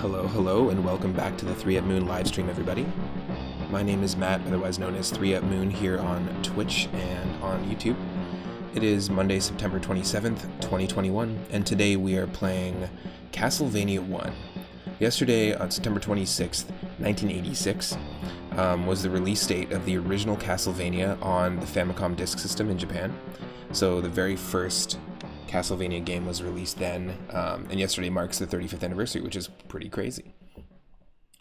Hello, and welcome back to the 3 Up Moon livestream, everybody. My name is Matt, otherwise known as 3 Up Moon, here on Twitch and on YouTube. It is Monday, September 27th, 2021, and today we are playing Castlevania 1. Yesterday, on September 26th, 1986, was the release date of the original Castlevania on the Famicom Disk System in Japan. So the very first Castlevania game was released then, and yesterday marks the 35th anniversary, which is pretty crazy.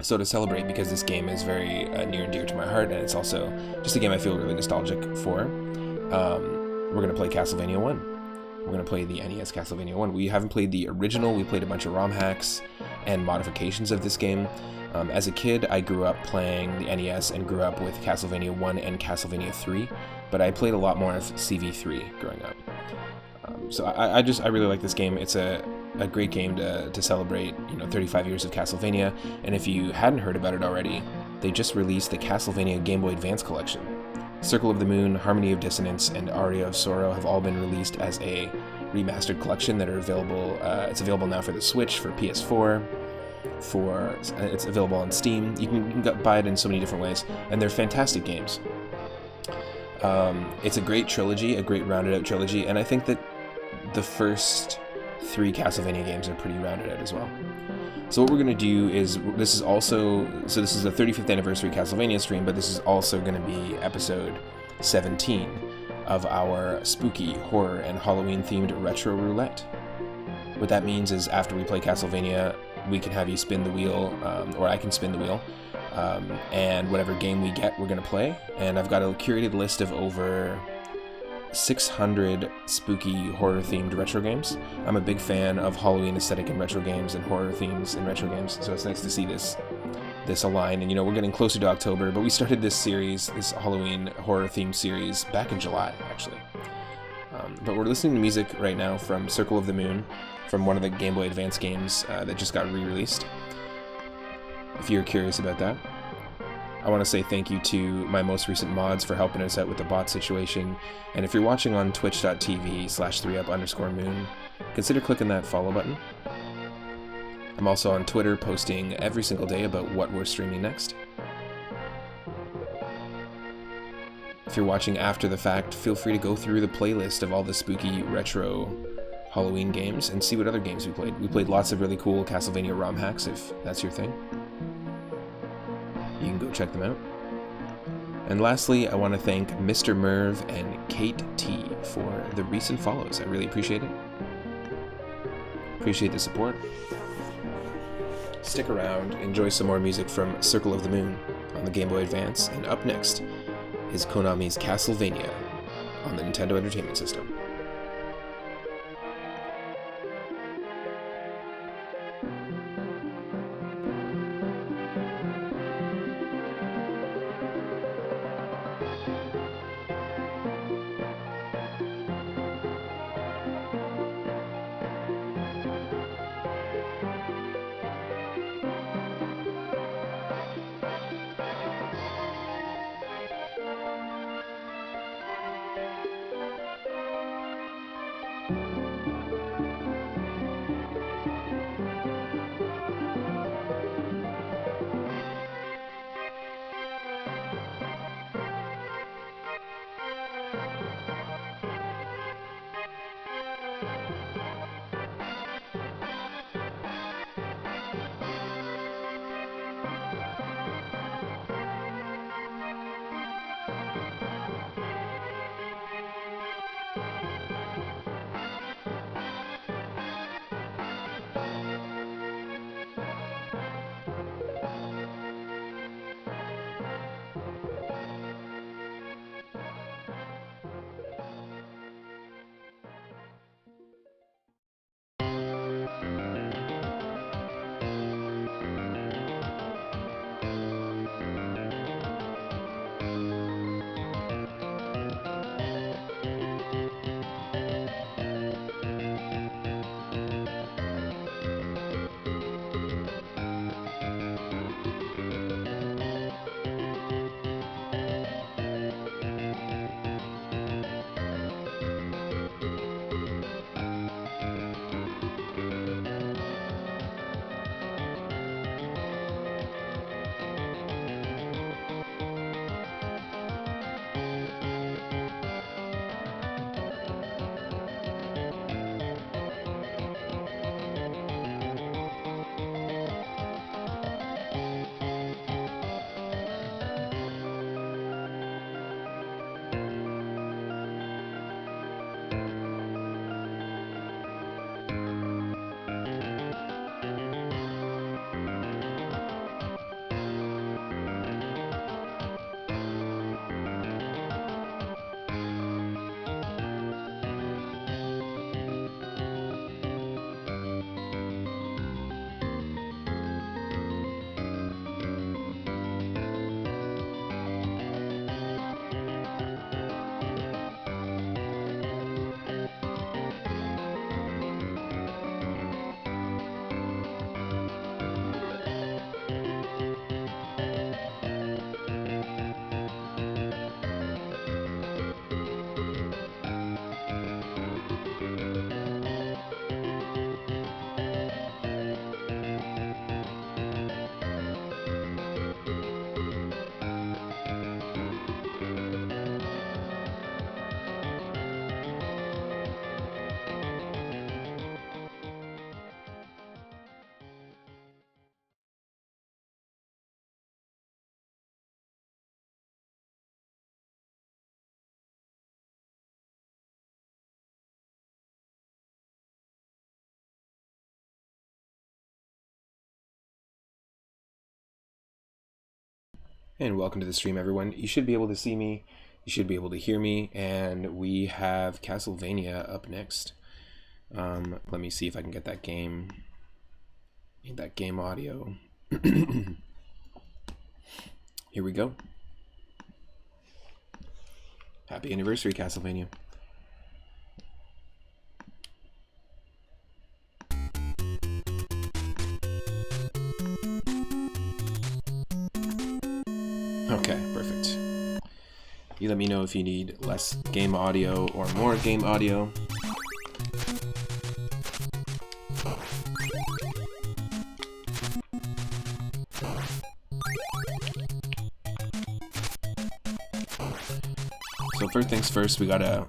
So to celebrate, because this game is very near and dear to my heart, and it's also just a game I feel really nostalgic for, we're going to play Castlevania 1. We're going to play the NES Castlevania 1. We haven't played the original. We played a bunch of ROM hacks and modifications of this game. As a kid, I grew up playing the NES and grew up with Castlevania 1 and Castlevania 3, but I played a lot more of CV3 growing up. So I really like this game. It's a great game to celebrate, 35 years of Castlevania. And if you hadn't heard about it already, they just released the Castlevania Gameboy Advance collection. Circle of the Moon, Harmony of Dissonance, and Aria of Sorrow have all been released as a remastered collection that are available. It's available now for the Switch, for PS4, it's available on Steam. You can buy it in so many different ways, and they're fantastic games. It's a great trilogy, a great rounded out trilogy, and I think that the first 3 Castlevania games are pretty rounded out as well. So what we're going to do is, this is the 35th anniversary Castlevania stream, but this is also going to be episode 17 of our spooky, horror, and Halloween themed retro roulette. What that means is after we play Castlevania, we can have you spin the wheel, or I can spin the wheel, and whatever game we get, we're going to play. And I've got a curated list of over 600 spooky horror-themed retro games. I'm a big fan of Halloween aesthetic in retro games and horror themes in retro games, so it's nice to see this align. And we're getting closer to October, but we started this Halloween horror-themed series back in July, actually. But we're listening to music right now from Circle of the Moon, from one of the Game Boy Advance games that just got re-released. If you're curious about that. I want to say thank you to my most recent mods for helping us out with the bot situation, and if you're watching on twitch.tv/3up_moon, consider clicking that follow button. I'm also on Twitter posting every single day about what we're streaming next. If you're watching after the fact, feel free to go through the playlist of all the spooky retro Halloween games and see what other games we played. We played lots of really cool Castlevania ROM hacks, if that's your thing. You can go check them out. And lastly, I want to thank Mr. Merv and Kate T for the recent follows. I really appreciate it. Appreciate the support. Stick around, enjoy some more music from Circle of the Moon on the Game Boy Advance, and up next is Konami's Castlevania on the Nintendo Entertainment System. And welcome to the stream, everyone. You should be able to see me, you should be able to hear me, and we have Castlevania up next. Let me see if I can get that game audio. Here we go. Happy anniversary, Castlevania. Okay, perfect. You let me know if you need less game audio or more game audio. So first things first, we gotta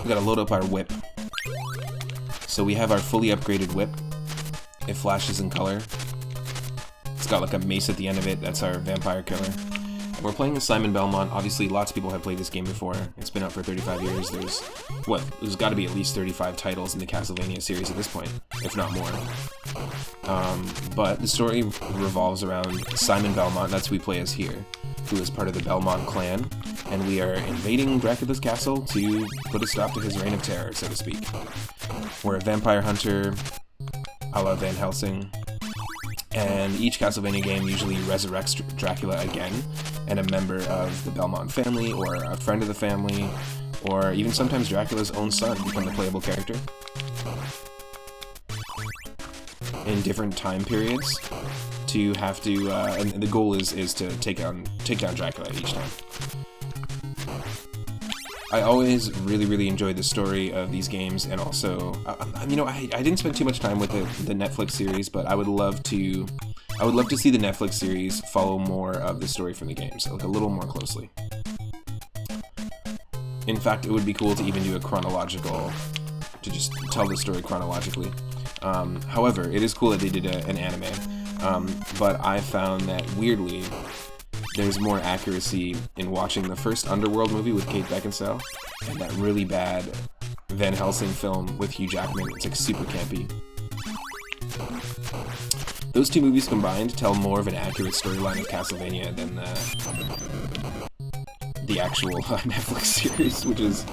load up our whip. So we have our fully upgraded whip. It flashes in color. It's got like a mace at the end of it. That's our vampire killer. We're playing as Simon Belmont. Obviously, lots of people have played this game before. It's been out for 35 years. There's got to be at least 35 titles in the Castlevania series at this point, if not more. But the story revolves around Simon Belmont, that's who we play as here, who is part of the Belmont clan, and we are invading Dracula's castle to put a stop to his reign of terror, so to speak. We're a vampire hunter, a la Van Helsing, and each Castlevania game usually resurrects Dracula again, and a member of the Belmont family, or a friend of the family, or even sometimes Dracula's own son become the playable character. In different time periods, to have to, and the goal is to take down Dracula each time. I always really enjoyed the story of these games, and also, you know, I didn't spend too much time with the Netflix series, but I would love to see the Netflix series follow more of the story from the games, like a little more closely. In fact, it would be cool to even do to just tell the story chronologically. However, it is cool that they did an anime, but I found that, weirdly, there's more accuracy in watching the first Underworld movie with Kate Beckinsale, and that really bad Van Helsing film with Hugh Jackman. It's like super campy. Those two movies combined tell more of an accurate storyline of Castlevania than the actual Netflix series, which is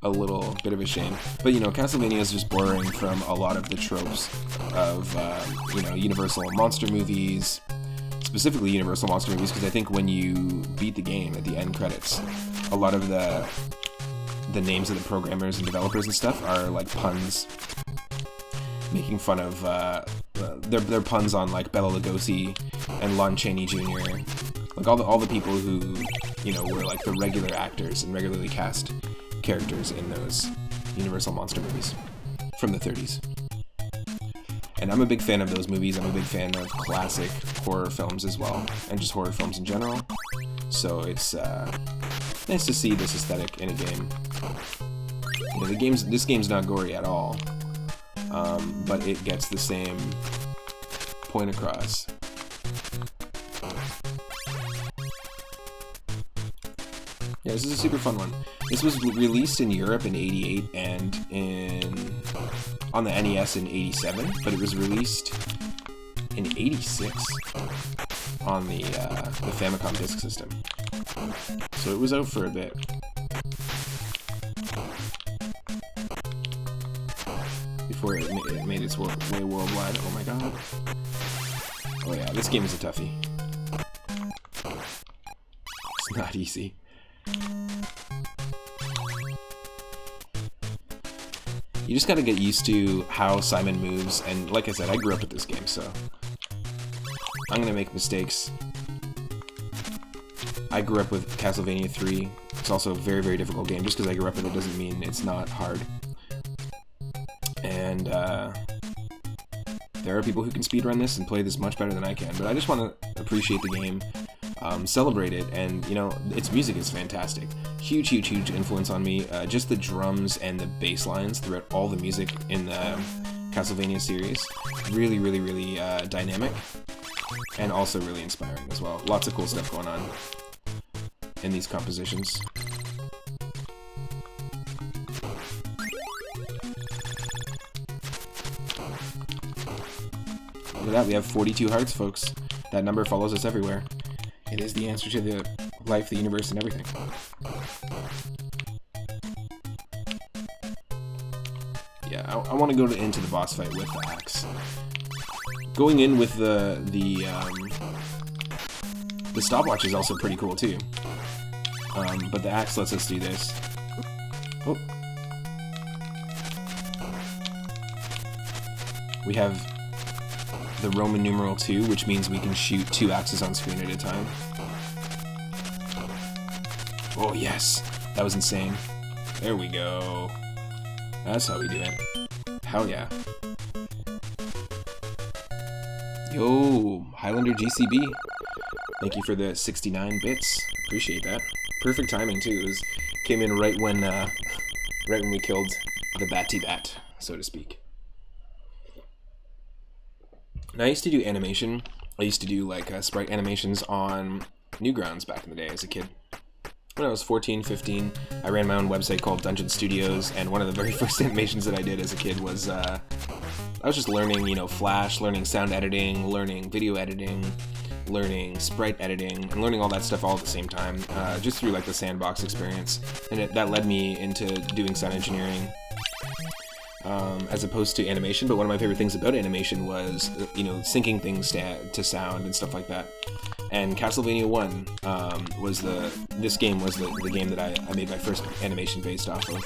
a little bit of a shame. But, you know, Castlevania is just borrowing from a lot of the tropes of, you know, Universal monster movies, specifically Universal monster movies, because I think when you beat the game at the end credits, a lot of the names of the programmers and developers and stuff are like puns, making fun of they're puns on like Bela Lugosi and Lon Chaney Jr., like all the people who, you know, were like the regular actors and regularly cast characters in those Universal monster movies from the 30s. And I'm a big fan of those movies. I'm a big fan of classic horror films as well, and just horror films in general. So it's nice to see this aesthetic in a game. You know, this game's not gory at all, but it gets the same point across. Yeah, this is a super fun one. This was released in Europe in '88 and on the NES in '87, but it was released in '86 on the Famicom Disk System. So it was out for a bit. Before it made its way worldwide. Oh my god. Oh yeah, this game is a toughie. It's not easy. You just gotta get used to how Simon moves, and like I said, I grew up with this game, so I'm gonna make mistakes. I grew up with Castlevania 3. It's also a very difficult game. Just because I grew up with it doesn't mean it's not hard. And there are people who can speedrun this and play this much better than I can, but I just want to appreciate the game, celebrate it, and, you know, its music is fantastic. Huge influence on me. Just the drums and the bass lines throughout all the music in the Castlevania series. Really dynamic, and also really inspiring as well. Lots of cool stuff going on in these compositions. Look at that, we have 42 hearts, folks. That number follows us everywhere. It is the answer to the life, the universe, and everything. Yeah, I want to go into the boss fight with the axe. Going in with the stopwatch is also pretty cool too. But the axe lets us do this. Oh. We have the Roman numeral 2, which means we can shoot 2 axes on screen at a time. Oh yes, that was insane. There we go. That's how we do it. Hell yeah. Yo, Highlander GCB. Thank you for the 69 bits. Appreciate that. Perfect timing too. It came in right when we killed the Batty Bat, so to speak. And I used to do animation. I used to do like sprite animations on Newgrounds back in the day as a kid. When I was 14, 15, I ran my own website called Dungeon Studios, and one of the very first animations that I did as a kid was, I was just learning, you know, Flash, learning sound editing, learning video editing, learning sprite editing, and learning all that stuff all at the same time, just through like the sandbox experience. And that led me into doing sound engineering, as opposed to animation. But one of my favorite things about animation was, you know, syncing things to sound and stuff like that. And Castlevania 1 this game was the game that I made my first animation based off of.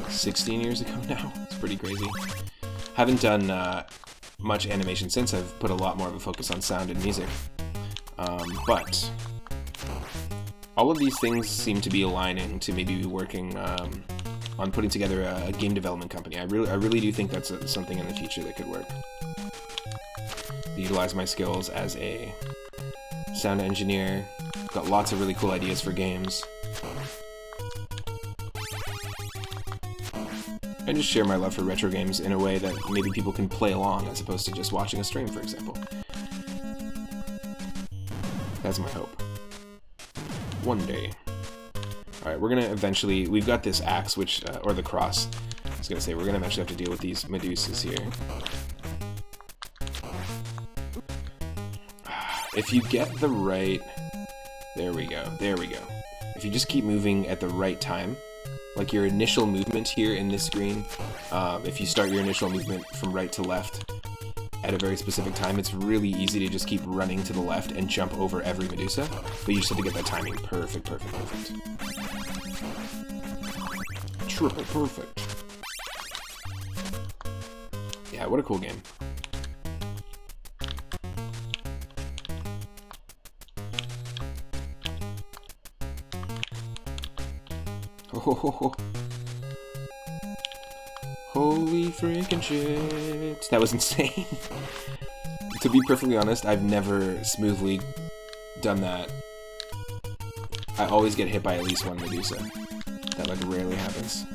16 years ago now. It's pretty crazy. Haven't done much animation since. I've put a lot more of a focus on sound and music. But all of these things seem to be aligning to maybe be working on putting together a game development company. I really do think that's something in the future that could work. Utilize my skills as a sound engineer. Got lots of really cool ideas for games. And just share my love for retro games in a way that maybe people can play along as opposed to just watching a stream, for example. That's my hope. One day. Alright, we're gonna eventually... We've got this axe, which... or the cross. I was gonna say, we're gonna eventually have to deal with these Medusas here. If you get the right... There we go. There we go. If you just keep moving at the right time, like your initial movement here in this screen, if you start your initial movement from right to left at a very specific time, it's really easy to just keep running to the left and jump over every Medusa, but you just have to get that timing perfect, perfect, perfect. Triple perfect. Yeah, what a cool game. Oh, holy freaking shit. That was insane. To be perfectly honest, I've never smoothly done that. I always get hit by at least one Medusa. That like rarely happens.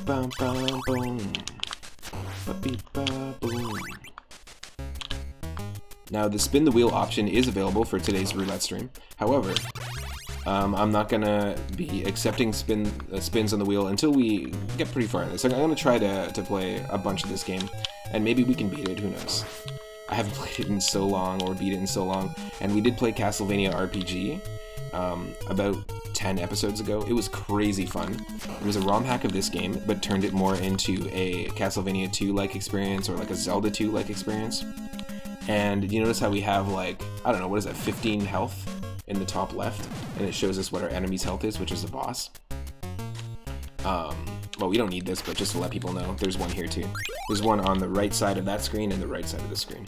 Ba-bum-bum-boom. Ba-beep-ba-boom. Now, the spin the wheel option is available for today's roulette stream. However, I'm not gonna be accepting spins on the wheel until we get pretty far in this. I'm gonna try to play a bunch of this game, and maybe we can beat it, who knows. I haven't played it in so long, or beat it in so long, and we did play Castlevania RPG about 10 episodes ago. It was crazy fun. It was a ROM hack of this game, but turned it more into a Castlevania 2-like experience, or like a Zelda 2-like experience. And you notice how we have, like, I don't know, what is that, 15 health in the top left? And it shows us what our enemy's health is, which is the boss. Well, we don't need this, but just to let people know, there's one here too. There's one on the right side of that screen and the right side of the screen.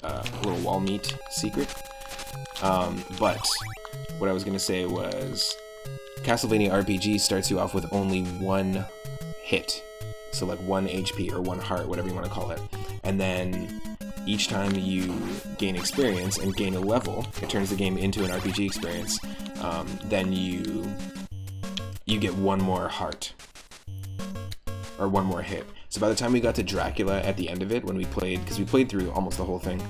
A little wall meat secret. But what I was going to say was Castlevania RPG starts you off with only one hit. So like 1 HP or 1 heart, whatever you want to call it. And then each time you gain experience and gain a level, it turns the game into an RPG experience, then you get 1 more heart. Or 1 more hit. So by the time we got to Dracula at the end of it, when we played, because we played through almost the whole thing,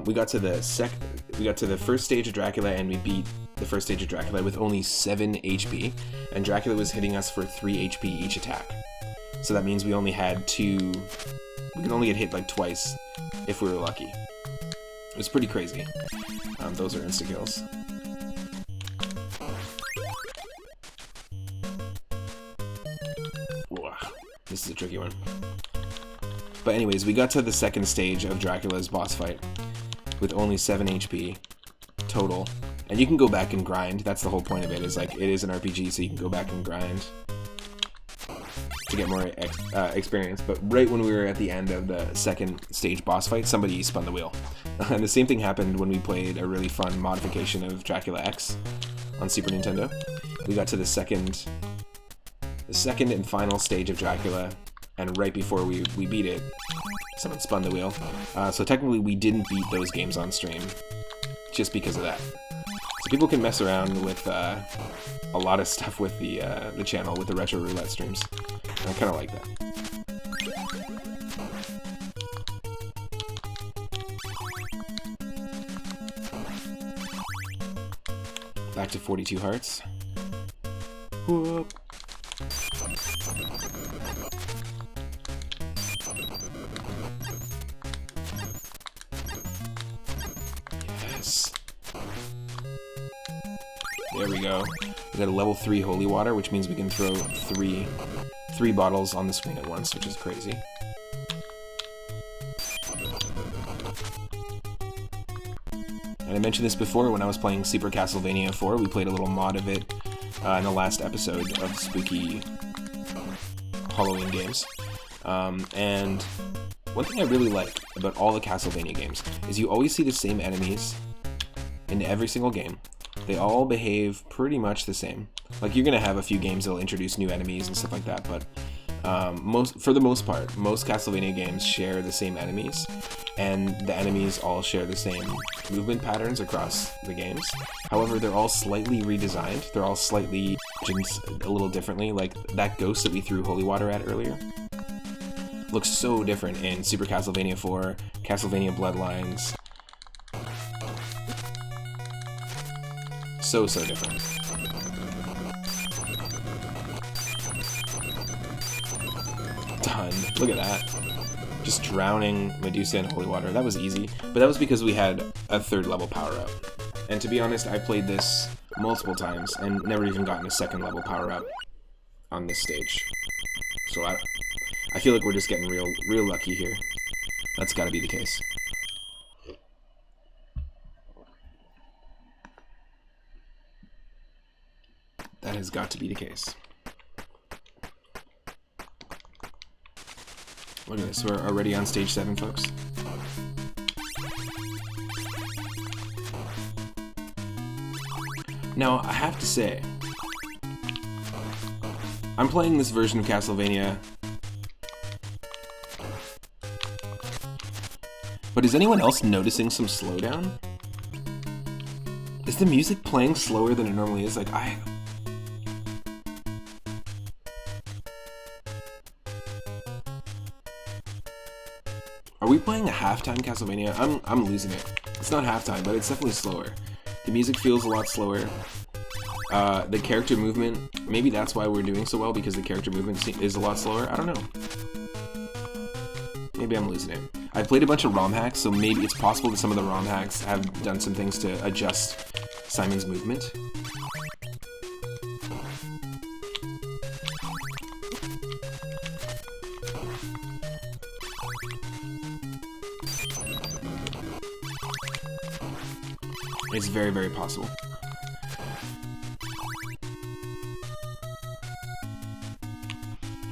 we got to the first stage of Dracula, and we beat the first stage of Dracula with only 7 HP, and Dracula was hitting us for 3 HP each attack. So that means we only had two... We could only get hit like twice if we were lucky. It was pretty crazy. Those are insta-kills. This is a tricky one. But anyways, we got to the second stage of Dracula's boss fight with only 7 HP total. And you can go back and grind. That's the whole point of it, is like, it is an RPG, so you can go back and grind to get more experience. But right when we were at the end of the second stage boss fight, somebody spun the wheel. And the same thing happened when we played a really fun modification of Dracula X on Super Nintendo. We got to the second and final stage of Dracula, and right before we beat it, someone spun the wheel. So technically we didn't beat those games on stream, just because of that. So people can mess around with a lot of stuff with the channel, with the Retro Roulette streams. And I kind of like that. Back to 42 hearts. Whoop. Yes. There we go. We got a level 3 holy water, which means we can throw three bottles on the screen at once, which is crazy. And I mentioned this before when I was playing Super Castlevania 4. We played a little mod of it in the last episode of Spooky Halloween games. And one thing I really like about all the Castlevania games is you always see the same enemies in every single game. They all behave pretty much the same. Like, you're gonna have a few games that'll introduce new enemies and stuff like that, but for the most part, most Castlevania games share the same enemies, and the enemies all share the same movement patterns across the games. However, they're all slightly redesigned. They're all slightly a little differently. Like, that ghost that we threw holy water at earlier looks so different in Super Castlevania 4, Castlevania Bloodlines. So different. Done. Look at that. Just drowning Medusa in holy water. That was easy, but that was because we had a 3rd level power-up. And to be honest, I played this multiple times and never even gotten a 2nd level power-up on this stage. So I feel like we're just getting real lucky here. That's gotta be the case. That has got to be the case. Look at this, we're already on stage 7, folks. Now, I have to say, I'm playing this version of Castlevania, but is anyone else noticing some slowdown? Is the music playing slower than it normally is? Like, Are we playing a halftime Castlevania? I'm losing it. It's not halftime, but it's definitely slower. The music feels a lot slower. The character movement, maybe that's why we're doing so well, because the character movement is a lot slower. I don't know. Maybe I'm losing it. I played a bunch of ROM hacks, so maybe it's possible that some of the ROM hacks have done some things to adjust Simon's movement. It's very, very possible.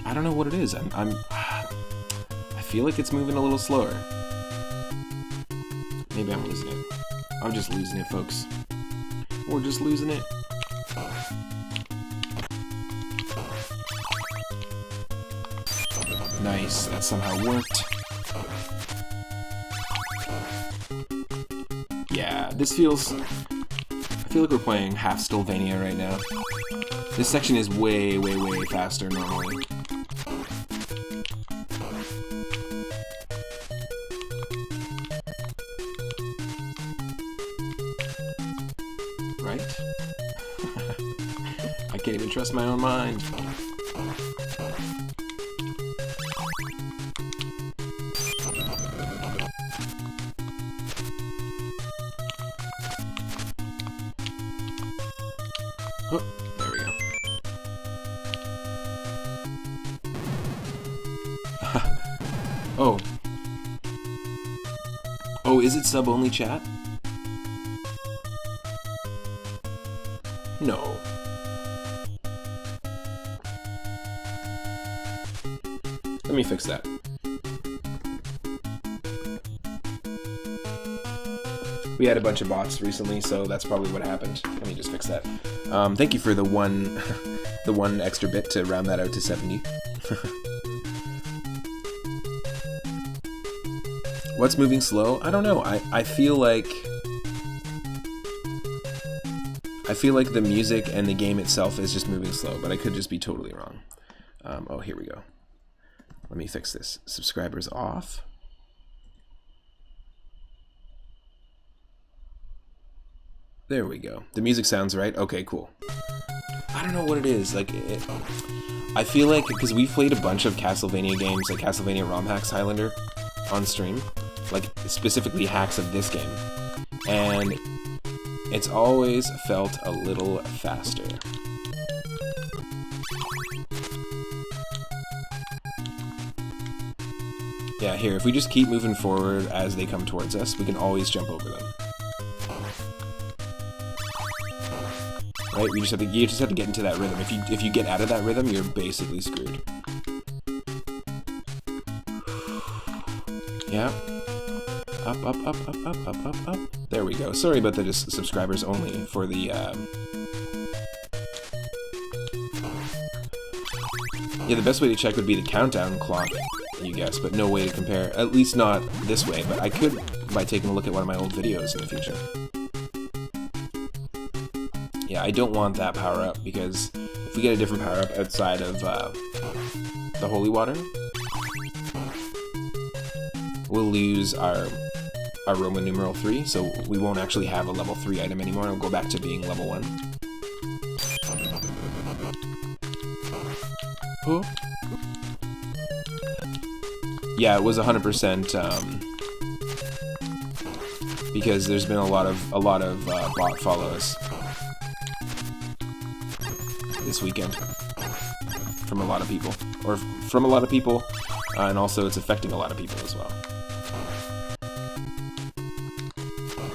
I don't know what it is. I feel like it's moving a little slower. Maybe I'm losing it. I'm just losing it, folks. We're just losing it. Nice, that somehow worked. Yeah, this feels... I feel like we're playing half Stolvania right now. This section is way, way, way faster normally. Right? I can't even trust my own mind. Oh. Oh, is it sub-only chat? No. Let me fix that. We had a bunch of bots recently, so that's probably what happened. Let me just fix that. Thank you for the one, the one extra bit to round that out to 70. What's moving slow? I don't know. I feel like the music and the game itself is just moving slow, but I could just be totally wrong. Oh, here we go. Let me fix this. Subscribers off. There we go. The music sounds right. Okay, cool. I don't know what it is. Like, I feel like, because we've played a bunch of Castlevania games, like Castlevania ROM Hacks Highlander, on stream, like specifically hacks of this game, and it's always felt a little faster. Yeah, here, if we just keep moving forward as they come towards us, we can always jump over them. Right? You just have to get into that rhythm. If you get out of that rhythm, you're basically screwed. Yeah. Up, up, up, up, up, up, up, up. There we go. Sorry about the subscribers only for the, Yeah, the best way to check would be the countdown clock, you guess, but no way to compare. At least not this way, but I could by taking a look at one of my old videos in the future. Yeah, I don't want that power-up, because if we get a different power-up outside of the holy water, we'll lose our Roman numeral 3, so we won't actually have a level 3 item anymore. It'll go back to being level 1. Oh. Yeah, it was 100%, because there's been a lot of bot follows this weekend from a lot of people, and also it's affecting a lot of people as well.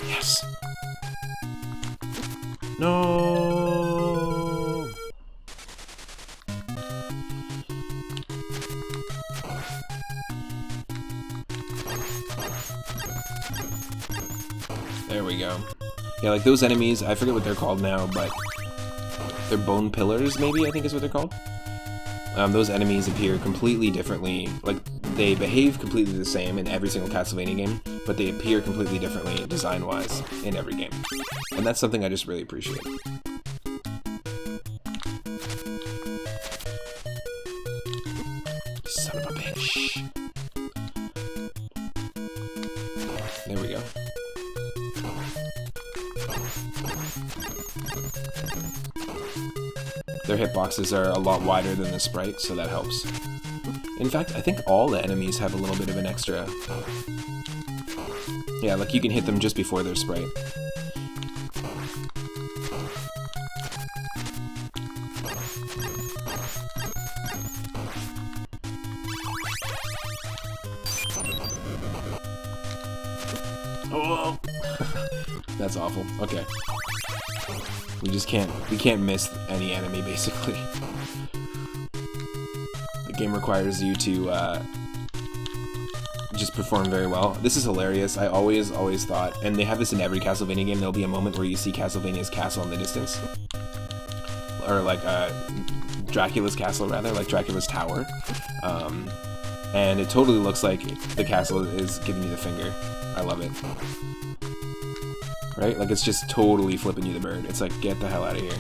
Yes. No. There we go. Yeah, like those enemies, I forget what they're called now, but they're bone pillars, maybe, I think is what they're called. Those enemies appear completely differently. Like, they behave completely the same in every single Castlevania game, but they appear completely differently design-wise in every game. And that's something I just really appreciate. Son of a bitch. There we go. Their hitboxes are a lot wider than the sprite, so that helps. In fact, I think all the enemies have a little bit of an extra... Yeah, like you can hit them just before their sprite. Oh! That's awful. Okay. We can't miss any enemy, basically. The game requires you to just perform very well. This is hilarious. I always thought, and they have this in every Castlevania game, there'll be a moment where you see Castlevania's castle in the distance. Or like Dracula's castle, rather, like Dracula's tower. And it totally looks like the castle is giving you the finger. I love it. Right? Like, it's just totally flipping you the bird. It's like, get the hell out of here.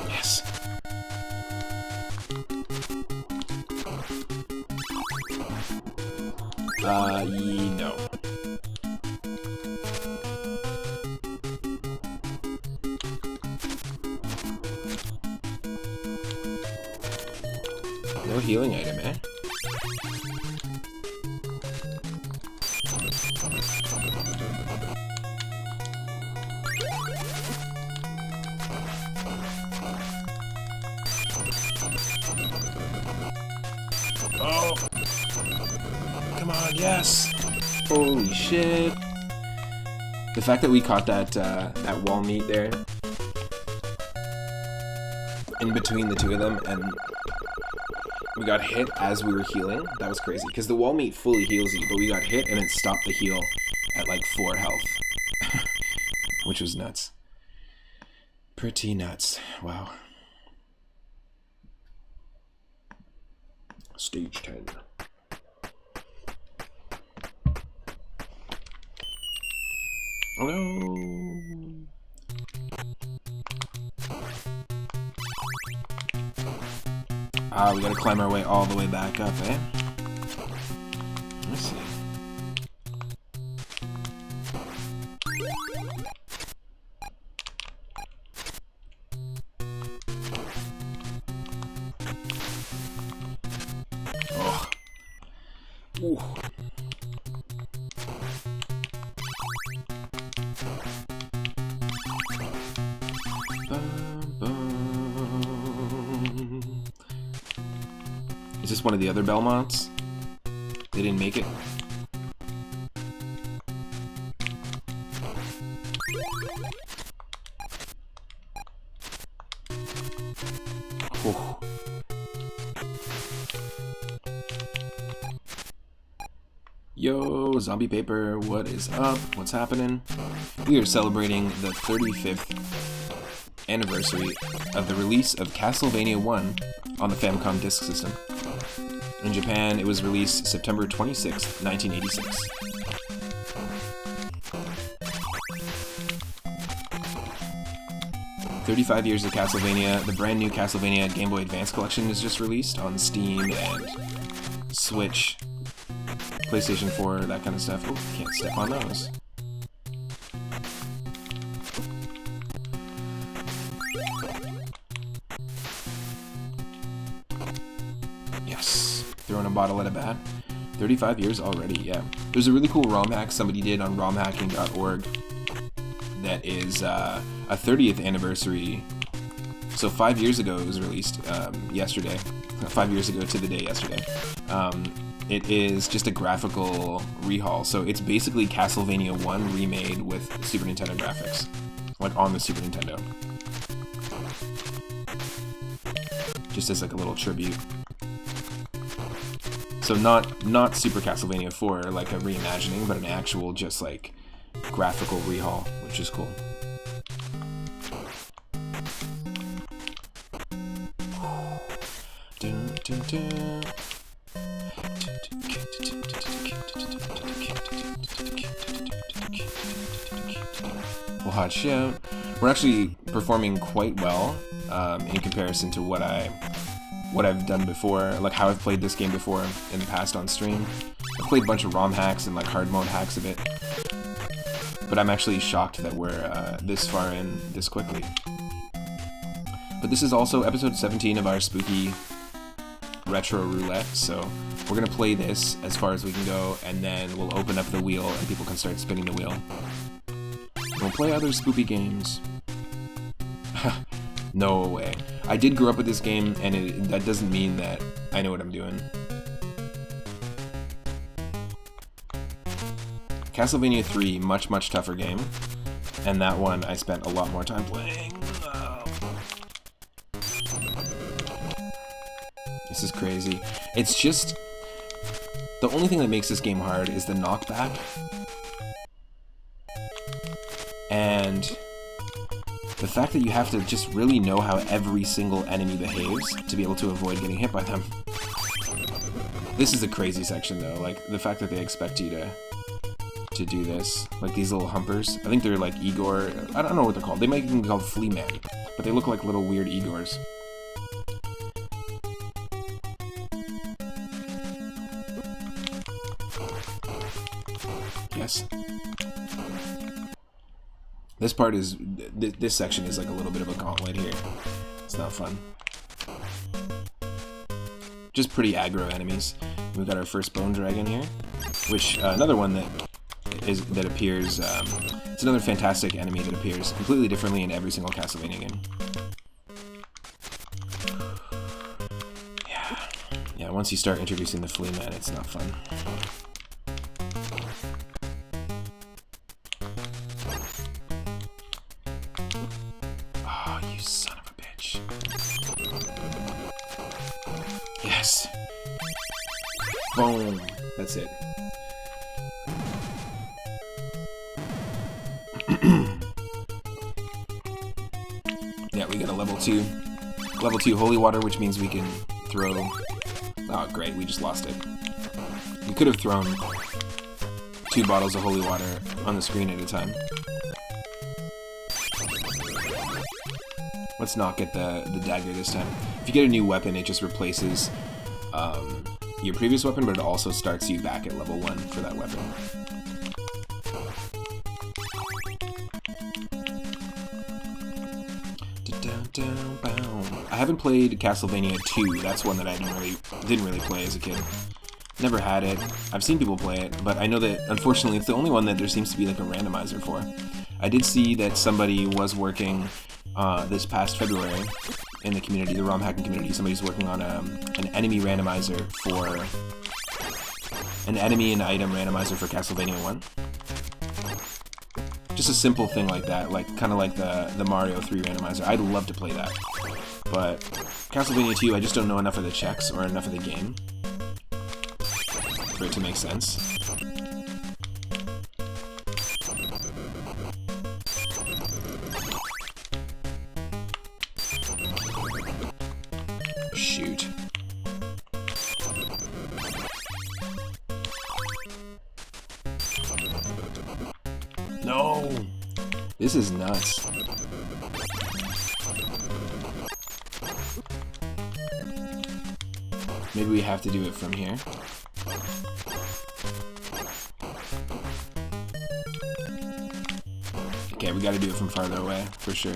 Yes. No. No healing item, eh? Yes! Holy shit! The fact that we caught that that wall meat there in between the two of them, and we got hit as we were healing, that was crazy. Because the wall meat fully heals you, but we got hit and it stopped the heal at like 4 health. Which was nuts. Pretty nuts. Wow. Stage 10. Oh no! Ah, we gotta climb our way all the way back up, eh? Let's see. Oh. Ooh. Is this one of the other Belmonts? They didn't make it. Oh. Yo, zombie paper, what is up? What's happening? We are celebrating the 35th anniversary of the release of Castlevania 1 on the Famicom Disk System. In Japan, it was released September 26, 1986. "35 years of Castlevania," the brand new Castlevania Game Boy Advance collection is just released on Steam and Switch, PlayStation 4, that kind of stuff. Oh, can't step on those. Yes, throwing a bottle at a bat. 35 years already, yeah. There's a really cool ROM hack somebody did on romhacking.org that is a 30th anniversary. So 5 years ago it was released, yesterday. 5 years ago to the day yesterday. It is just a graphical rehaul. So it's basically Castlevania 1 remade with Super Nintendo graphics. Like on the Super Nintendo. Just as like a little tribute. So not Super Castlevania 4, like a reimagining, but an actual just like graphical rehaul, which is cool. Well, hot shit. We're actually performing quite well in comparison to what I've done before, like how I've played this game before in the past on stream. I've played a bunch of ROM hacks and like hard mode hacks of it, but I'm actually shocked that we're this far in this quickly. But this is also episode 17 of our spooky retro roulette, so we're gonna play this as far as we can go, and then we'll open up the wheel and people can start spinning the wheel. And we'll play other spooky games. No way. I did grow up with this game, and that doesn't mean that I know what I'm doing. Castlevania 3, much tougher game, and that one I spent a lot more time playing. This is crazy. It's just... the only thing that makes this game hard is the knockback. And the fact that you have to just really know how every single enemy behaves to be able to avoid getting hit by them. This is a crazy section though, like the fact that they expect you to do this. Like these little humpers. I think they're like Igor, I don't know what they're called. They might even be called Flea Man, but they look like little weird Igors. Yes. This part is, this section is like a little bit of a gauntlet here. It's not fun. Just pretty aggro enemies. We've got our first bone dragon here, which another one that appears. It's another fantastic enemy that appears completely differently in every single Castlevania game. Yeah. Once you start introducing the Flea Man, it's not fun. damage. Yes. Boom. That's it. Yeah, we got a level 2 holy water, which means we can throw... Oh, great, we just lost it. We could have thrown 2 bottles of holy water on the screen at a time. Let's not get the dagger this time. If you get a new weapon, it just replaces your previous weapon, but it also starts you back at level 1 for that weapon. I haven't played Castlevania 2. That's one that I didn't really play as a kid. Never had it. I've seen people play it, but I know that unfortunately it's the only one that there seems to be like a randomizer for. I did see that somebody was working this past February in the community, the ROM hacking community. Somebody's working on an enemy randomizer for an enemy and item randomizer for Castlevania 1. Just a simple thing like that, like kind of like the Mario 3 randomizer. I'd love to play that, but Castlevania 2, I just don't know enough of the checks or enough of the game for it to make sense. Shoot. No! This is nuts. Maybe we have to do it from here. Okay, we gotta do it from farther away, for sure.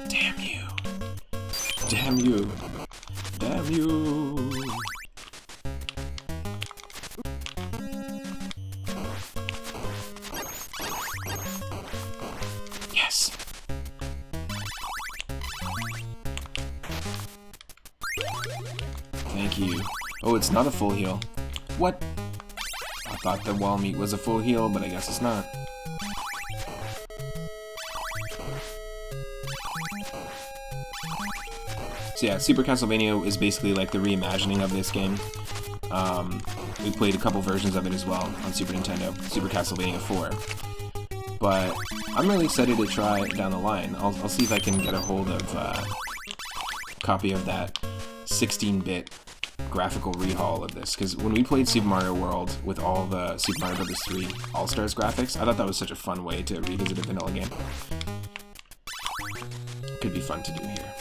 Damn you. Damn you. Damn you. Yes. Thank you. Oh, it's not a full heal. What? I thought the wall meat was a full heal, but I guess it's not. So yeah, Super Castlevania is basically like the reimagining of this game. We played a couple versions of it as well on Super Nintendo, Super Castlevania 4. But I'm really excited to try it down the line. I'll see if I can get a hold of a copy of that 16-bit graphical rehaul of this, because when we played Super Mario World with all the Super Mario Bros. 3 All-Stars graphics, I thought that was such a fun way to revisit a vanilla game. Could be fun to do here.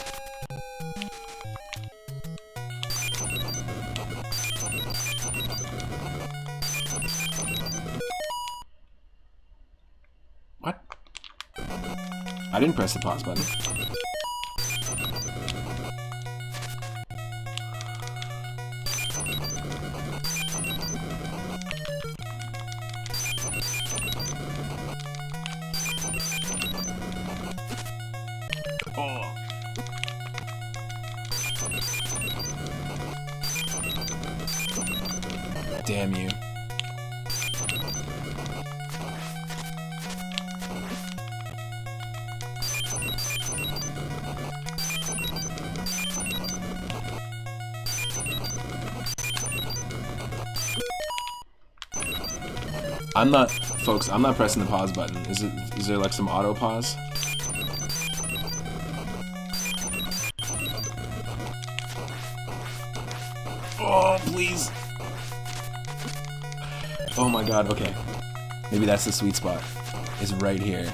What? I didn't press the pause button. Oh. Damn you. Folks, I'm not pressing the pause button. Is there like some auto pause? Oh, please. Oh my god, okay. Maybe that's the sweet spot. It's right here.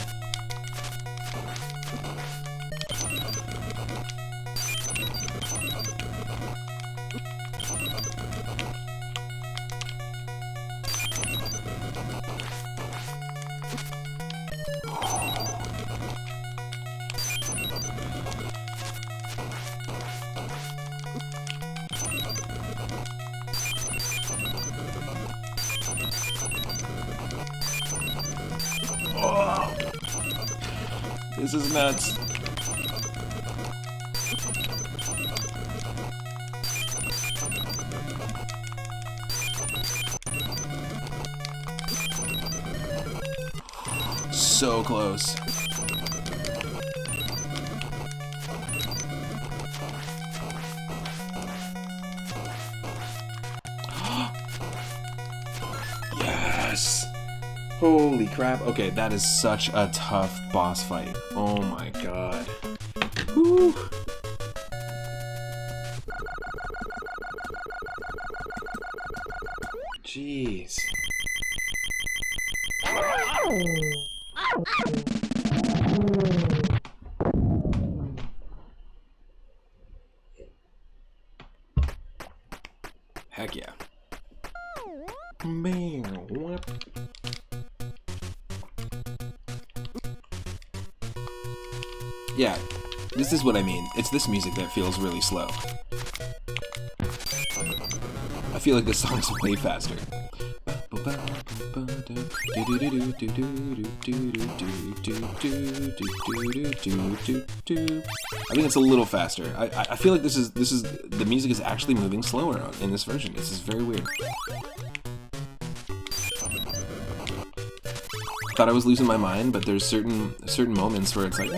Oh, this is nuts. so close. Yes! Holy crap. Okay, that is such a tough boss fight. Oh my god. Whew. Jeez. Heck yeah. Man, what? Yeah, this is what I mean. It's this music that feels really slow. I feel like this song's way faster. I think it's a little faster. I feel like this is the music is actually moving slower in this version. This is very weird. Thought I was losing my mind, but there's certain moments where it's like,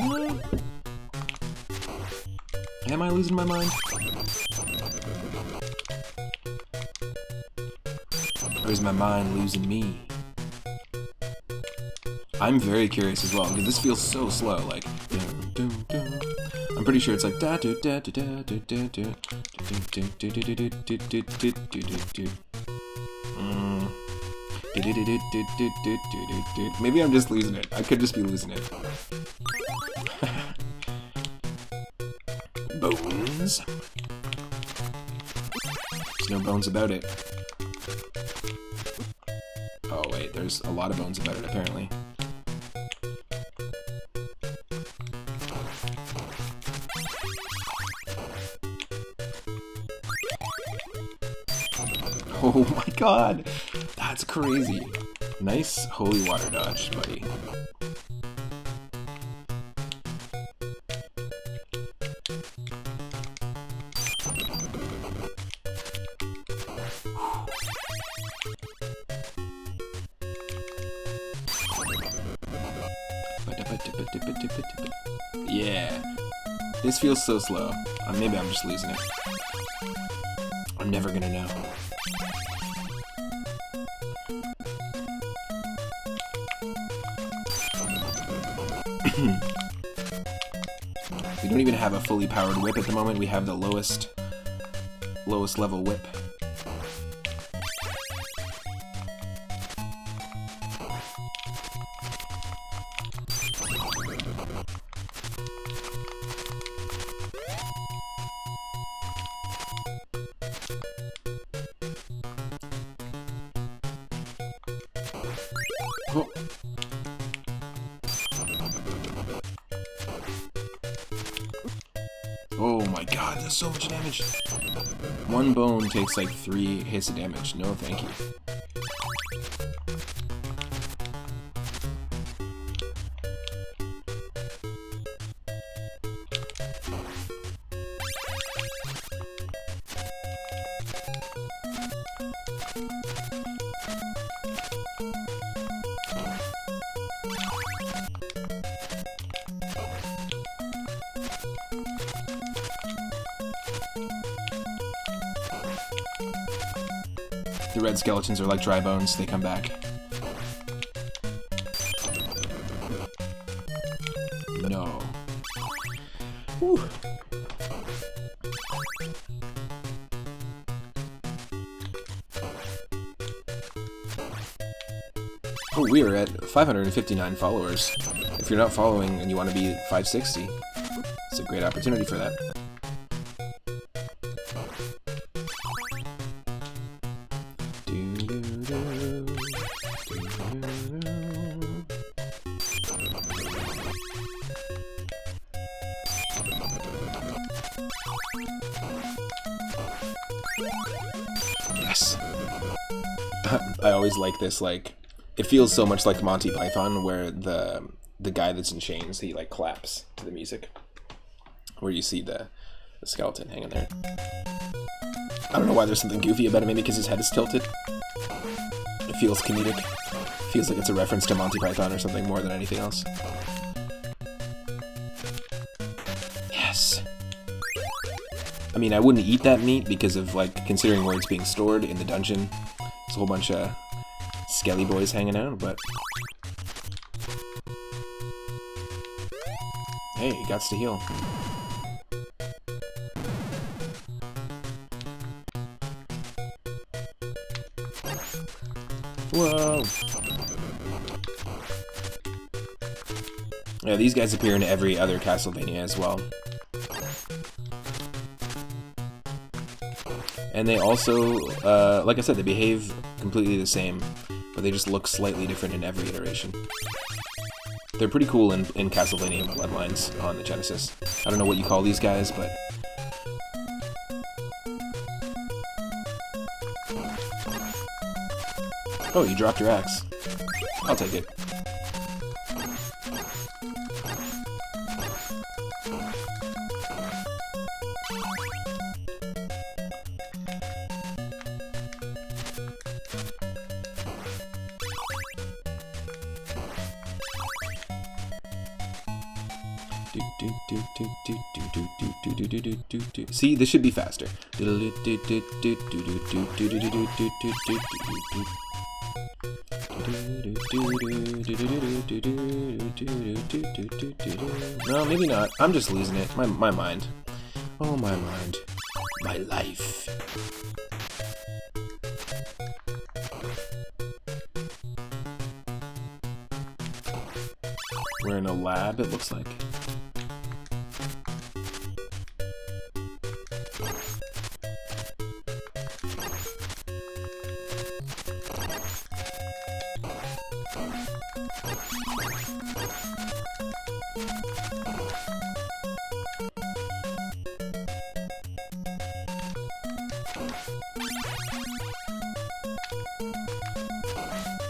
am I losing my mind? Or is my mind losing me? I'm very curious as well, because this feels so slow, like, I'm pretty sure it's like, maybe I'm just losing it. I could just be losing it. Bones. There's no bones about it. Oh wait, there's a lot of bones about it apparently. Oh my god! That's crazy. Nice holy water dodge, buddy. Yeah. This feels so slow. Maybe I'm just losing it. I'm never gonna know. We don't even have a fully powered whip at the moment. We have the lowest level whip. Oh. Oh my god, that's so much damage. One bone takes like 3 hits of damage. No, thank you. The red skeletons are like dry bones, they come back. No. Whew. Oh, we are at 559 followers. If you're not following and you want to be at 560, it's a great opportunity for that. Yes. I always like this, like, it feels so much like Monty Python, where the guy that's in chains, he like claps to the music, where you see the skeleton hanging there. I don't know why there's something goofy about it, maybe because his head is tilted. It feels comedic. Feels like it's a reference to Monty Python or something more than anything else. Yes. I mean, I wouldn't eat that meat because of, like, considering where it's being stored in the dungeon. There's a whole bunch of skelly boys hanging out, but... Hey, gots to heal. Whoa! Yeah, these guys appear in every other Castlevania as well. And they also, like I said, they behave completely the same, but they just look slightly different in every iteration. They're pretty cool in Castlevania Bloodlines on the Genesis. I don't know what you call these guys, but... Oh, you dropped your axe. I'll take it. See, this should be faster. No, maybe not. I'm just losing it. My mind. Oh, my mind. My life. We're in a lab, it looks like.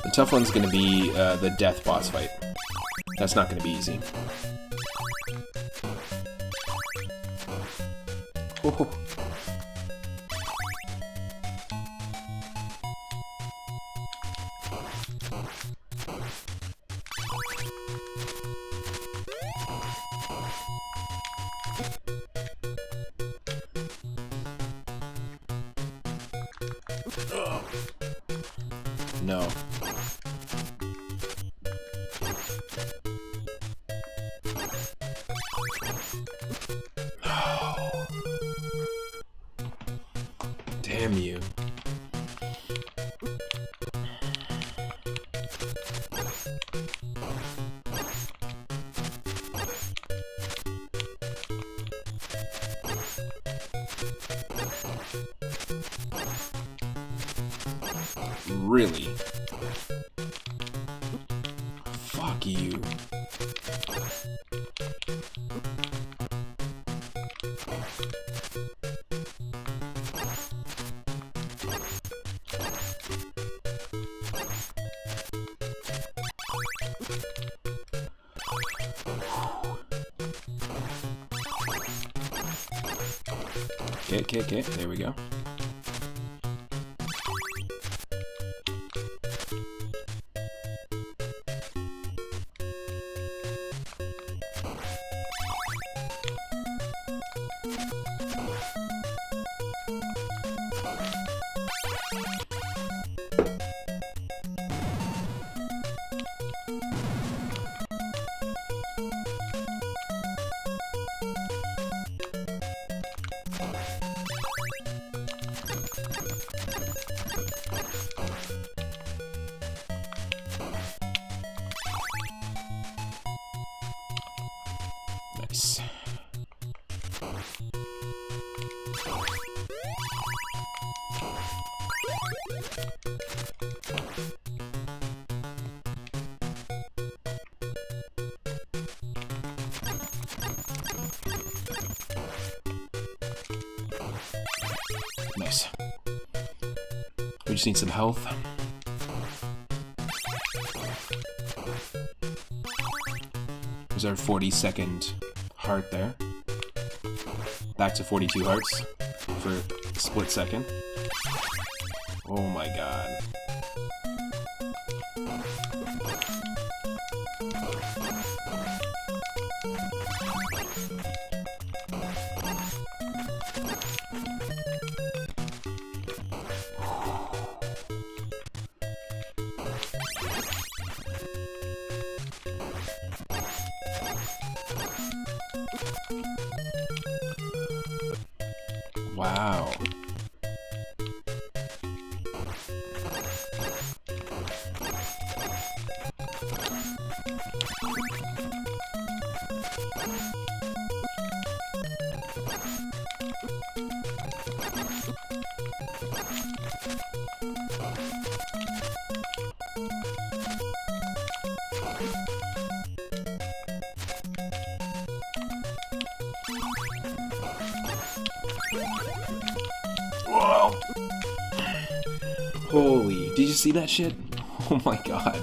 The tough one's gonna be the death boss fight. That's not gonna be easy. Oh. No. Damn you. Really? Fuck you. Okay, there we go. Nice. Nice. We just need some health. There's our 40-second heart there. Back to 42 hearts for a split second. Oh my god. Wow. Whoa! Holy, did you see that shit? Oh my god.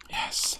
Yes.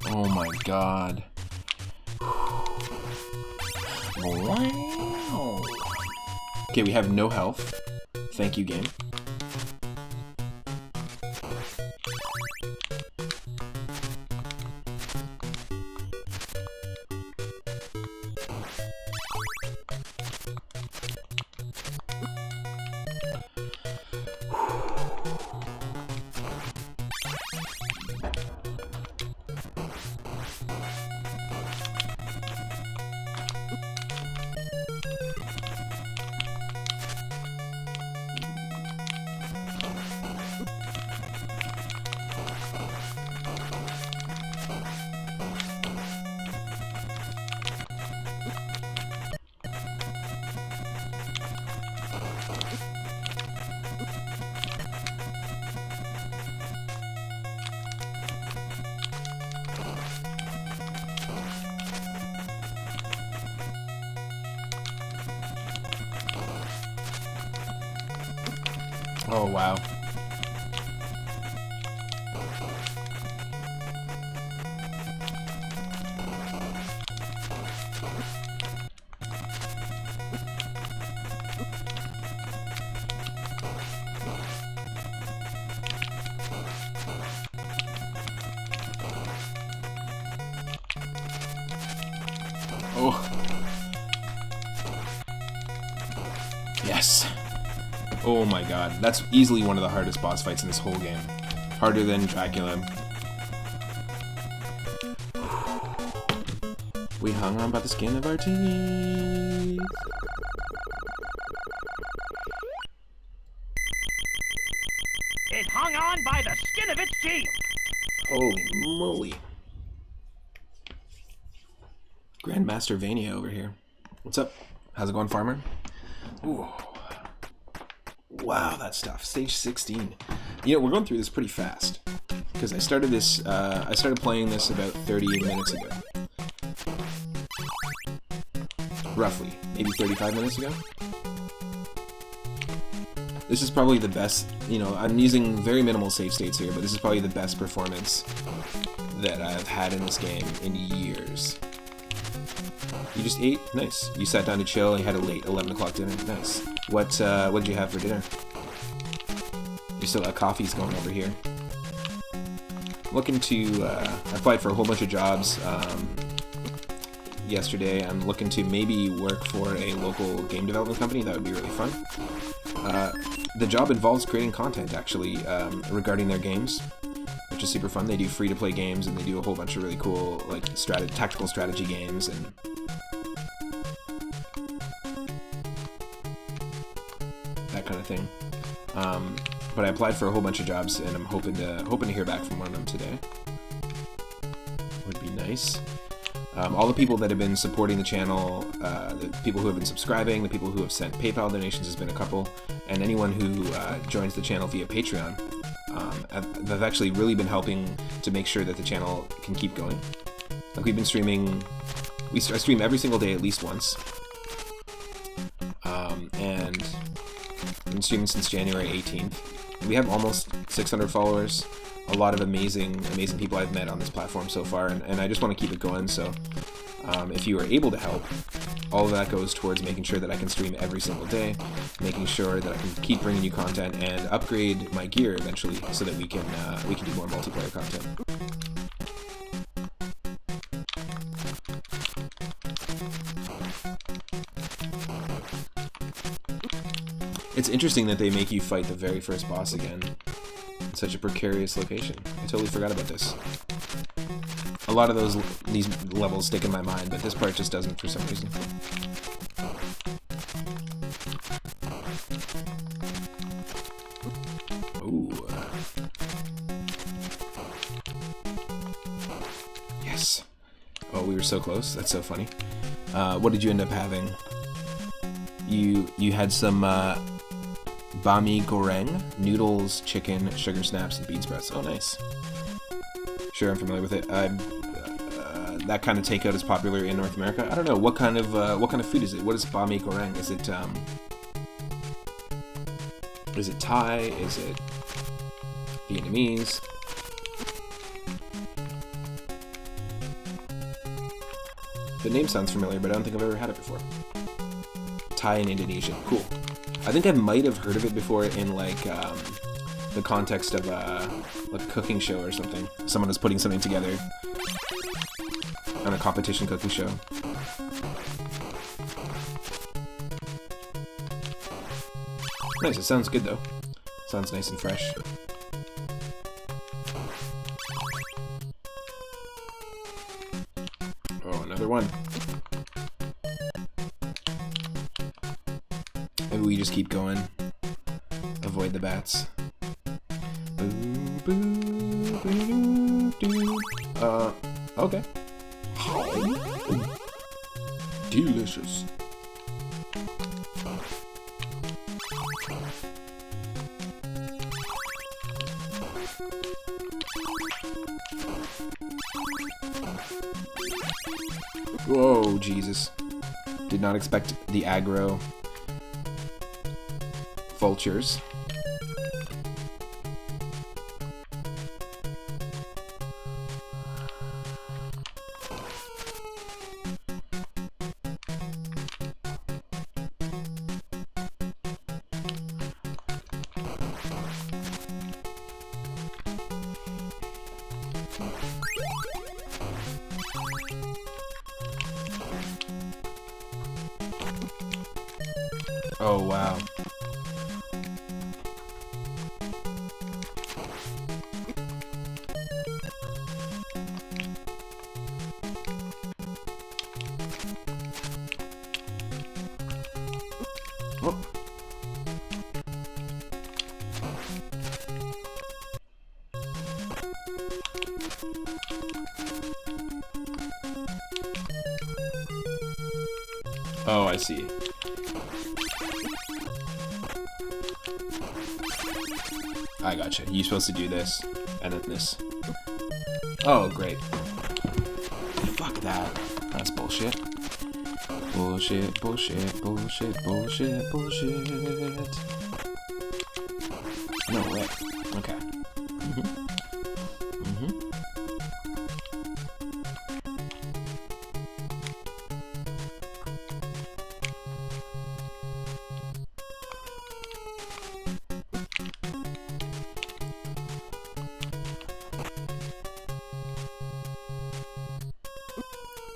Oh my god. Wow. Okay, we have no health. Thank you, game. Oh, wow. Oh. Yes. Oh my god, that's easily one of the hardest boss fights in this whole game. Harder than Dracula. We hung on by the skin of our teeth. It hung on by the skin of its teeth. Holy moly. Grandmaster Vania over here. What's up? How's it going, farmer? Ooh. Wow, that stuff. Stage 16. You know, we're going through this pretty fast. Because I started this, I started playing this about 30 minutes ago. Roughly. Maybe 35 minutes ago. This is probably the best, you know, I'm using very minimal save states here, but this is probably the best performance that I've had in this game in years. You just ate? Nice. You sat down to chill, you had a late 11 o'clock dinner. Nice. What did you have for dinner? You still got coffees going over here. Looking to, I applied for a whole bunch of jobs yesterday. I'm looking to maybe work for a local game development company. That would be really fun. The job involves creating content, actually, regarding their games, which is super fun. They do free-to-play games, and they do a whole bunch of really cool, like, tactical strategy games, and that kind of thing. But I applied for a whole bunch of jobs, and I'm hoping to hear back from one of them today. Would be nice. All the people that have been supporting the channel, the people who have been subscribing, the people who have sent PayPal donations, has been a couple, and anyone who joins the channel via Patreon, have actually really been helping to make sure that the channel can keep going. Like, we've been streaming, I stream every single day at least once, and been streaming since January 18th. We have almost 600 followers. A lot of amazing people I've met on this platform so far, and I just want to keep it going. So if you are able to help, all of that goes towards making sure that I can stream every single day, making sure that I can keep bringing you content and upgrade my gear eventually, so that we can do more multiplayer content. It's interesting that they make you fight the very first boss again. In such a precarious location. I totally forgot about this. A lot of these levels stick in my mind, but this part just doesn't for some reason. Ooh. Yes. Oh, we were so close. That's so funny. What did you end up having? You had some bami goreng, noodles, chicken, sugar snaps, and bean sprouts. Oh, nice. Sure, I'm familiar with it. That kind of takeout is popular in North America. I don't know what kind of food is it. What is bami goreng? Is it Thai? Is it Vietnamese? The name sounds familiar, but I don't think I've ever had it before. Thai and Indonesian. Cool. I think I might have heard of it before in like the context of a cooking show or something. Someone was putting something together on a competition cooking show. Nice, it sounds good though. Sounds nice and fresh. Oh, another one. Maybe we just keep going. Avoid the bats. Okay. Delicious. Whoa, Jesus. Did not expect the aggro vultures. Oh, wow. Oh. Oh, I see. I gotcha. You're supposed to do this, and then this. Oh, great. Fuck that. That's bullshit. Bullshit, bullshit, bullshit, bullshit, bullshit. No way. Okay.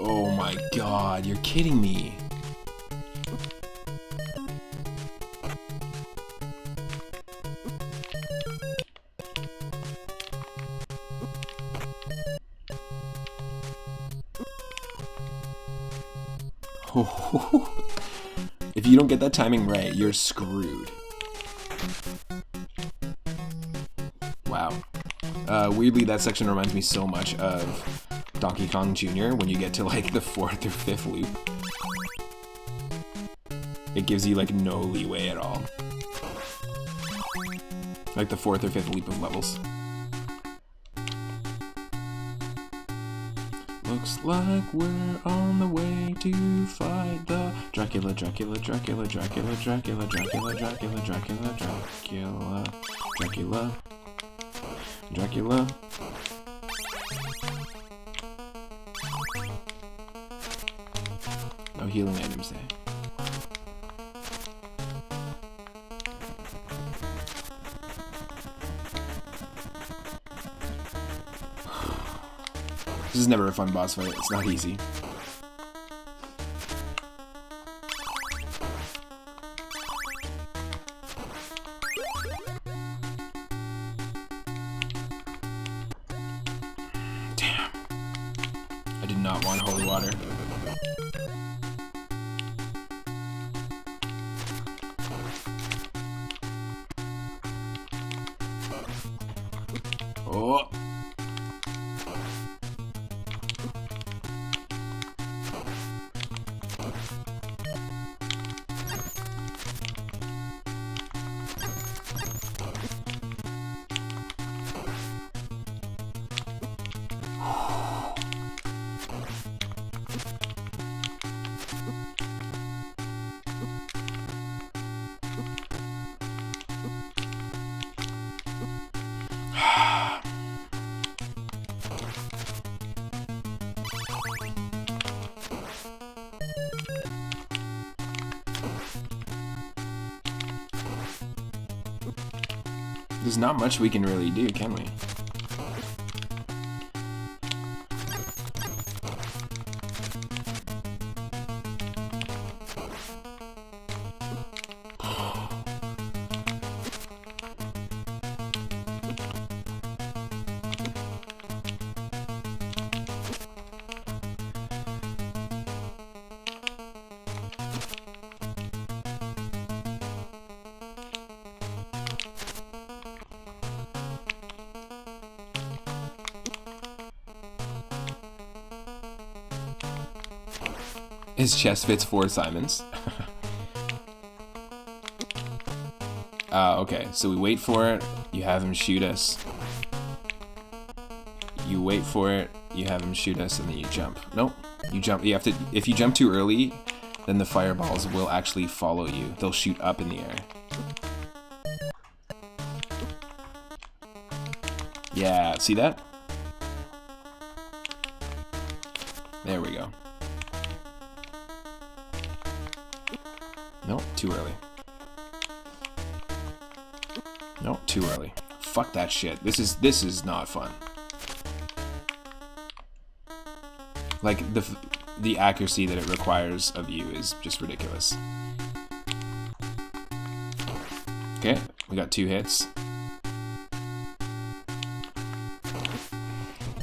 Oh my god, you're kidding me. If you don't get that timing right, you're screwed. Wow. Weirdly, that section reminds me so much of Donkey Kong Jr. when you get to like the 4th or 5th loop. It gives you like no leeway at all. Like the 4th or 5th loop of levels. Looks like we're on the way to fight the Dracula, Dracula, Dracula, Dracula, Dracula, Dracula, Dracula, Dracula, Dracula, Dracula, Dracula. No healing items there. This is never a fun boss fight. It's not easy. Damn. I did not want holy water. Oh. There's not much we can really do, can we? His chest fits 4 Simons. Okay, so we wait for it, you have him shoot us. You wait for it, you have him shoot us, and then you jump. Nope, you jump. You have to. If you jump too early, then the fireballs will actually follow you. They'll shoot up in the air. Yeah, see that? There we go. Nope, too early. Nope, too early. Fuck that shit. This is not fun. Like the accuracy that it requires of you is just ridiculous. Okay, we got 2 hits.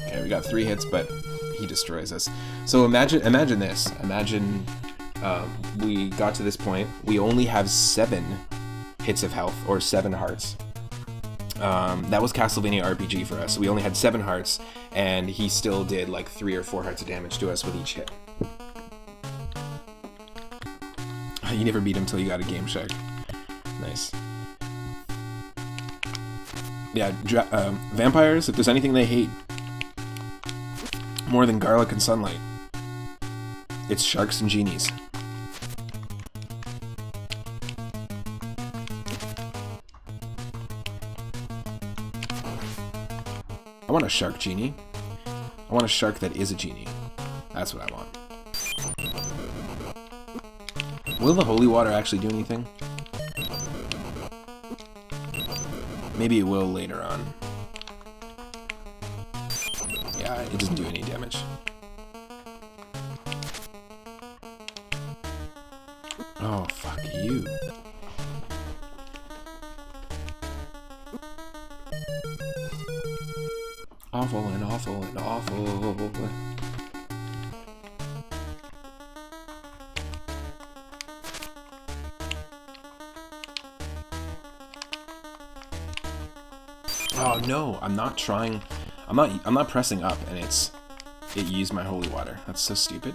Okay, we got 3 hits, but he destroys us. So imagine this. Imagine we got to this point. We only have 7 hits of health, or 7 hearts. That was Castlevania RPG for us. So we only had 7 hearts, and he still did like 3 or 4 hearts of damage to us with each hit. You never beat him until you got a Game Shark. Nice. Yeah, vampires, if there's anything they hate more than garlic and sunlight, it's sharks and genies. I want a shark genie. I want a shark that is a genie. That's what I want. Will the holy water actually do anything? Maybe it will later on. Yeah, it doesn't do any damage. Oh, fuck you. Awful and awful and awful. Oh no, I'm not trying. I'm not pressing up, and it used my holy water. That's so stupid.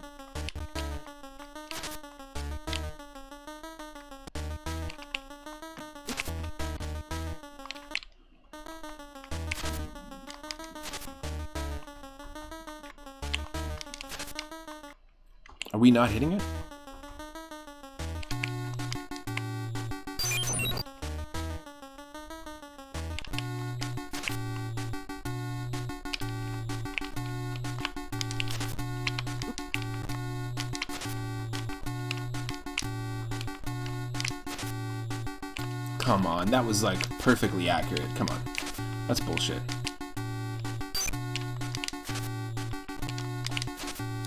Are we not hitting it? Come on, that was like perfectly accurate. Come on. That's bullshit.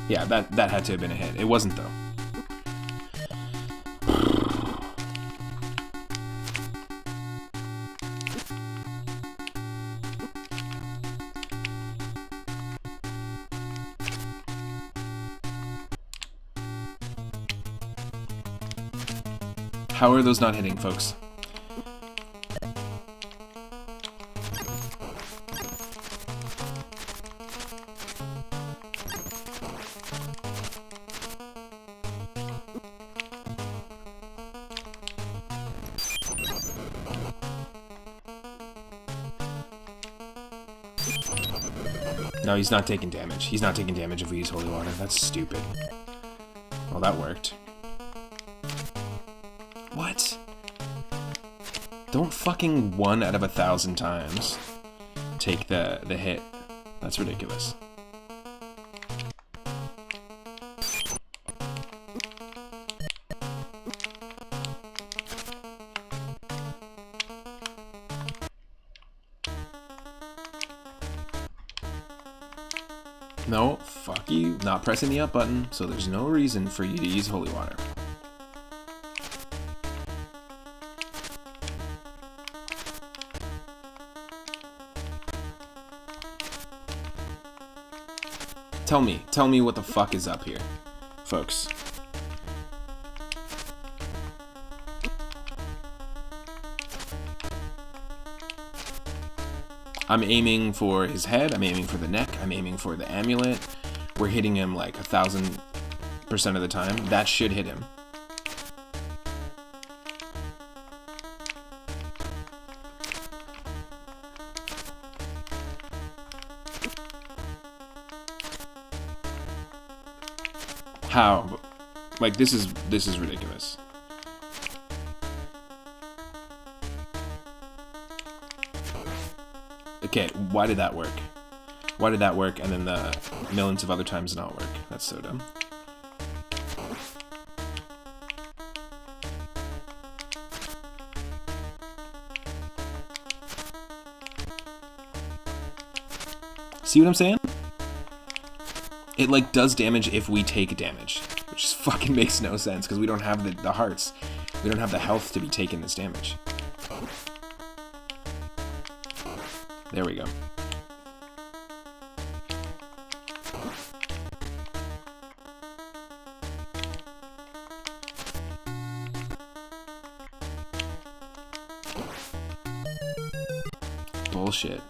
Yeah, that had to have been a hit. It wasn't though. How are those not hitting, folks? No, he's not taking damage. He's not taking damage if we use holy water. That's stupid. Well, that worked. What? Don't fucking 1 out of 1,000 times take the hit. That's ridiculous. No, fuck you. Not pressing the up button, so there's no reason for you to use holy water. Tell me what the fuck is up here, folks. I'm aiming for his head, I'm aiming for the neck, I'm aiming for the amulet. We're hitting him like 1,000% of the time. That should hit him. How? Like, this is ridiculous. Okay, why did that work? Why did that work and then the millions of other times not work? That's so dumb. See what I'm saying? It like does damage if we take damage, which just fucking makes no sense because we don't have the hearts. We don't have the health to be taking this damage. There we go. Bullshit.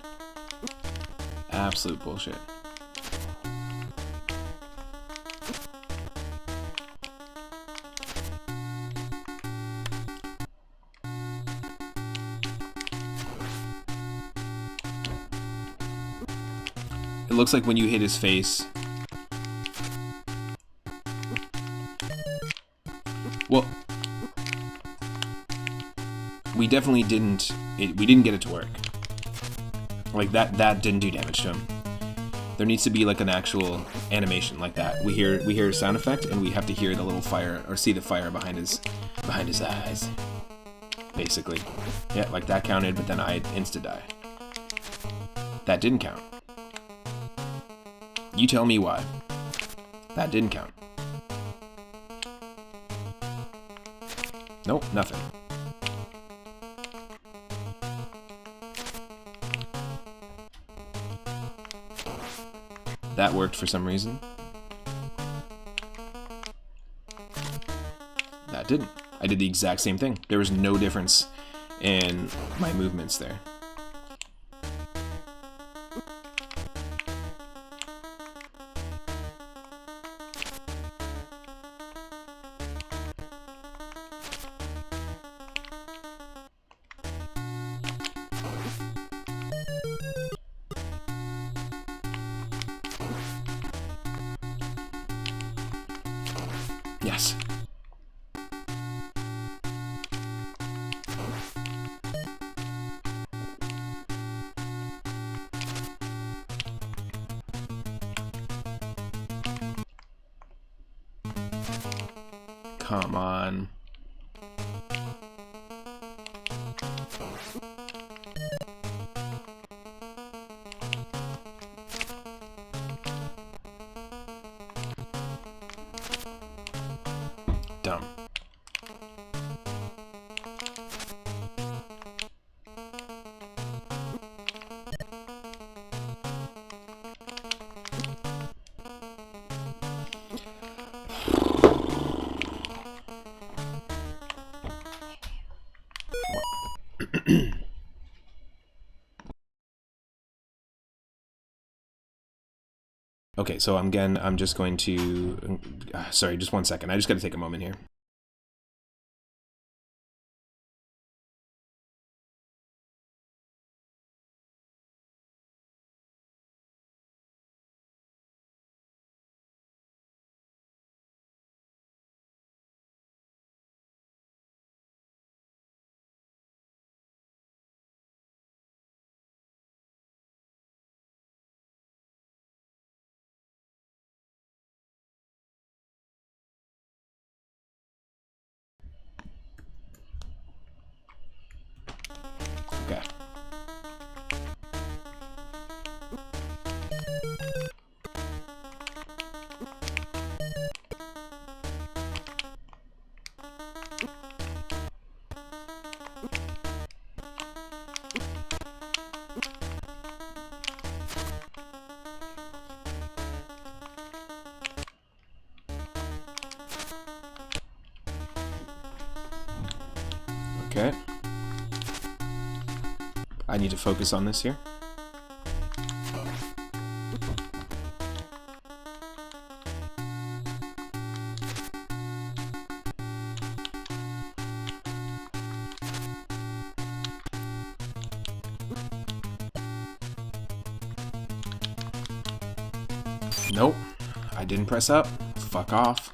Absolute bullshit. It looks like when you hit his face. Well, we definitely didn't. We didn't get it to work. Like that didn't do damage to him. There needs to be like an actual animation like that. We hear a sound effect, and we have to hear the little fire or see the fire behind his eyes. Basically, yeah, like that counted, but then I insta die. That didn't count. You tell me why. That didn't count. Nope, nothing. That worked for some reason. That didn't. I did the exact same thing. There was no difference in my movements there. Yes. Come on. Dumb. Okay, so I'm just going to... sorry, just 1 second. I just got to take a moment here. Okay. Okay. I need to focus on this here. Nope. I didn't press up. Fuck off.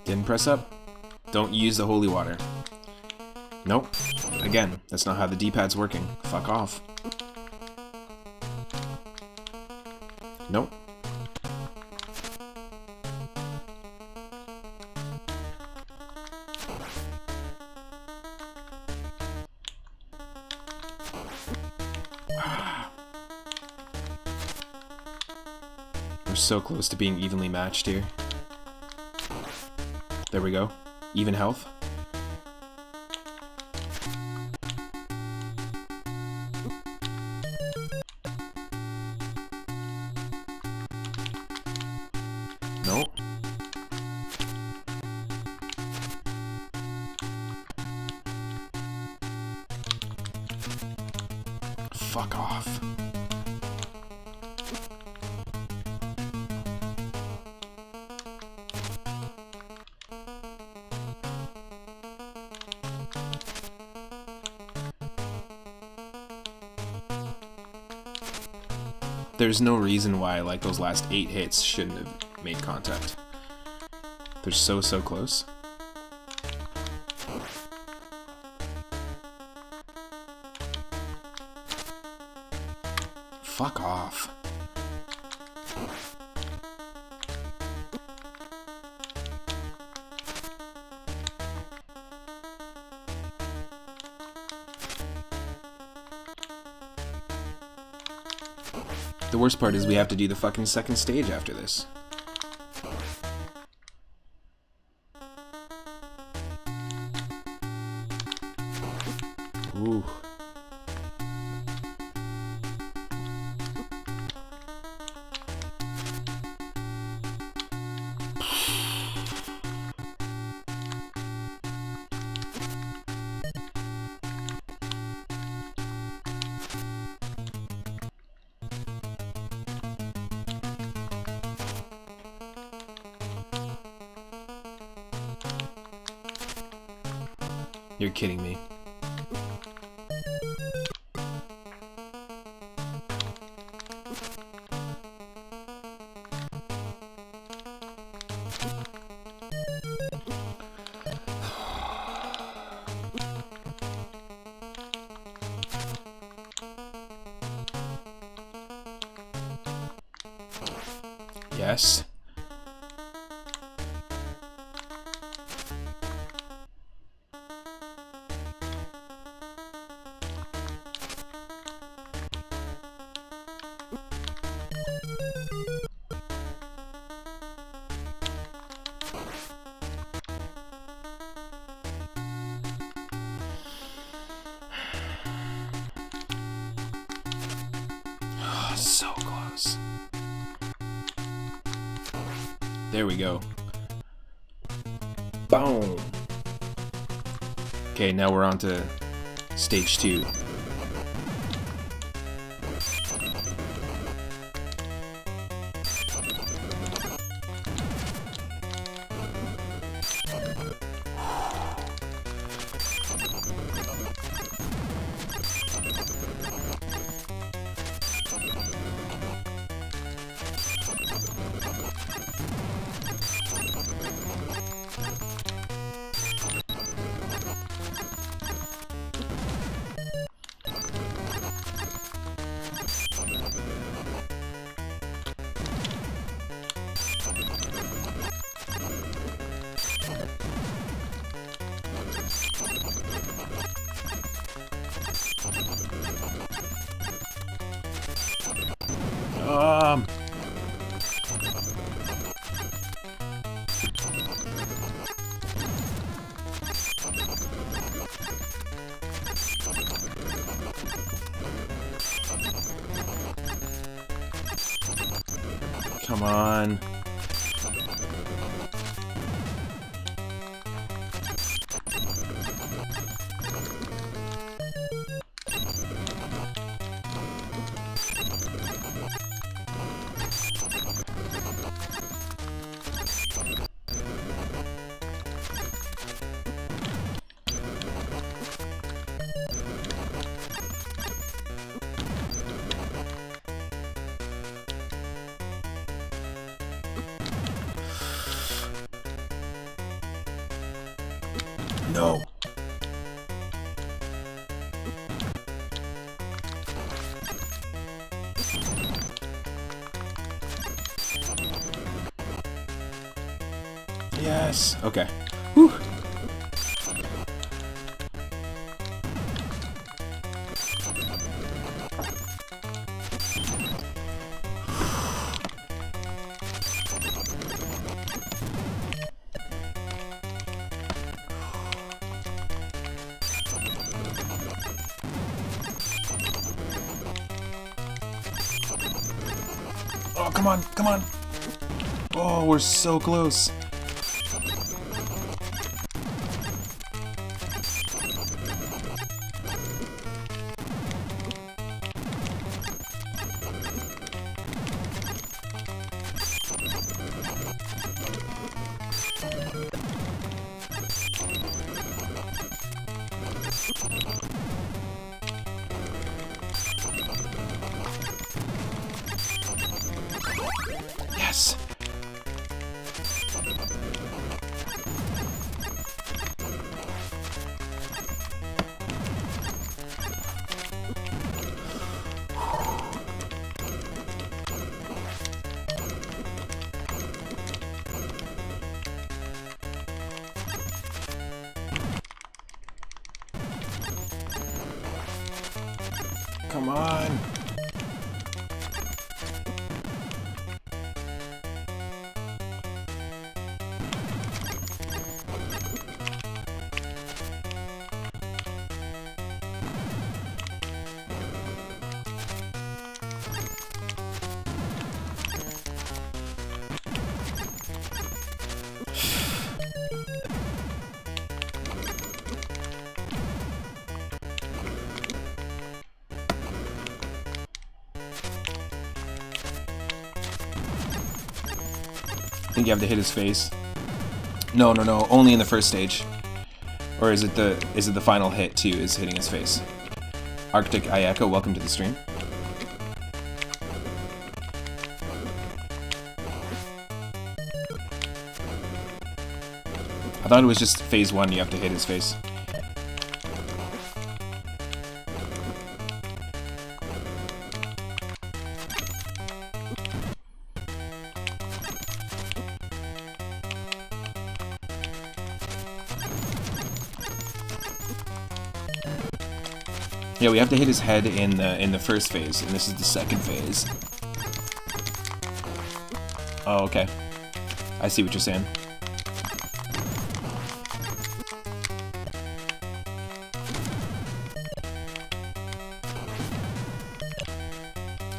Didn't press up. Don't use the holy water. Nope. Again, that's not how the D-pad's working. Fuck off. Nope. We're so close to being evenly matched here. There we go. Even health. Nope. Fuck off. There's no reason why, like, those last 8 hits shouldn't have made contact. They're so close. Fuck off. The worst part is we have to do the fucking second stage after this. Ooh. You're kidding me. Yes. Oh, so close. There we go. Boom. Okay, now we're on to stage 2. Come on. No. Yes. Okay. Whew. Oh, come on, come on. Oh, we're so close. Yes. Come on. I think you have to hit his face. No, no, no. Only in the first stage. Or is it the final hit too is hitting his face? Arctic Ayeko, welcome to the stream. I thought it was just phase 1, you have to hit his face. Yeah, we have to hit his head in the first phase, and this is the second phase. Oh, okay. I see what you're saying.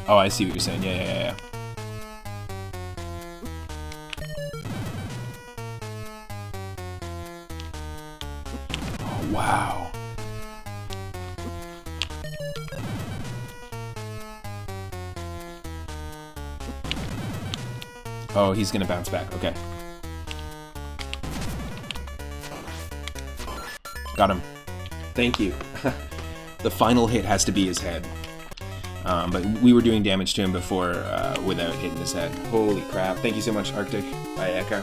Oh, I see what you're saying. Yeah. Oh, wow. Oh, he's gonna bounce back. Okay. Got him. Thank you. The final hit has to be his head. But we were doing damage to him before without hitting his head. Holy crap. Thank you so much, Arctic Ayeka.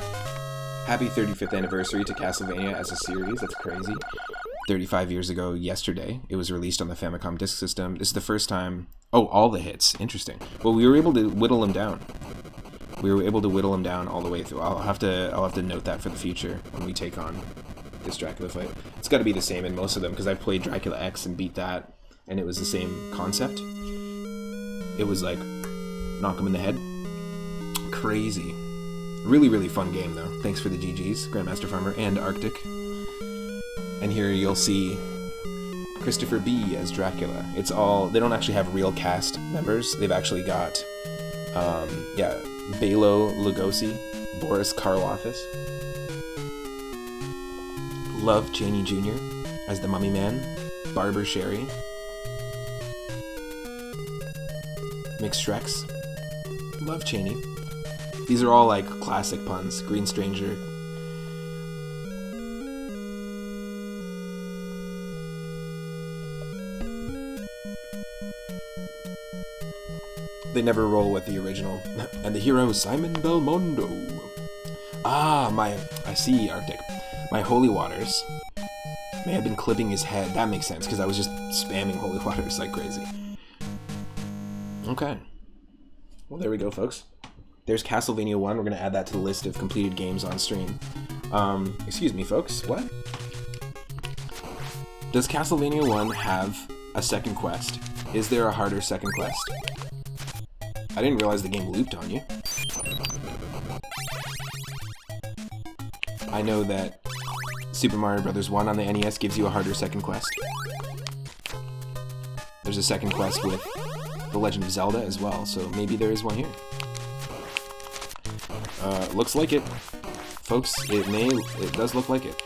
Happy 35th anniversary to Castlevania as a series. That's crazy. 35 years ago yesterday, it was released on the Famicom Disk System. This is the first time... Oh, all the hits. Interesting. Well, we were able to whittle him down. We were able to whittle him down all the way through. I'll have to note that for the future when we take on this Dracula fight. It's got to be the same in most of them, because I played Dracula X and beat that, and it was the same concept. It was like, knock him in the head. Crazy. Really, really fun game, though. Thanks for the GGs, Grandmaster Farmer and Arctic. And here you'll see Christopher B. as Dracula. It's all... They don't actually have real cast members. They've actually got, Belo Lugosi, Boris Karloffis, Love Cheney Jr. as the Mummy Man, Barber Sherry, McShrex, Love Cheney. These are all like classic puns. Green Stranger. They never roll with the original. And the hero, Simon Belmondo. Ah, I see, Arctic. My holy waters may have been clipping his head. That makes sense, because I was just spamming holy waters like crazy. Okay. Well, there we go, folks. There's Castlevania 1. We're going to add that to the list of completed games on stream. Excuse me, folks. What? Does Castlevania 1 have a second quest? Is there a harder second quest? I didn't realize the game looped on you. I know that Super Mario Bros. 1 on the NES gives you a harder second quest. There's a second quest with The Legend of Zelda as well, so maybe there is one here. Looks like it. Folks, it does look like it.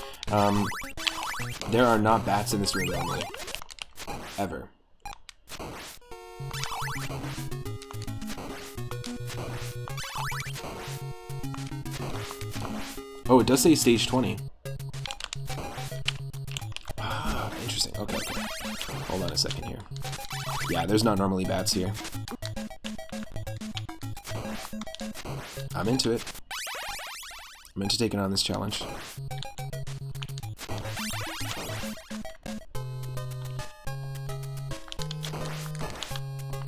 There are not bats in this room normally. Ever. Oh, it does say stage 20. Ah, interesting. Okay. Hold on a second here. Yeah, there's not normally bats here. I'm into it. I'm into taking on this challenge.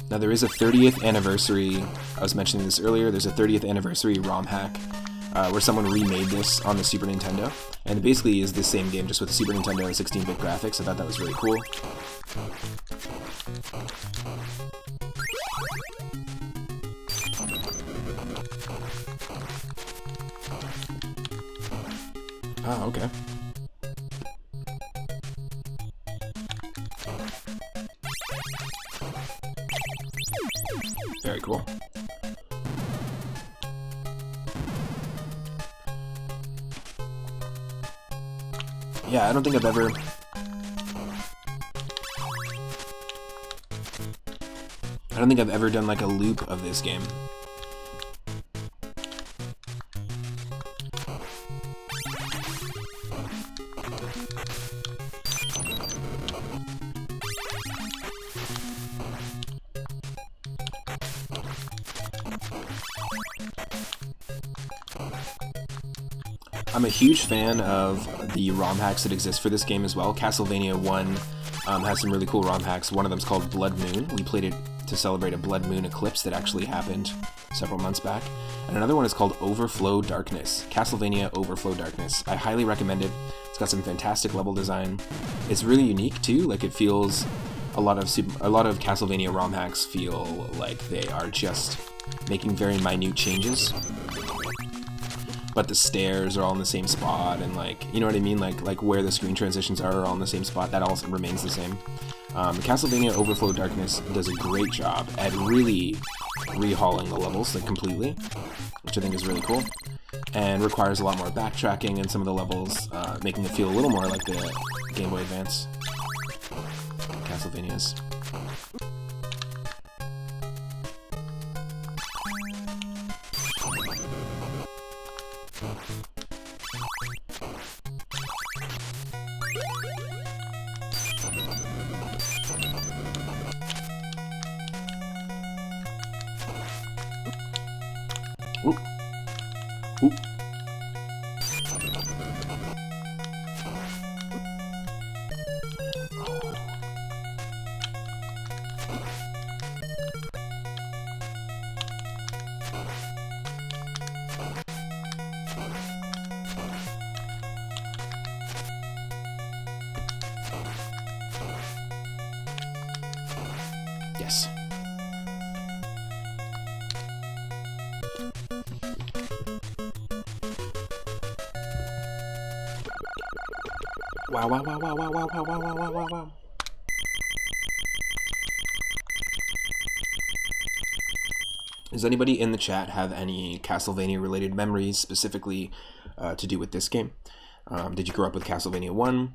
Now there is a 30th anniversary, I was mentioning this earlier, there's a 30th anniversary ROM hack where someone remade this on the Super Nintendo, and it basically is the same game just with Super Nintendo 16-bit graphics. I thought that was really cool. Ah, okay. Very cool. Yeah, I don't think I've ever... done like a loop of this game. I'm a huge fan of the ROM hacks that exist for this game as well. Castlevania 1 has some really cool ROM hacks. One of them is called Blood Moon. We played it to celebrate a Blood Moon eclipse that actually happened several months back. And another one is called Overflow Darkness. Castlevania Overflow Darkness. I highly recommend it. It's got some fantastic level design. It's really unique too. Like, it feels a lot of Castlevania ROM hacks feel like they are just making very minute changes. But the stairs are all in the same spot, and like, you know what I mean? Like where the screen transitions are all in the same spot. That also remains the same. Castlevania Overflow Darkness does a great job at really rehauling the levels like completely, which I think is really cool, and requires a lot more backtracking in some of the levels, making it feel a little more like the Game Boy Advance Castlevanias. Oop. Oop. Yes. Wow, wow, wow, wow, wow, wow, wow, wow, wow, wow, wow. Does anybody in the chat have any Castlevania related memories specifically to do with this game? Did you grow up with Castlevania 1?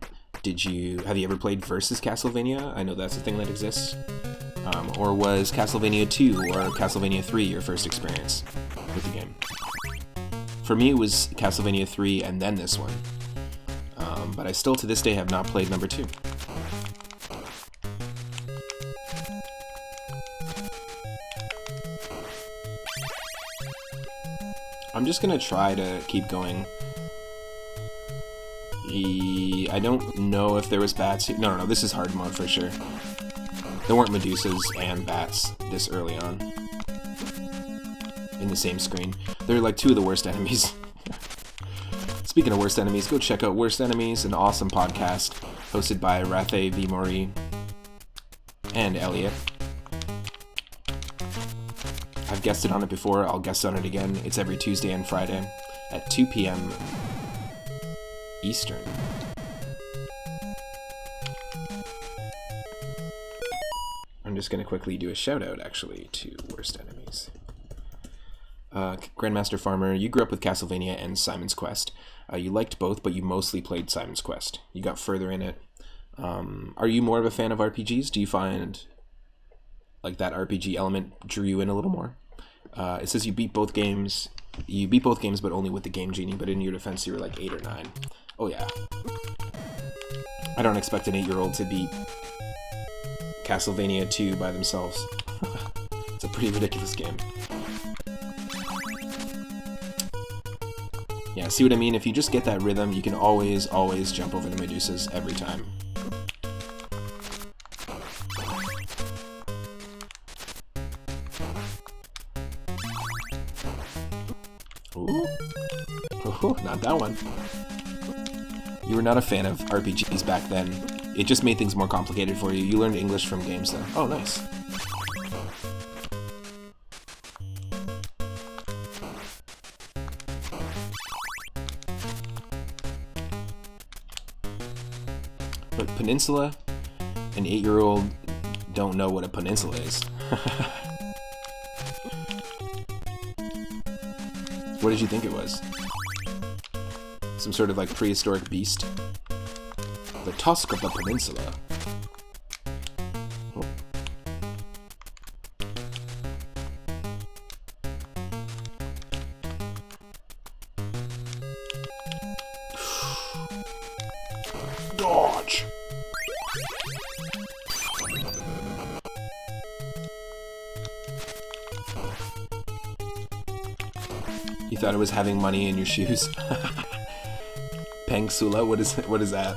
Have you ever played Versus Castlevania? I know that's a thing that exists. Or was Castlevania 2 or Castlevania 3 your first experience with the game? For me, it was Castlevania 3 and then this one. But I still, to this day, have not played number 2. I'm just gonna try to keep going. I don't know if there was bats. No, this is hard mode for sure. There weren't Medusas and bats this early on in the same screen. They're like 2 of the worst enemies. Speaking of worst enemies, go check out Worst Enemies, an awesome podcast hosted by Rathe V. Mori and Elliot. I've guested on it before, I'll guest on it again. It's every Tuesday and Friday at 2 p.m. Eastern. I'm just going to quickly do a shout out, actually, to Worst Enemies. Grandmaster Farmer, you grew up with Castlevania and Simon's Quest. You liked both, but you mostly played Simon's Quest. You got further in it. Are you more of a fan of RPGs? Do you find like that RPG element drew you in a little more? It says you beat both games. You beat both games, but only with the Game Genie. But in your defense, you were like 8 or 9. Oh yeah. I don't expect an 8-year-old to beat Castlevania 2 by themselves. It's a pretty ridiculous game. Yeah, see what I mean? If you just get that rhythm, you can always jump over the Medusas every time. Ooh. Oh, not that one. You were not a fan of RPGs back then. It just made things more complicated for you. You learned English from games then. Oh, nice. But Peninsula, an 8-year-old don't know what a peninsula is. What did you think it was? Some sort of like prehistoric beast? The tusk of the peninsula. Oh. Dodge! You thought it was having money in your shoes? Pangsula? What is that?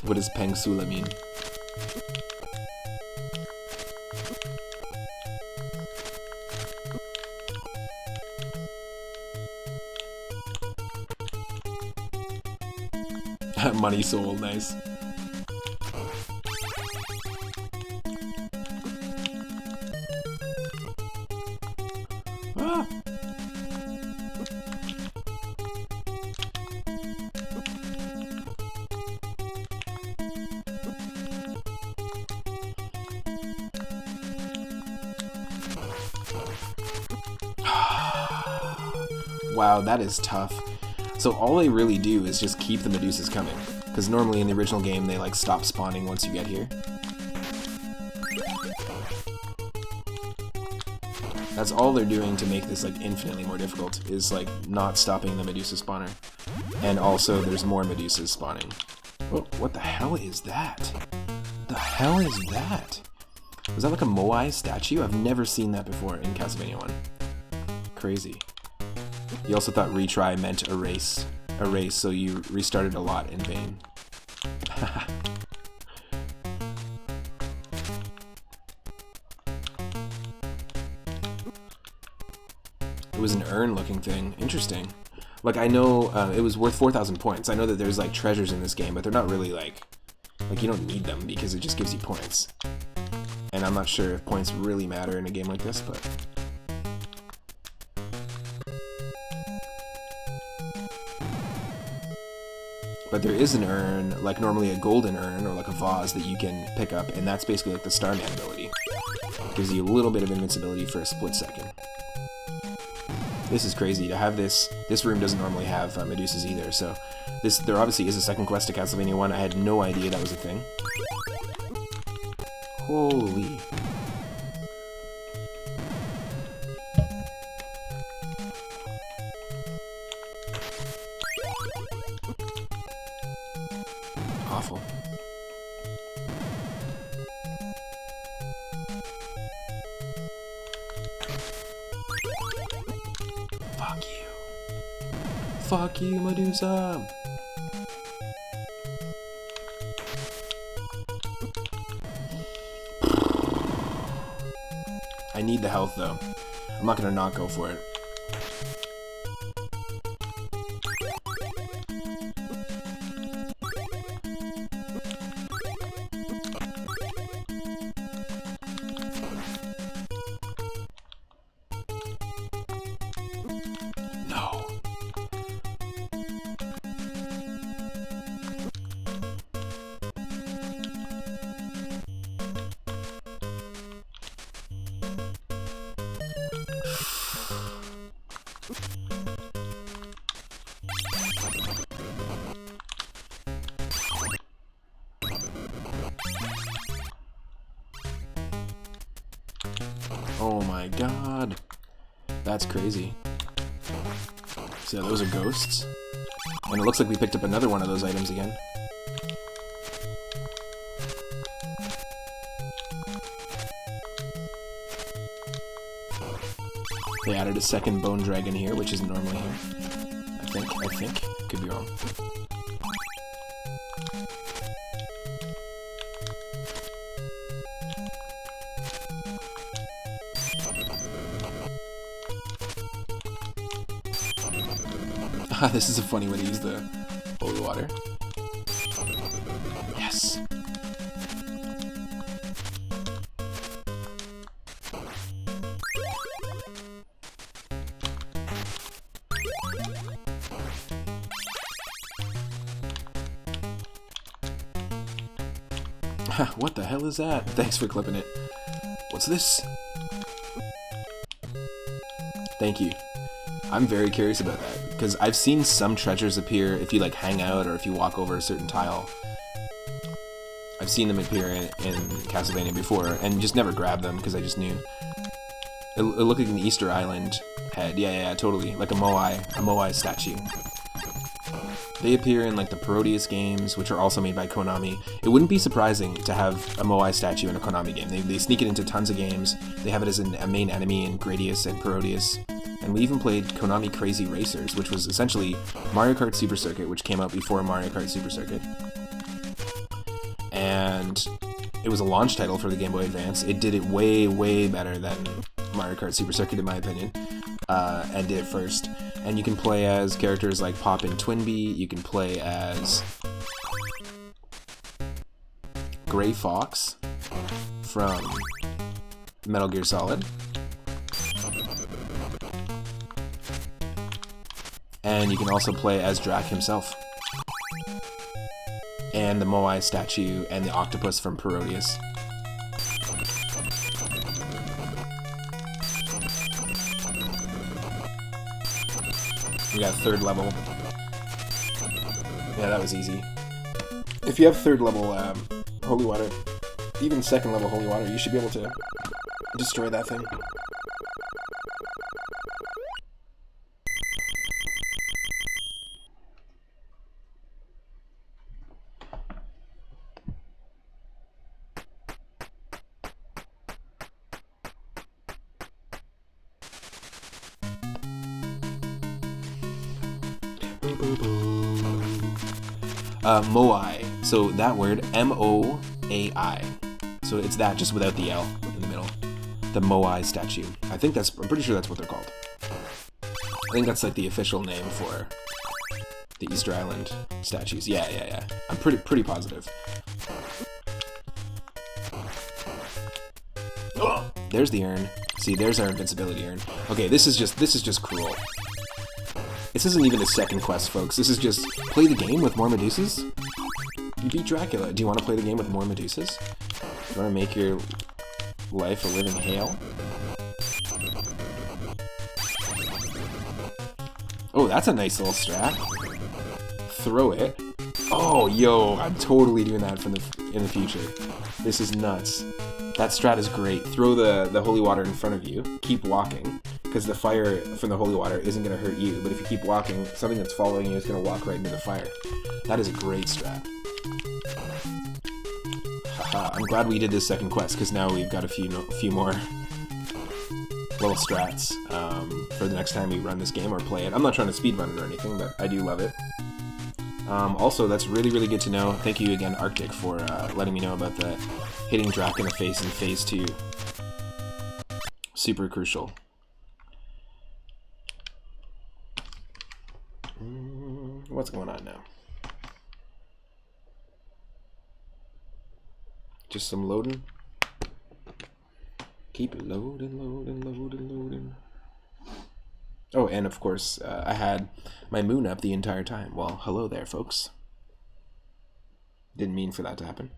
What does Pangsula mean? Money Soul, nice. Ah. Wow, that is tough. So all they really do is just keep the Medusas coming. Because normally in the original game, they like stop spawning once you get here. That's all they're doing to make this like infinitely more difficult, is like not stopping the Medusa spawner. And also there's more Medusas spawning. Oh, what the hell is that? The hell is that? Was that like a Moai statue? I've never seen that before in Castlevania 1. Crazy. You also thought retry meant erase. Erase, so you restarted a lot in vain. It was an urn-looking thing. Interesting. Like, I know it was worth 4,000 points. I know that there's, like, treasures in this game, but they're not really, like, you don't need them because it just gives you points. And I'm not sure if points really matter in a game like this, but... But there is an urn, like normally a golden urn or like a vase that you can pick up, and that's basically like the Starman ability. It gives you a little bit of invincibility for a split second. This is crazy to have this. This room doesn't normally have Medusas either, so there obviously is a second quest to Castlevania 1. I had no idea that was a thing. Holy. Awful. Fuck you. Fuck you, Medusa. I need the health though. I'm not gonna not go for it. No. Oh my god. That's crazy. So those are ghosts. And it looks like we picked up another one of those items again. They added a second bone dragon here, which isn't normally here. I think. Could be wrong. This is a funny way to use the holy water. Yes. What the hell is that? Thanks for clipping it. What's this? Thank you. I'm very curious about that, because I've seen some treasures appear if you like hang out or if you walk over a certain tile. I've seen them appear in Castlevania before, and just never grabbed them because I just knew. It looked like an Easter Island head. Yeah, totally. Like a Moai statue. They appear in like the Parodius games, which are also made by Konami. It wouldn't be surprising to have a Moai statue in a Konami game. They sneak it into tons of games. They have it as a main enemy in Gradius and Parodius. And we even played Konami Crazy Racers, which was essentially Mario Kart Super Circuit, which came out before Mario Kart Super Circuit. And it was a launch title for the Game Boy Advance. It did it way, way better than Mario Kart Super Circuit, in my opinion, and did it first. And you can play as characters like Pop and Twinbee. You can play as Gray Fox from Metal Gear Solid. And you can also play as Drac himself. And the Moai statue and the octopus from Parodius. We got third level. Yeah, that was easy. If you have third level holy water, even second level holy water, you should be able to destroy that thing. Moai. So that word, M-O-A-I. So it's that, just without the L in the middle. The Moai statue. I'm pretty sure that's what they're called. I think that's like the official name for the Easter Island statues. Yeah. I'm pretty positive. Oh, there's the urn. See, there's our invincibility urn. Okay, this is just cruel. This isn't even a second quest, folks. This is just play the game with more Medusas. You beat Dracula. Do you want to play the game with more Medusas? Do you want to make your life a living hell? Oh, that's a nice little strat. Throw it. Oh, yo, I'm totally doing that in the future. This is nuts. That strat is great. Throw the holy water in front of you. Keep walking, because the fire from the holy water isn't going to hurt you. But if you keep walking, something that's following you is going to walk right into the fire. That is a great strat. Haha, I'm glad we did this second quest, because now we've got a few more little strats for the next time we run this game or play it. I'm not trying to speedrun it or anything, but I do love it. Also, that's really, really good to know. Thank you again, Arctic, for letting me know about the hitting Drac in the face in Phase 2. Super crucial. What's going on now? Just some loading. Keep it loading. Oh, and of course, I had my moon up the entire time. Well, hello there, folks. Didn't mean for that to happen.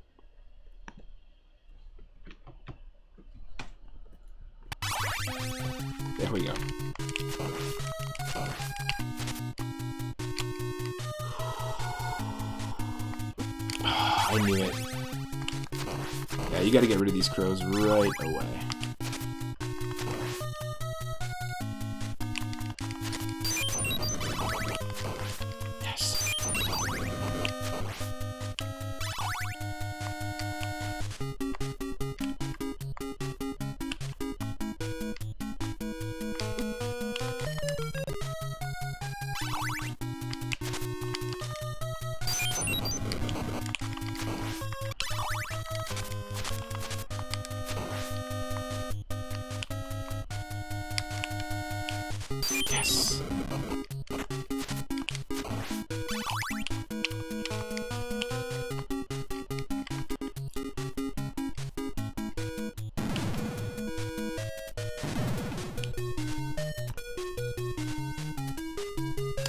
There we go. I knew it. Yeah, you gotta get rid of these crows right away. Yes. Yes.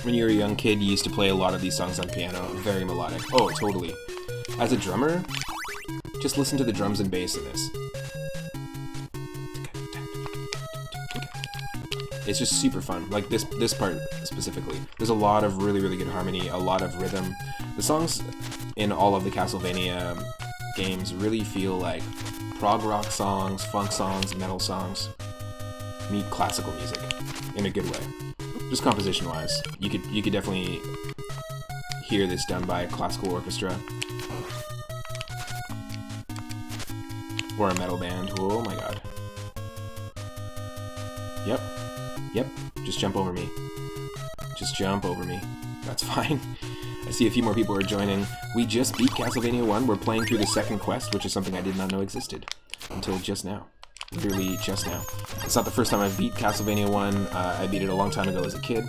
When you were a young kid, you used to play a lot of these songs on piano. Very melodic. Oh, totally. As a drummer, just listen to the drums and bass in this. It's just super fun. Like this part specifically. There's a lot of really, really good harmony, a lot of rhythm. The songs in all of the Castlevania games really feel like prog rock songs, funk songs, metal songs meet classical music in a good way. Just composition-wise, you could definitely hear this done by a classical orchestra or a metal band. Oh my god. Yep. Yep, just jump over me. Just jump over me. That's fine. I see a few more people are joining. We just beat Castlevania 1. We're playing through the second quest, which is something I did not know existed until just now. Literally just now. It's not the first time I've beat Castlevania 1. I beat it a long time ago as a kid.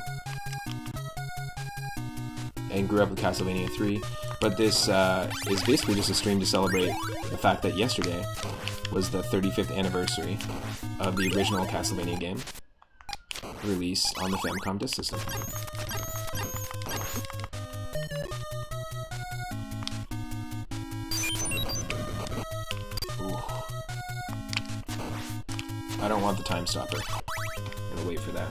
And grew up with Castlevania 3. But this is basically just a stream to celebrate the fact that yesterday was the 35th anniversary of the original Castlevania game release on the Famicom Disk System. Ooh. I don't want the time stopper. I'm gonna wait for that.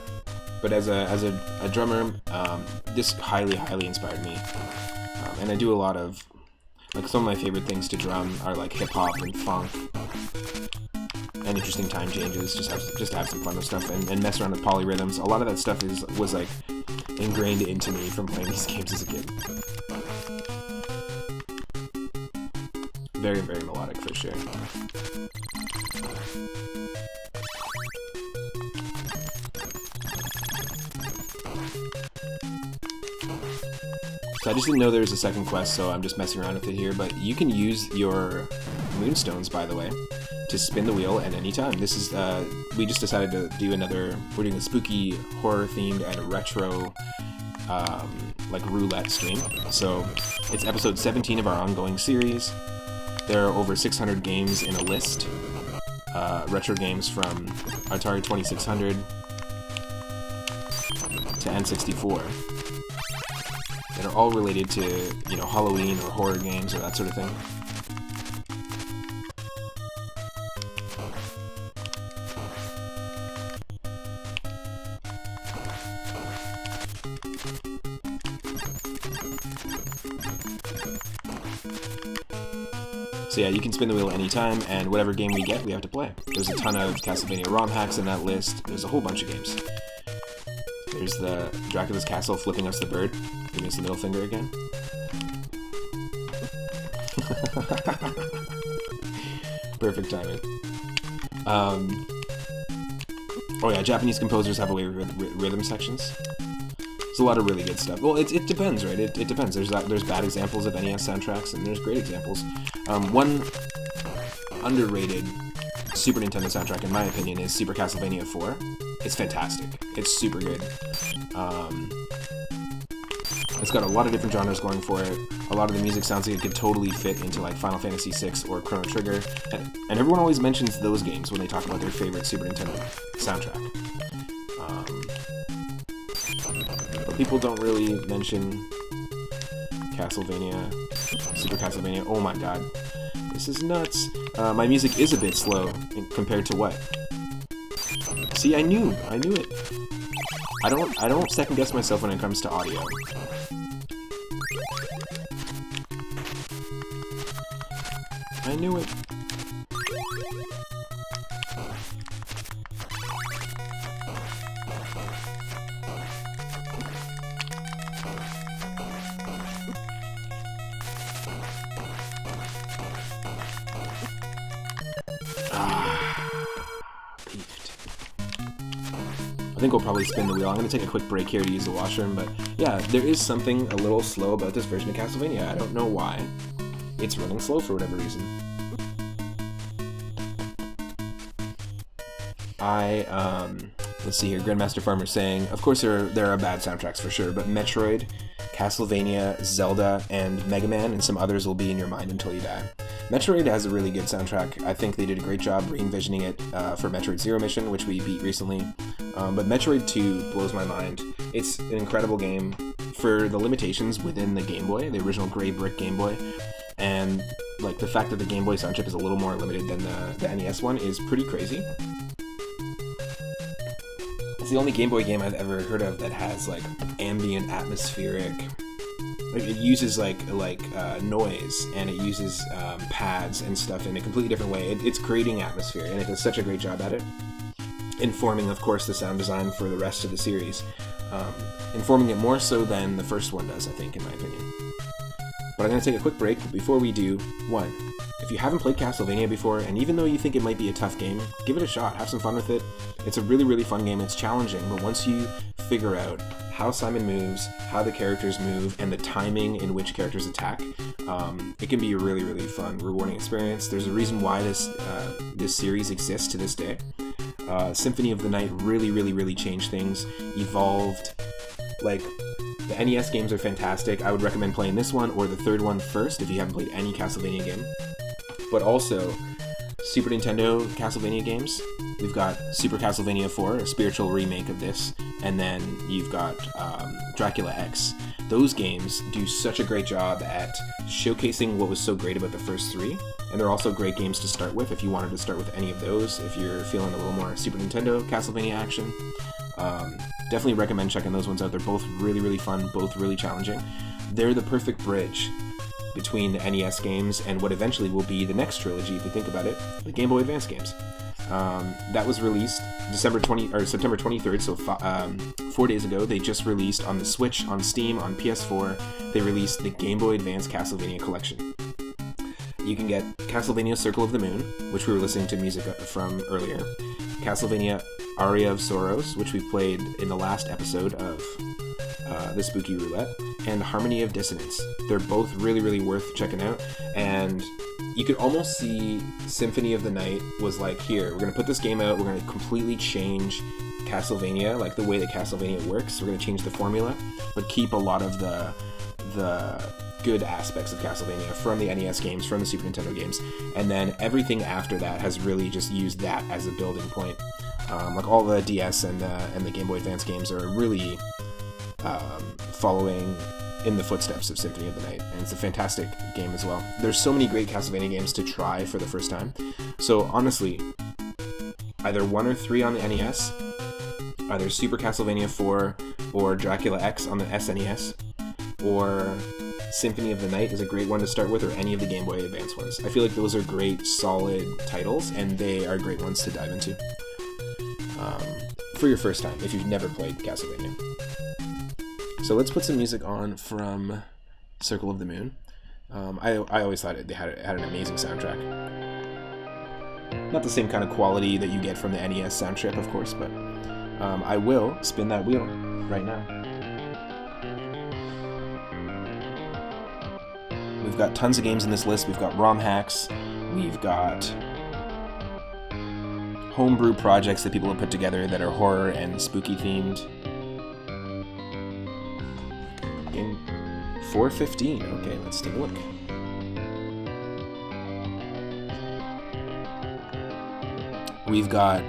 But as a drummer, this highly inspired me. And I do a lot of, like, some of my favorite things to drum are like hip hop and funk and interesting time changes. Just to have some fun with stuff and mess around with polyrhythms. A lot of that stuff was like ingrained into me from playing these games as a kid. Very melodic for sure. So I just didn't know there was a second quest, so I'm just messing around with it here, but you can use your moonstones, by the way, to spin the wheel at any time. This is, we just decided to do we're doing a spooky, horror-themed, and retro, like, roulette stream. So it's episode 17 of our ongoing series. There are over 600 games in a list. Retro games from Atari 2600 to N64. That are all related to, you know, Halloween or horror games or that sort of thing. So yeah, you can spin the wheel anytime, and whatever game we get, we have to play. There's a ton of Castlevania ROM hacks in that list. There's a whole bunch of games. There's the Dracula's Castle flipping us the bird. Giving us the middle finger again. Perfect timing. Oh yeah, Japanese composers have a way with rhythm sections. There's a lot of really good stuff. Well, it depends, right? It depends. There's bad examples of NES soundtracks, and there's great examples. One underrated Super Nintendo soundtrack, in my opinion, is Super Castlevania 4. It's fantastic. It's super good. It's got a lot of different genres going for it. A lot of the music sounds like it could totally fit into like Final Fantasy VI or Chrono Trigger. And everyone always mentions those games when they talk about their favorite Super Nintendo soundtrack. But people don't really mention Castlevania, Super Castlevania. Oh my god. This is nuts. My music is a bit slow compared to what? See, I knew it. I don't second guess myself when it comes to audio. I knew it. I think we'll probably spin the wheel. I'm going to take a quick break here to use the washroom, but yeah, there is something a little slow about this version of Castlevania. I don't know why. It's running slow for whatever reason. Let's see here, Grandmaster Farmer saying, of course there are bad soundtracks for sure, but Metroid, Castlevania, Zelda, and Mega Man, and some others will be in your mind until you die. Metroid has a really good soundtrack. I think they did a great job re-envisioning it for Metroid Zero Mission, which we beat recently. But Metroid 2 blows my mind. It's an incredible game for the limitations within the Game Boy, the original gray brick Game Boy. And like the fact that the Game Boy sound chip is a little more limited than the NES one is pretty crazy. It's the only Game Boy game I've ever heard of that has like ambient, atmospheric. Like, it uses like noise, and it uses pads and stuff in a completely different way. It's creating atmosphere, and it does such a great job at it. Informing, of course, the sound design for the rest of the series. Informing it more so than the first one does, I think, in my opinion. But I'm going to take a quick break. Before we do, one, if if you haven't played Castlevania before, and even though you think it might be a tough game, give it a shot. Have some fun with it. It's a really, really fun game. It's challenging, but once you figure out how Simon moves, how the characters move, and the timing in which characters attack, it can be a really, really fun, rewarding experience. There's a reason why this series exists to this day. Symphony of the Night really, really, really changed things, evolved. Like, the NES games are fantastic. I would recommend playing this one or the third one first if you haven't played any Castlevania game. But also, Super Nintendo Castlevania games. We've got Super Castlevania 4, a spiritual remake of this, and then you've got Dracula X. Those games do such a great job at showcasing what was so great about the first three, and they're also great games to start with if you wanted to start with any of those, if you're feeling a little more Super Nintendo Castlevania action. Definitely recommend checking those ones out. They're both really, really fun, both really challenging. They're the perfect bridge between the NES games and what eventually will be the next trilogy, if you think about it, the Game Boy Advance games. That was released September 23rd, so 4 days ago. They just released on the Switch, on Steam, on PS4. They released the Game Boy Advance Castlevania Collection. You can get Castlevania Circle of the Moon, which we were listening to music from earlier, Castlevania Aria of Sorrows, which we played in the last episode of the Spooky Roulette, and Harmony of Dissonance. They're both really, really worth checking out, and you could almost see Symphony of the Night was like, here, we're going to put this game out, we're going to completely change Castlevania, like the way that Castlevania works. We're going to change the formula, but keep a lot of the good aspects of Castlevania from the NES games, from the Super Nintendo games, and then everything after that has really just used that as a building point. Like all the DS and the Game Boy Advance games are really following in the footsteps of Symphony of the Night, and it's a fantastic game as well. There's so many great Castlevania games to try for the first time. So honestly, either 1 or 3 on the NES, either Super Castlevania 4 or Dracula X on the SNES, or Symphony of the Night is a great one to start with, or any of the Game Boy Advance ones. I feel like those are great, solid titles, and they are great ones to dive into for your first time, if you've never played Castlevania. So let's put some music on from Circle of the Moon. I always thought they had an amazing soundtrack. Not the same kind of quality that you get from the NES soundtrack, of course, but I will spin that wheel right now. We've got tons of games in this list. We've got ROM hacks. We've got homebrew projects that people have put together that are horror and spooky themed. Game 415. Okay, let's take a look. We've got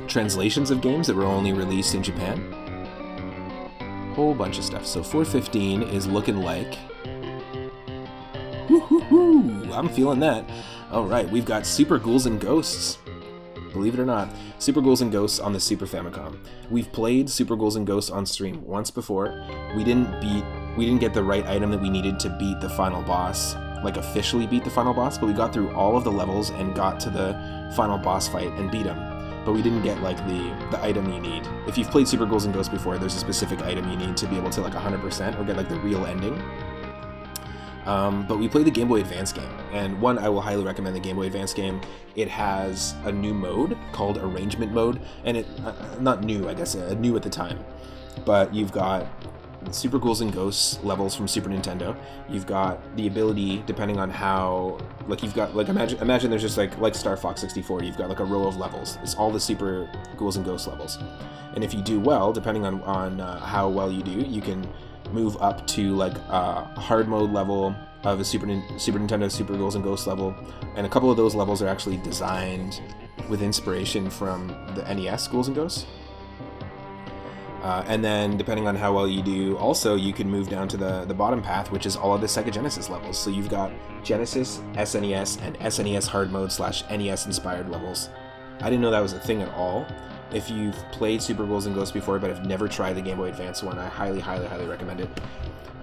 translations of games that were only released in Japan. Whole bunch of stuff. So 415 is looking like... Woo-hoo-hoo! I'm feeling that. Alright, we've got Super Ghouls and Ghosts. Believe it or not, Super Ghouls and Ghosts on the Super Famicom. We've played Super Ghouls and Ghosts on stream once before. We didn't get the right item that we needed to beat the final boss, like officially beat the final boss, but we got through all of the levels and got to the final boss fight and beat him. But we didn't get like the item you need. If you've played Super Ghouls and Ghosts before, there's a specific item you need to be able to like 100% or get like the real ending. But we played the Game Boy Advance game, and one, I will highly recommend the Game Boy Advance game. It has a new mode called Arrangement Mode, and it, not new, I guess, new at the time, but you've got Super Ghouls and Ghosts levels from Super Nintendo. You've got the ability, depending on how, like you've got, like imagine there's just like Star Fox 64, you've got like a row of levels. It's all the Super Ghouls and Ghosts levels. And if you do well, depending on how well you do, you can move up to like a hard mode level of a Super Nintendo Super Ghouls and Ghosts level, and a couple of those levels are actually designed with inspiration from the NES Ghouls and Ghosts. And then depending on how well you do, also you can move down to the bottom path, which is all of the Sega Genesis levels. So you've got Genesis, SNES, and SNES hard mode / NES inspired levels. I didn't know that was a thing at all. If you've played Super Ghouls and Ghosts before but have never tried the Game Boy Advance one, I highly, highly, highly recommend it.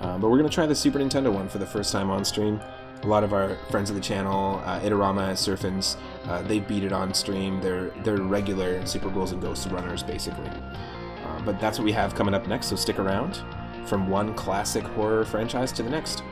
But we're going to try the Super Nintendo one for the first time on stream. A lot of our friends of the channel, Itarama, Surfins, they beat it on stream. They're regular Super Ghouls and Ghosts runners, basically. But that's what we have coming up next, so stick around. From one classic horror franchise to the next.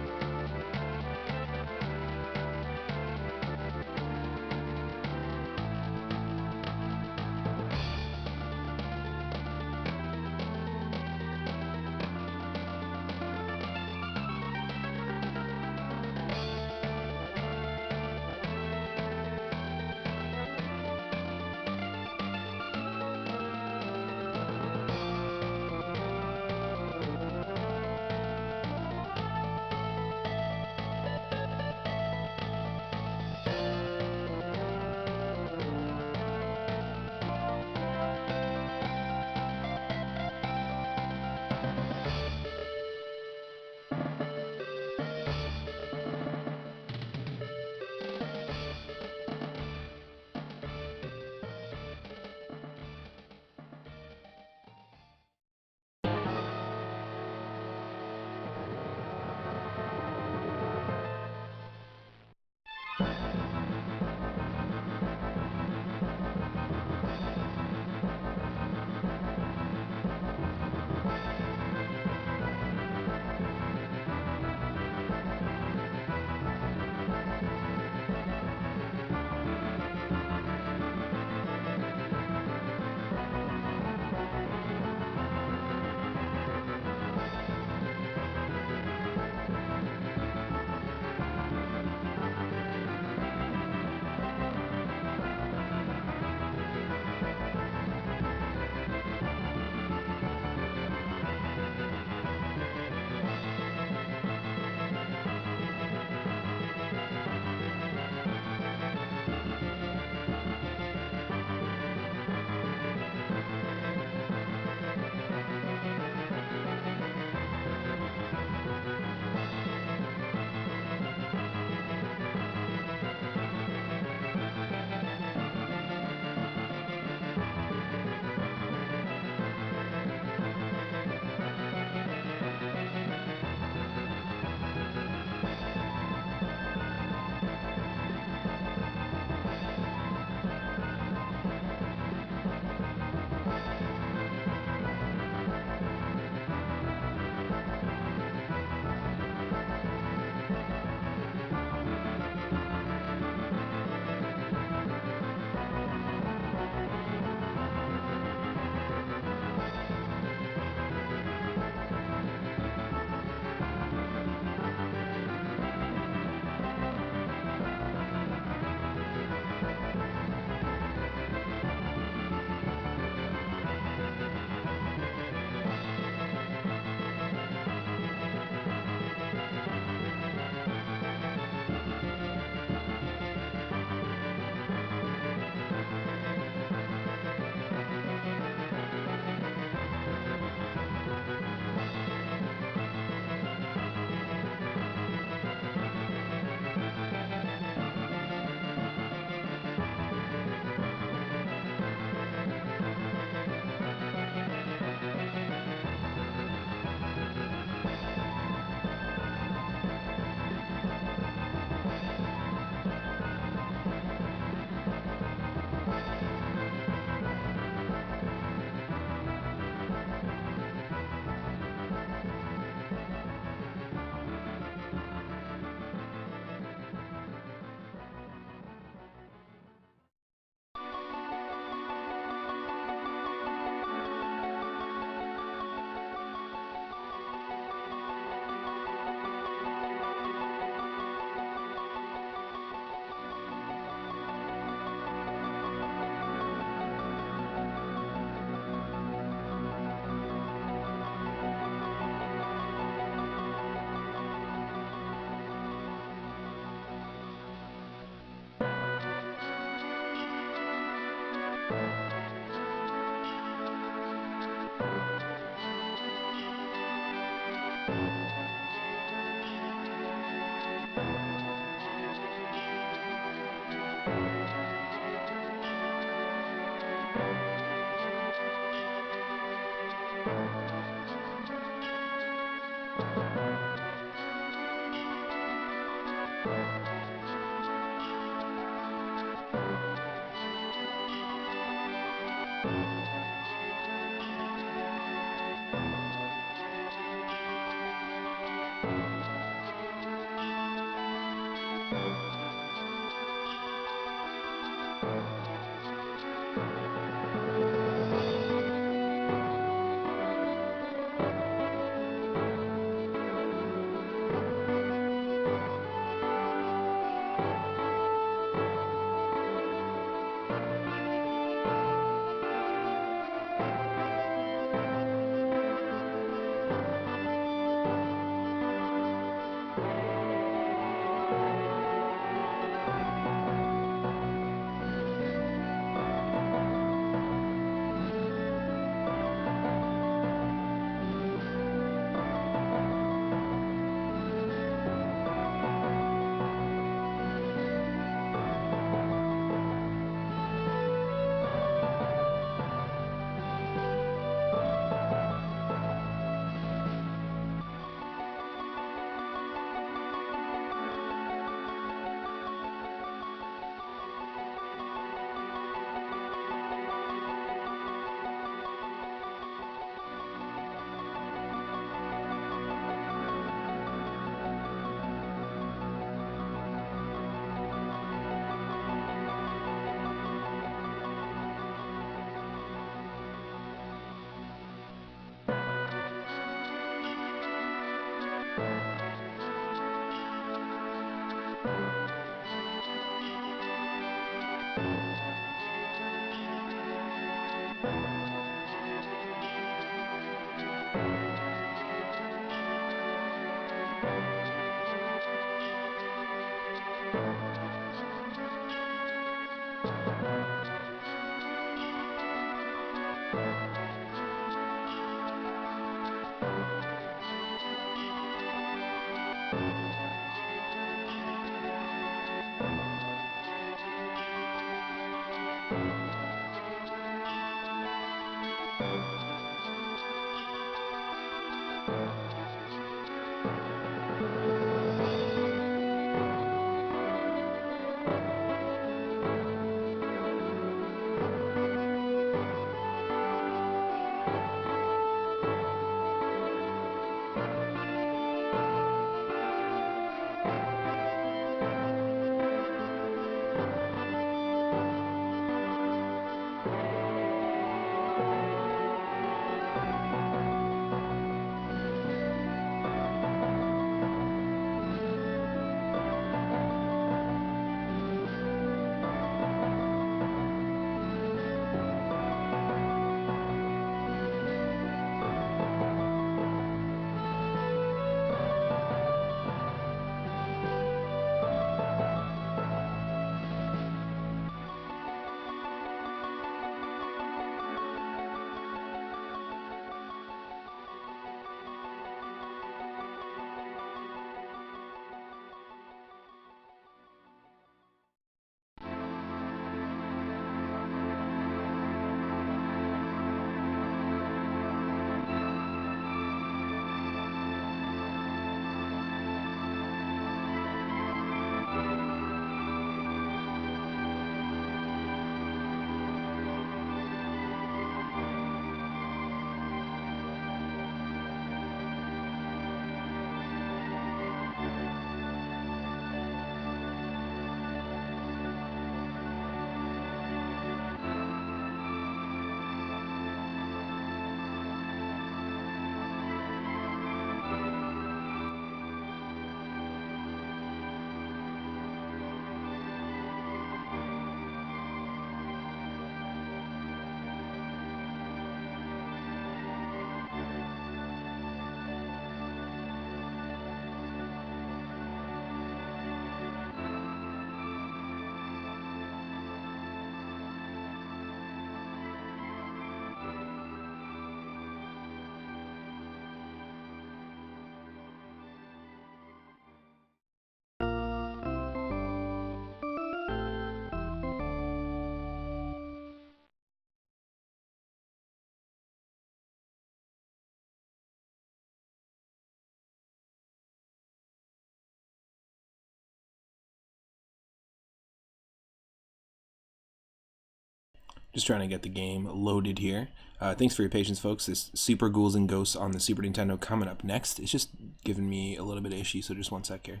Just trying to get the game loaded here. Thanks for your patience, folks. This Super Ghouls and Ghosts on the Super Nintendo coming up next. It's just giving me a little bit of issue, so just one sec here.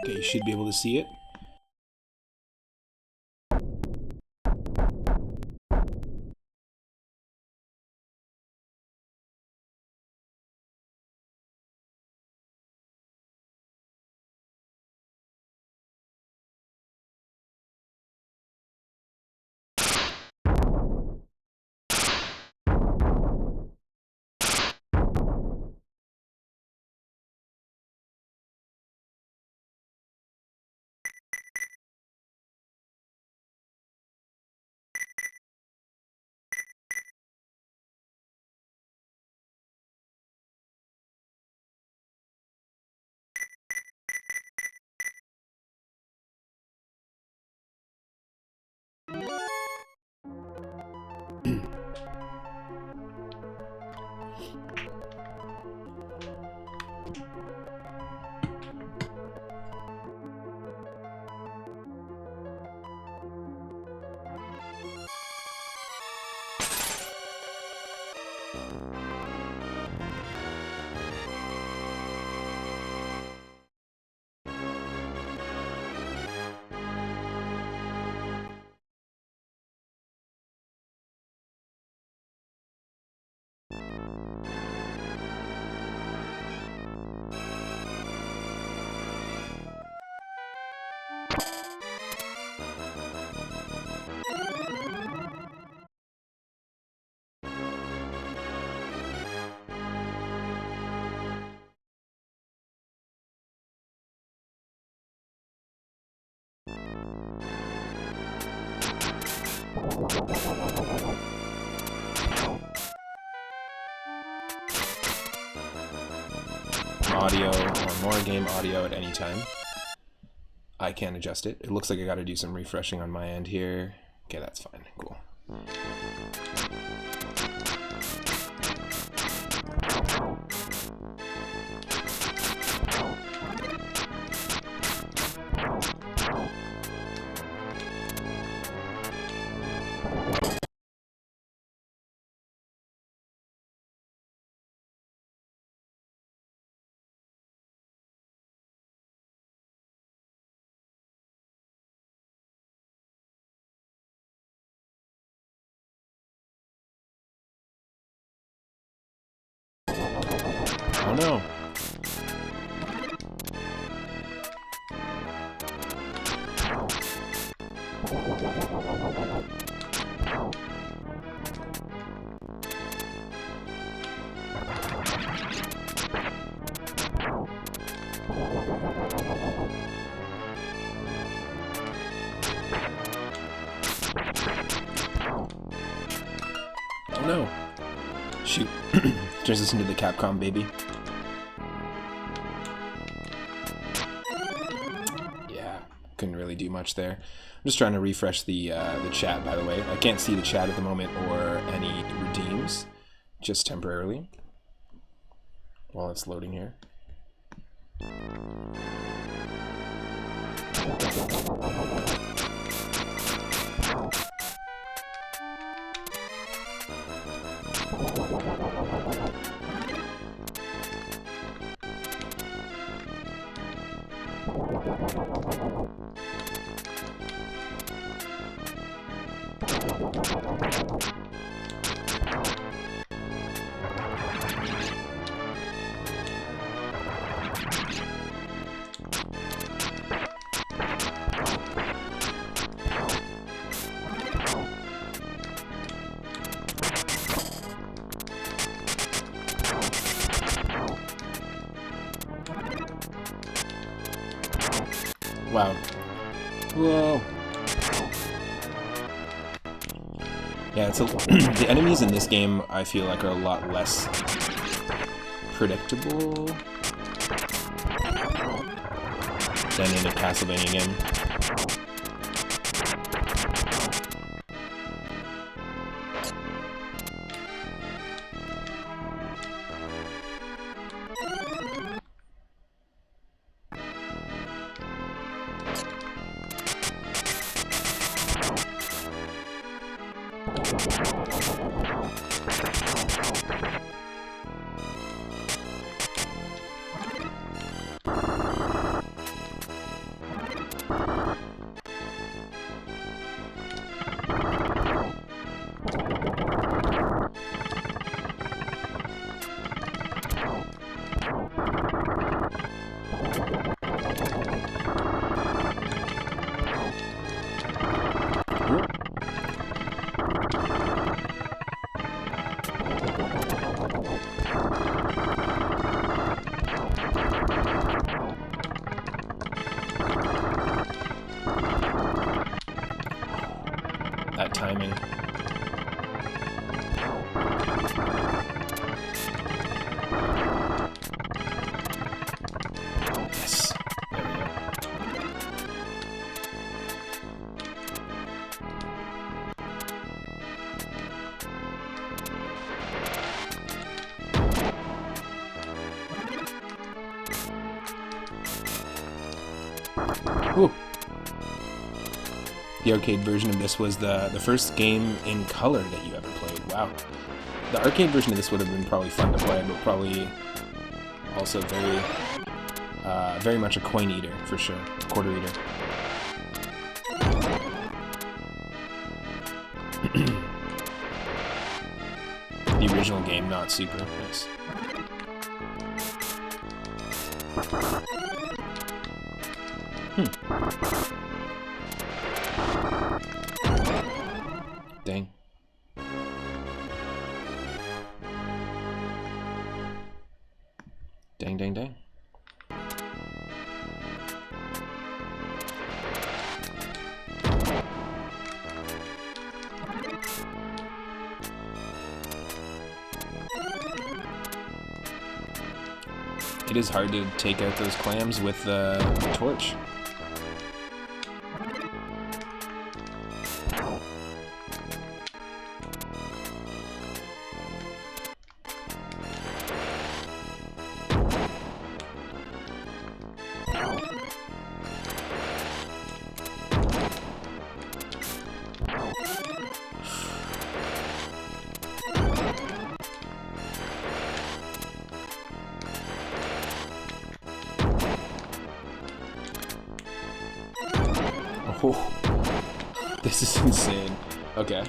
Okay, you should be able to see it. Audio or more game audio at any time. I can adjust it. It looks like I got to do some refreshing on my end here. Okay, that's fine. Cool. Oh no. Oh no. Shoot. Turns this into the Capcom baby. Yeah, couldn't really do much there. I'm just trying to refresh the chat, by the way. I can't see the chat at the moment or any redeems, just temporarily, while it's loading here. Wow. Whoa. Yeah, it's the enemies in this game, I feel like, are a lot less predictable than in a Castlevania game. That timing. Yes. There we go. Ooh. The arcade version of this was the first game in color that you ever played. Wow. The arcade version of this would have been probably fun to play, but probably also very much a coin eater, for sure. Quarter eater. The original game, not super. Nice. Dang. Dang, dang, dang. It is hard to take out those clams with the torch. Oh, this is insane. Okay.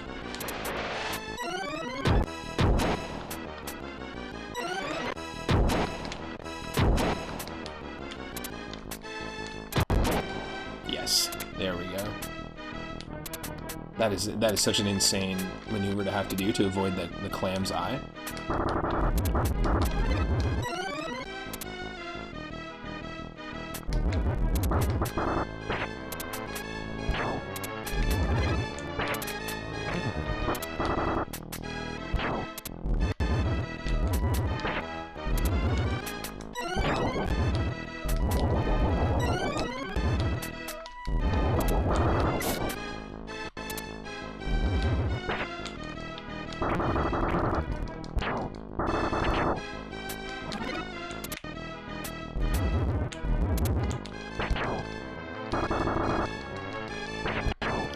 Yes, there we go. That is such an insane maneuver to have to do to avoid the clam's eye.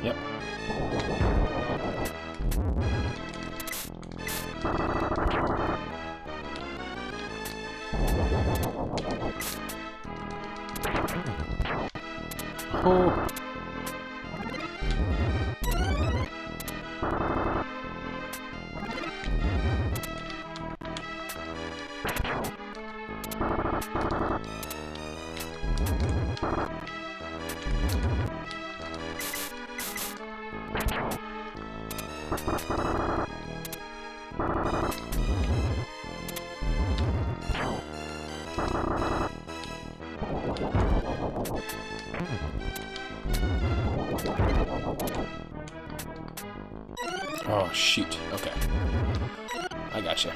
Yep. Oh. Oh, shoot. Okay. I gotcha.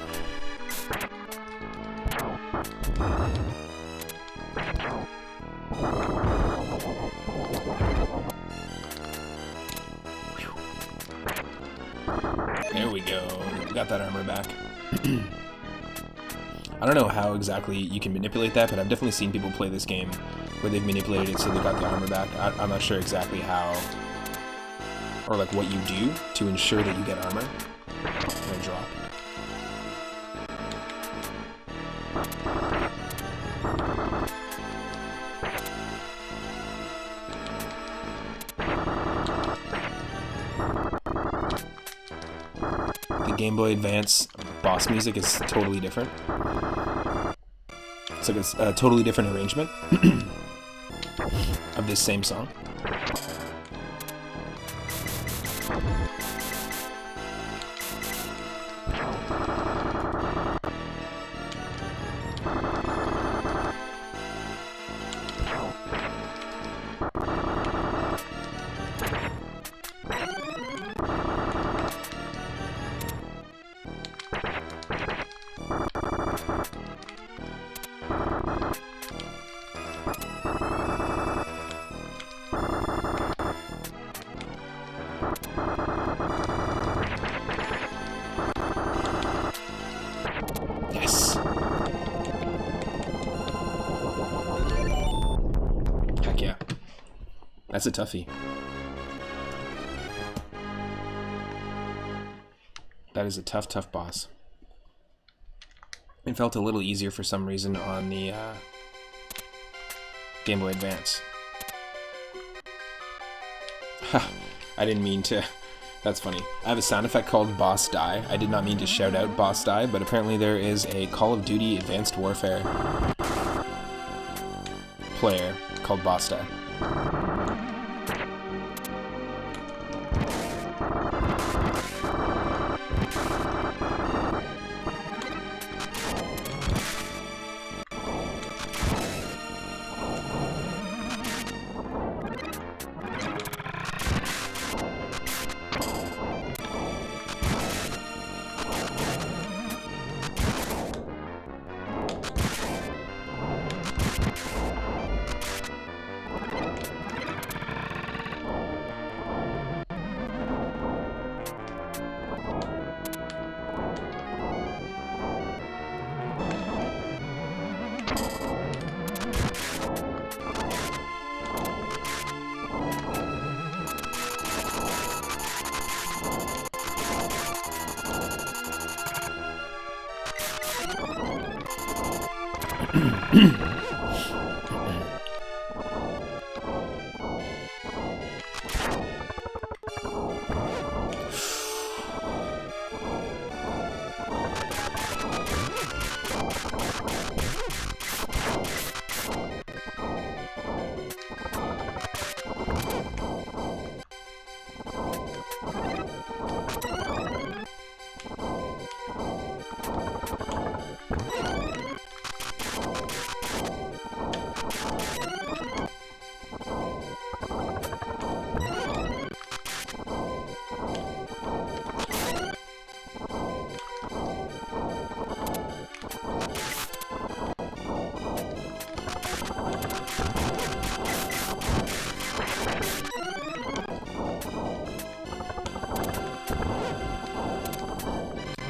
There we go. Got that armor back. I don't know how exactly you can manipulate that, but I've definitely seen people play this game where they've manipulated it so they got the armor back. I'm not sure exactly how, or like what you do to ensure that you get armor. And I drop. The Game Boy Advance boss music is totally different. It's like a totally different arrangement of this same song. Yes. Heck yeah. That's a toughie. That is a tough boss. It felt a little easier for some reason on the Game Boy Advance. Ha! I didn't mean to. That's funny. I have a sound effect called Boss Die. I did not mean to shout out Boss Die, but apparently there is a Call of Duty Advanced Warfare player called Boss Die.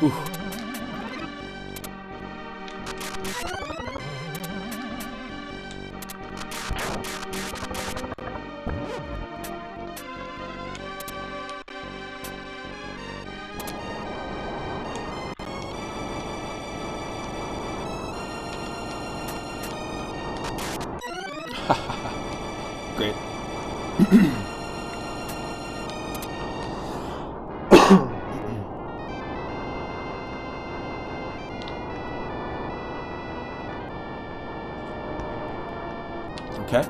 Ooh. Great. Okay.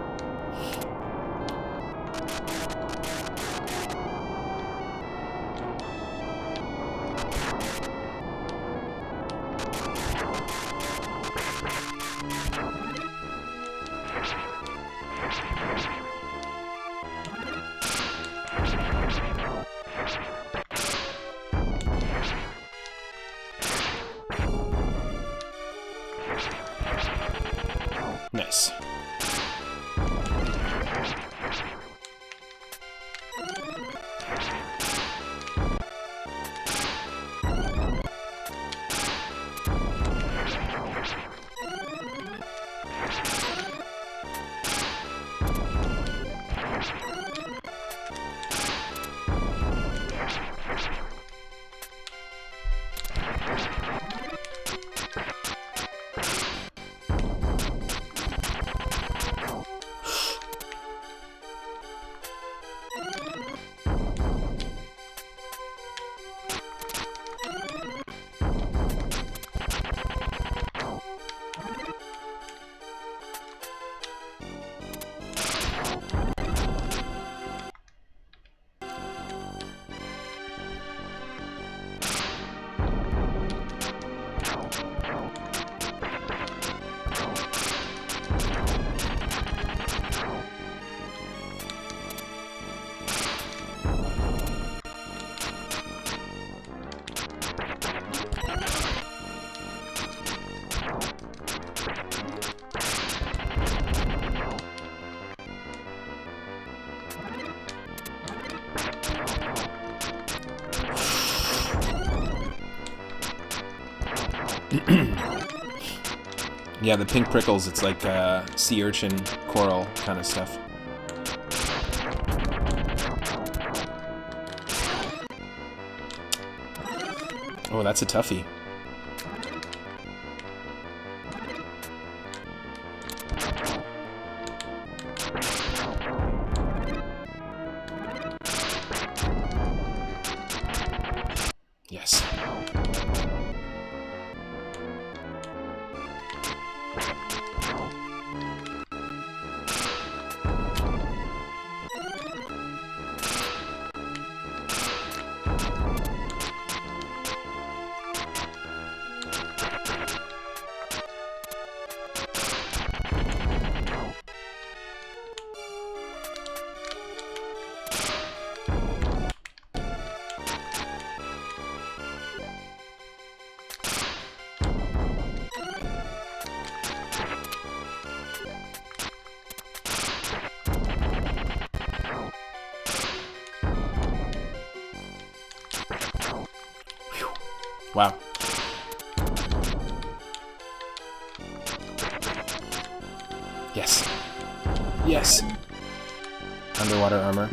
Nice. Yeah, the pink prickles, it's like sea urchin coral kind of stuff. Oh, that's a toughie. Yes. Wow. Yes. Yes. Underwater armor.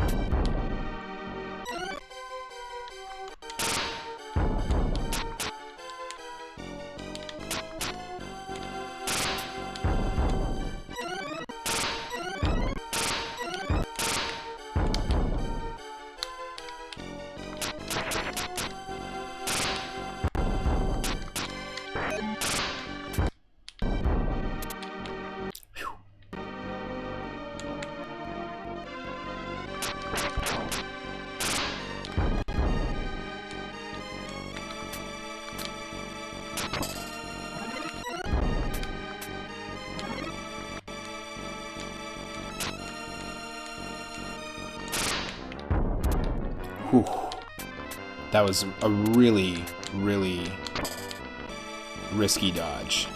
Whew. That was a really, really risky dodge.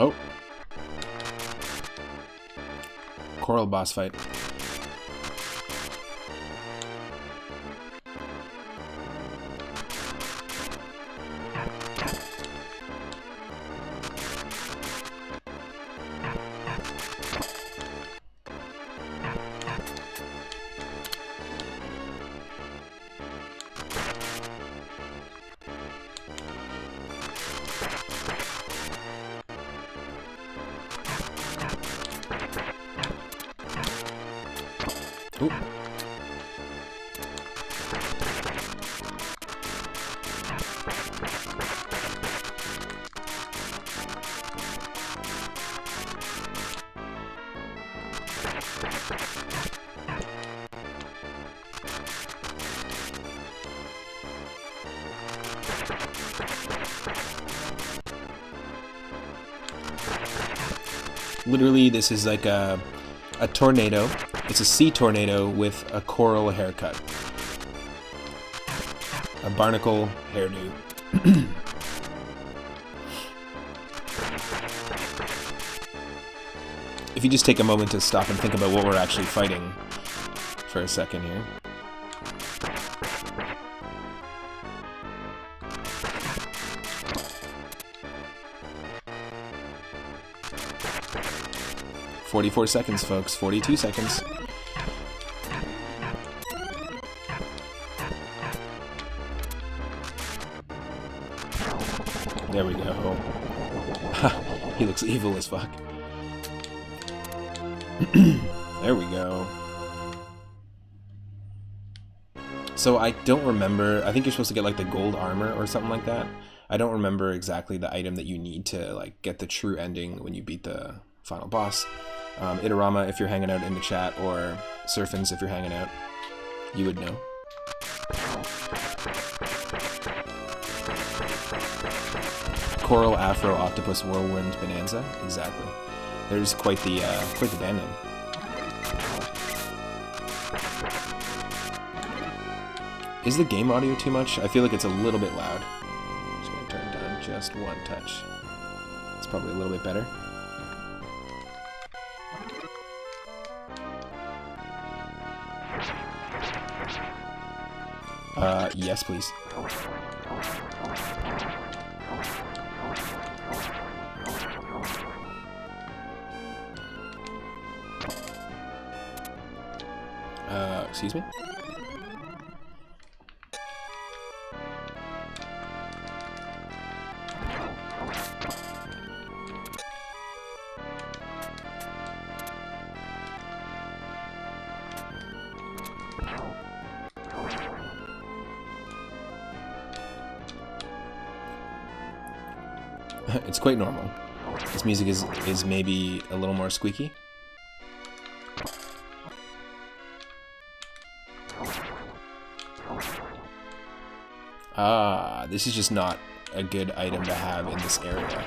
Oh. Coral boss fight. Ooh. Literally, this is like a tornado. It's a sea tornado with a coral haircut. A barnacle hairdo. If you just take a moment to stop and think about what we're actually fighting for a second here. "44 seconds, folks. 42 seconds. There we go. He looks evil as fuck. There we go. So I don't remember. I think you're supposed to get like the gold armor or something like that. I don't remember exactly the item that you need to like get the true ending when you beat the final boss. Itarama, if you're hanging out in the chat, or Surfins, if you're hanging out, you would know. Coral Afro Octopus Whirlwind Bonanza, exactly. There's quite the band name. Is the game audio too much? I feel like it's a little bit loud. I'm just gonna turn it down just one touch. It's probably a little bit better. Yes, please. Excuse me? It's quite normal. This music is maybe a little more squeaky. Ah, this is just not a good item to have in this area.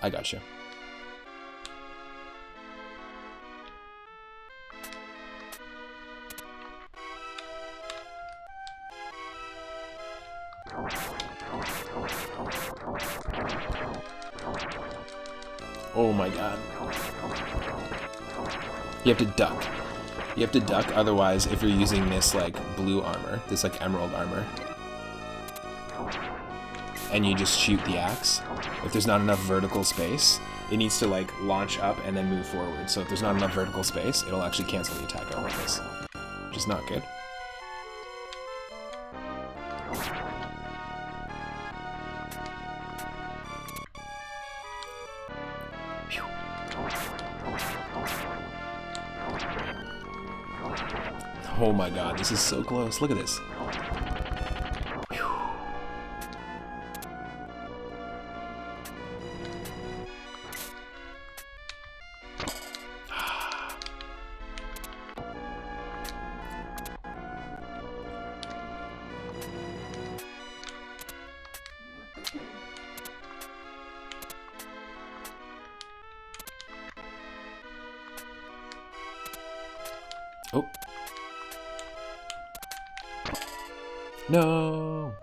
I gotcha. Oh my god. You have to duck. You have to duck, otherwise if you're using this like blue armor, this like emerald armor, and you just shoot the axe, if there's not enough vertical space, it needs to like launch up and then move forward. So if there's not enough vertical space, it'll actually cancel the attack out like this, which is not good. Oh my god, this is so close. Look at this. Oh. No.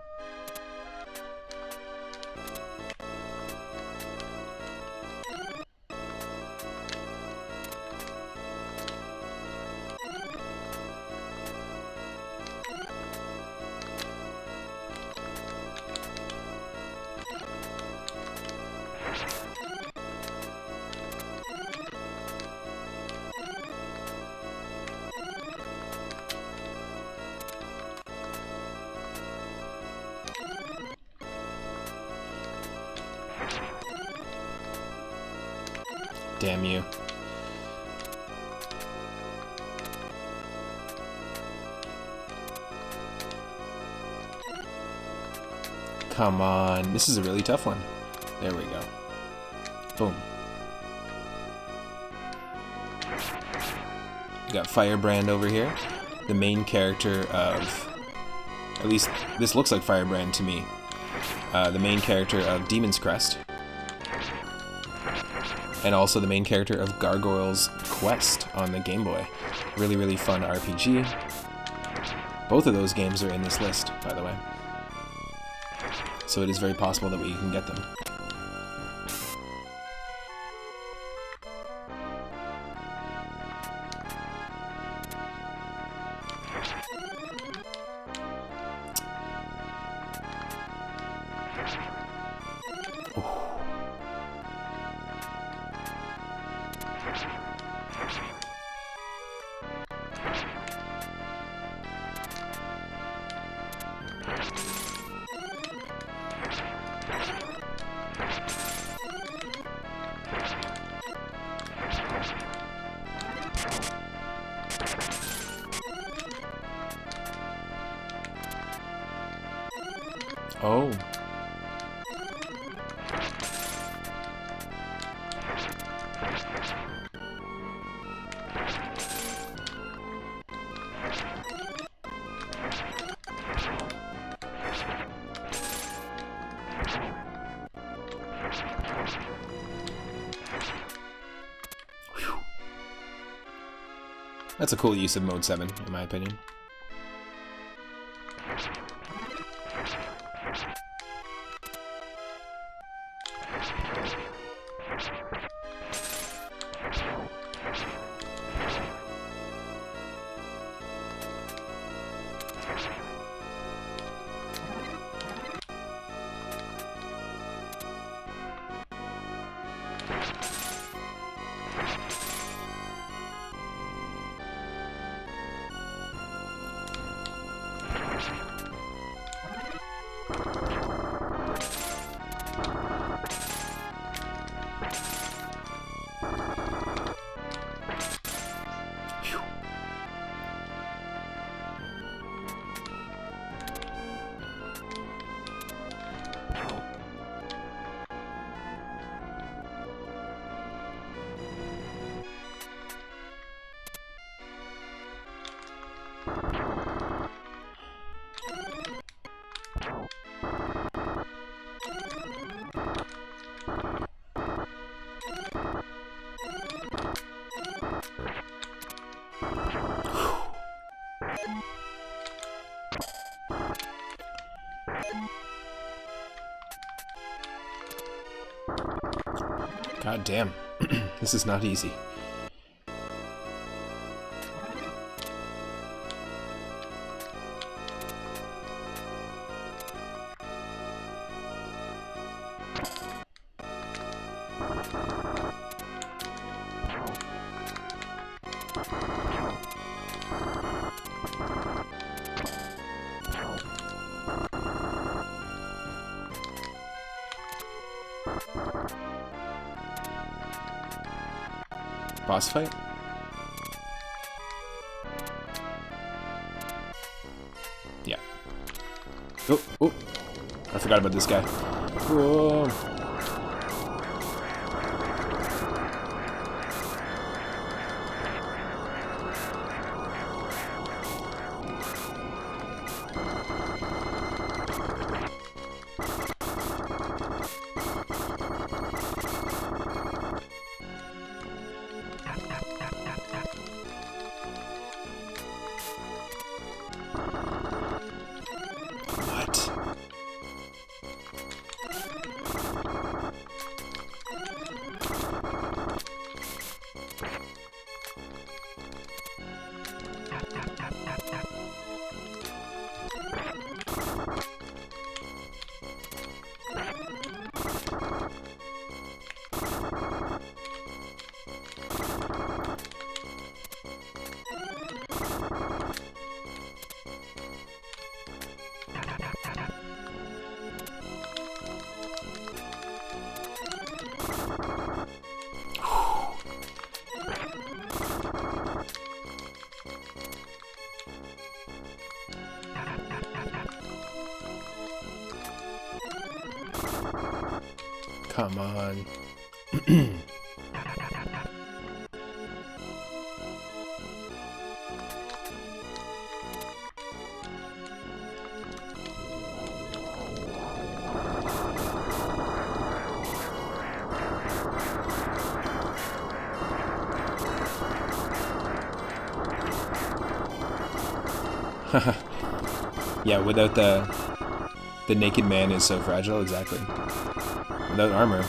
Damn you. Come on. This is a really tough one. There we go. Boom. We got Firebrand over here. The main character of... At least, this looks like Firebrand to me. The main character of Demon's Crest. And also the main character of Gargoyle's Quest on the Game Boy. Really, really fun RPG. Both of those games are in this list, by the way. So it is very possible that we can get them. Oh. That's a cool use of Mode 7, in my opinion. God damn. This is not easy. Boss fight? Yeah. Oh, oh. I forgot about this guy. Whoa. Come on. Yeah, without the naked man is so fragile, exactly. Without armor.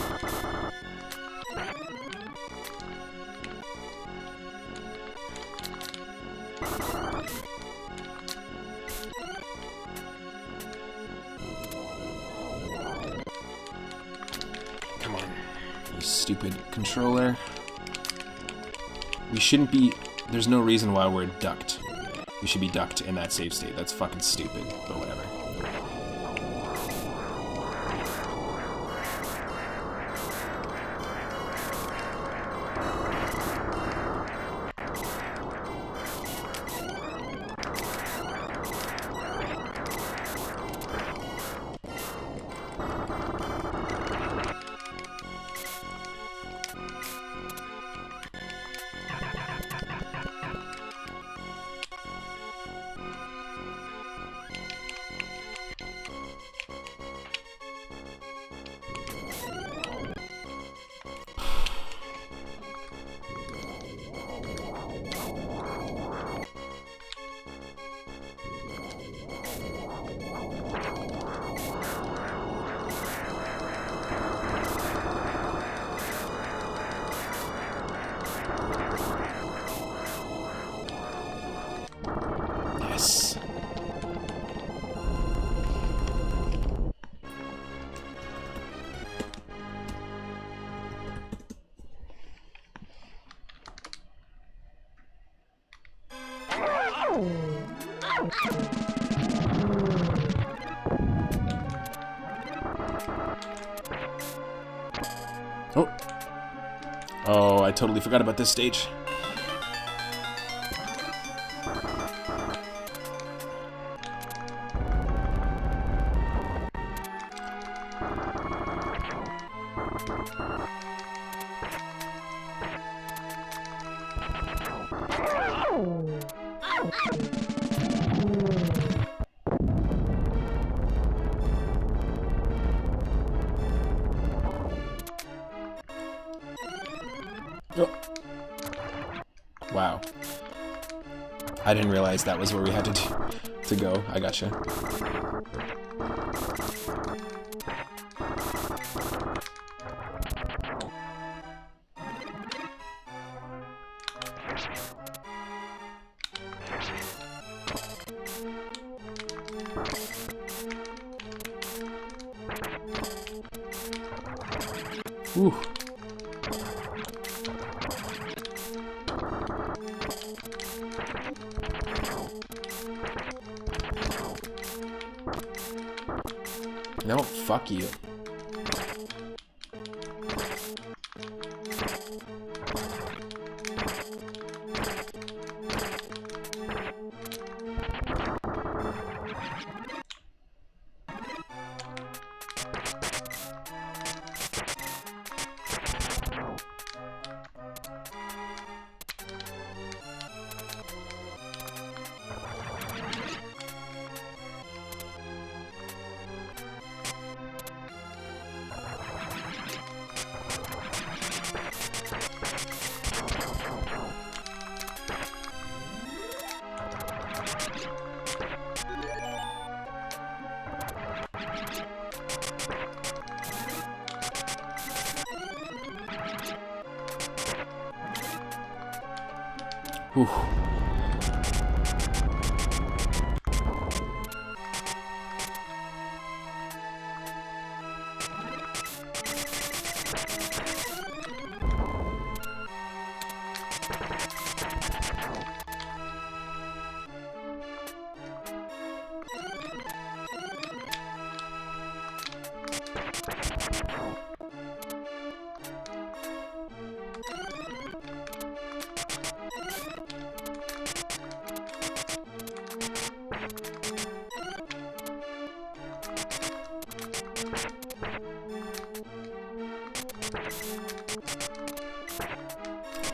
Come on, you stupid controller. We shouldn't be... There's no reason why we're ducked. We should be ducked in that save state. That's fucking stupid, but whatever. Yes. Oh. Oh, I totally forgot about this stage. Oh. Wow. I didn't realize that was where we had to go. I gotcha. Ooh. No, fuck you. Whew.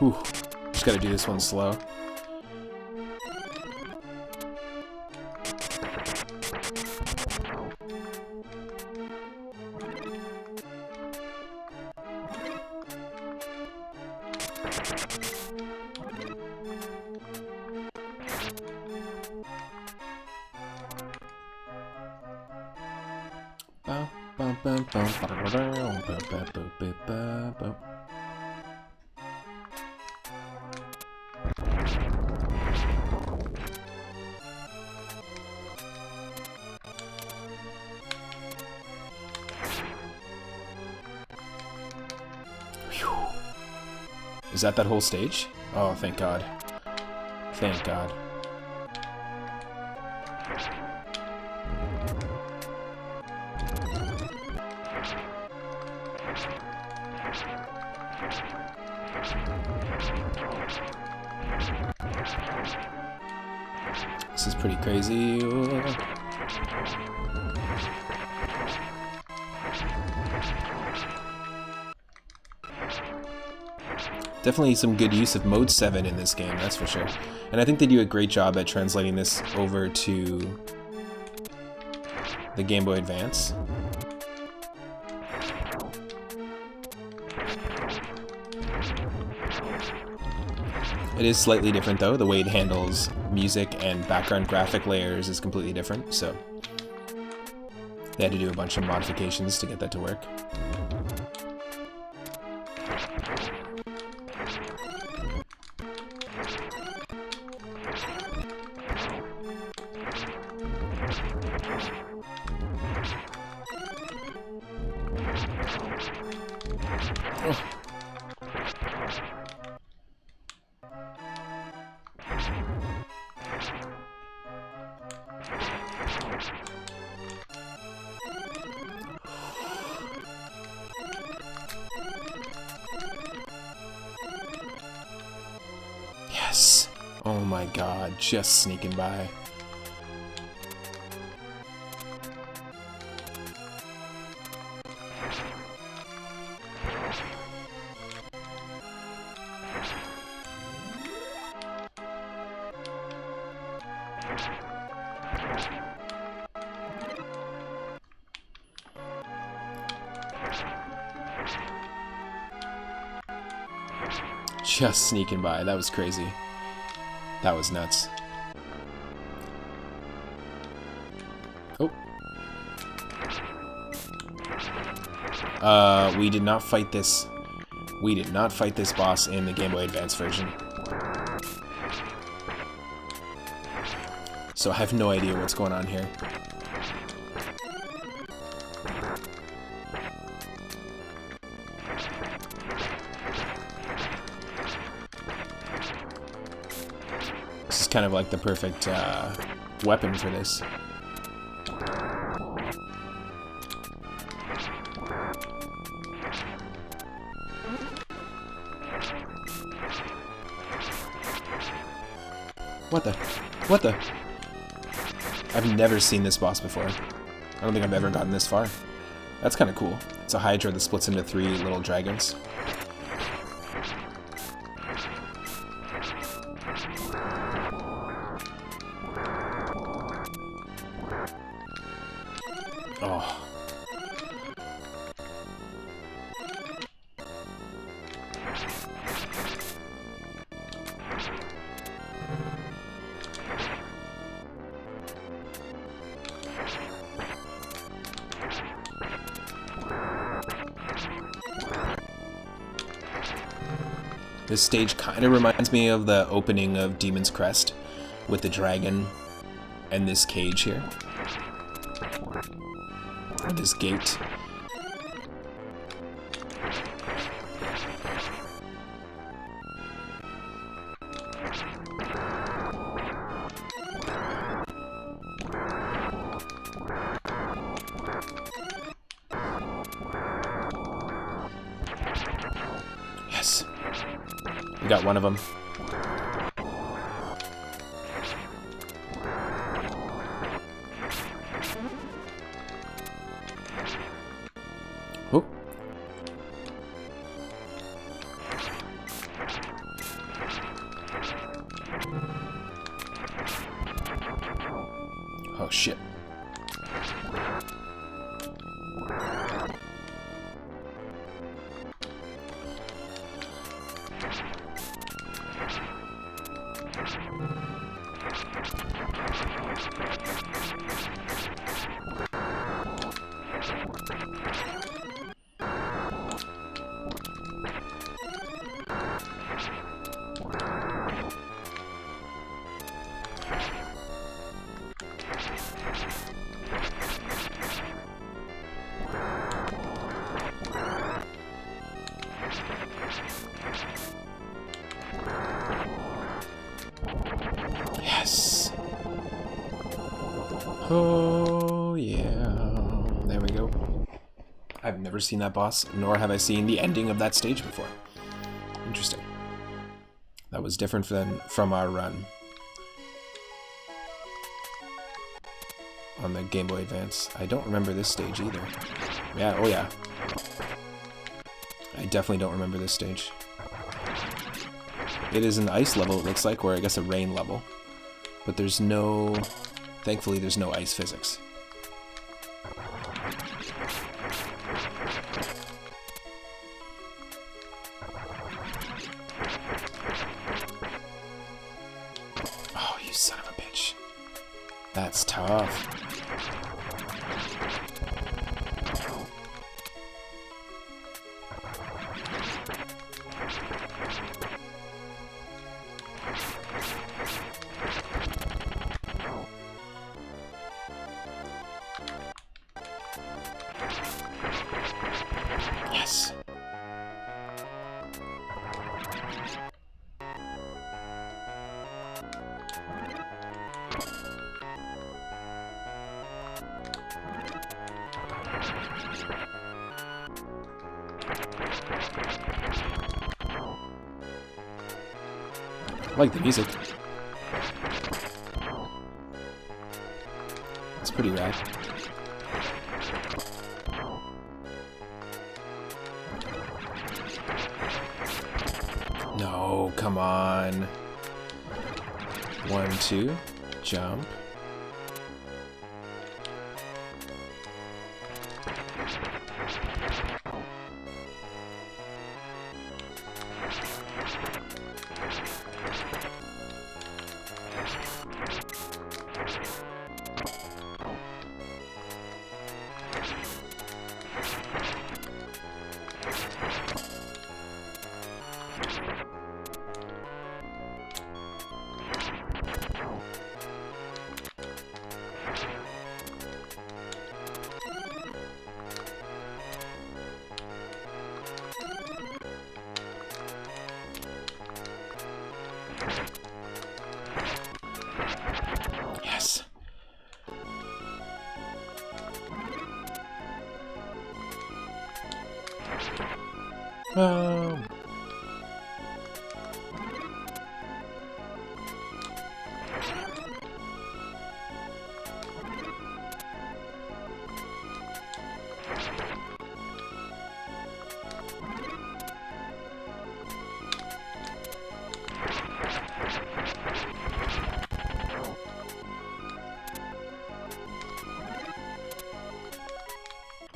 Whew. Just gotta do this one slow. Is that whole stage? Oh, thank God. Thank God. This is pretty crazy. Definitely some good use of Mode 7 in this game, that's for sure. And I think they do a great job at translating this over to the Game Boy Advance. It is slightly different though. The way it handles music and background graphic layers is completely different, so they had to do a bunch of modifications to get that to work. Oh. Yes! Oh my God, just sneaking by. Just sneaking by. That was crazy. That was nuts. Oh. We did not fight this. We did not fight this boss in the Game Boy Advance version. So I have no idea what's going on here. This is kind of like the perfect weapon for this. What the? What the? I've never seen this boss before. I don't think I've ever gotten this far. That's kind of cool. It's a Hydra that splits into 3 little dragons. Oh. This stage kind of reminds me of the opening of Demon's Crest with the dragon and this cage here. Or this gate. Yes. We got one of them. Oh. Oh, shit. Yes. Oh, yeah. There we go. I've never seen that boss, nor have I seen the ending of that stage before. Interesting. That was different from our run on the Game Boy Advance. I don't remember this stage either. Yeah, oh yeah. I definitely don't remember this stage. It is an ice level, it looks like, or I guess a rain level. But there's no... Thankfully, there's no ice physics. Oh, you son of a bitch. That's tough. Yes. I like the music. It's pretty rad. No, come on. 1, 2, jump. Yes. Oh.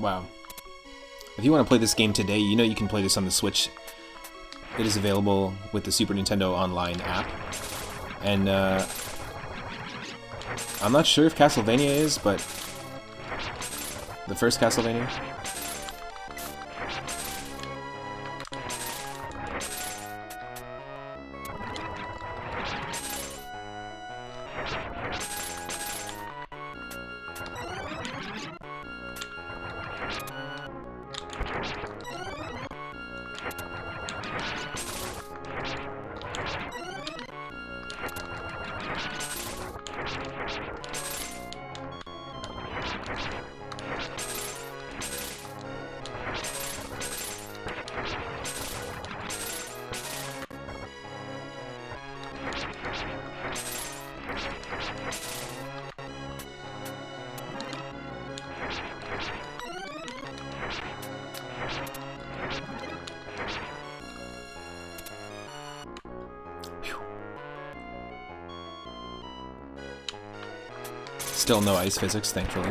Wow. If you want to play this game today, you know you can play this on the Switch. It is available with the Super Nintendo Online app. And I'm not sure if Castlevania is, but the first Castlevania. Still no ice physics, thankfully.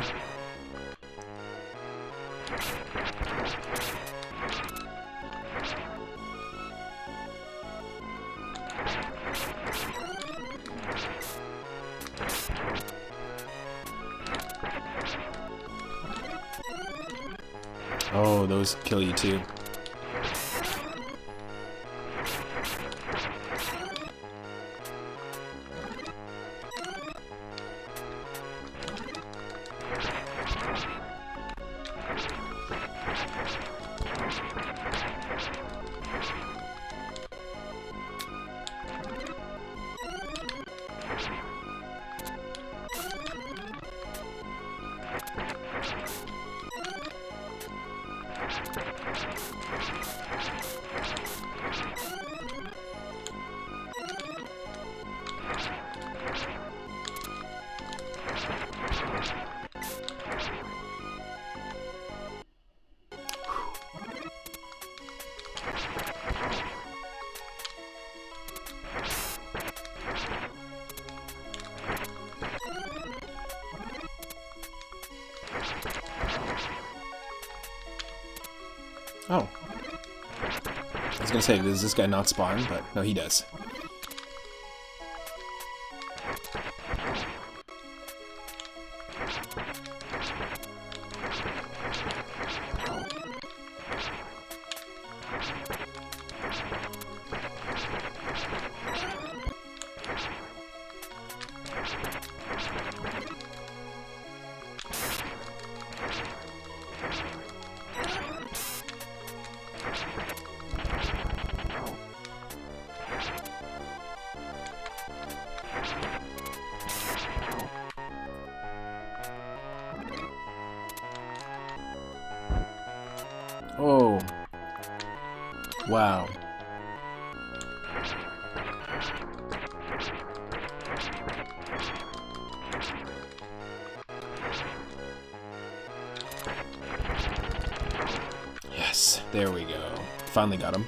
Oh, those kill you too. Oh. I was gonna say, does this guy not spawn? But no, he does. Oh. Wow. Yes, there we go. Finally got him.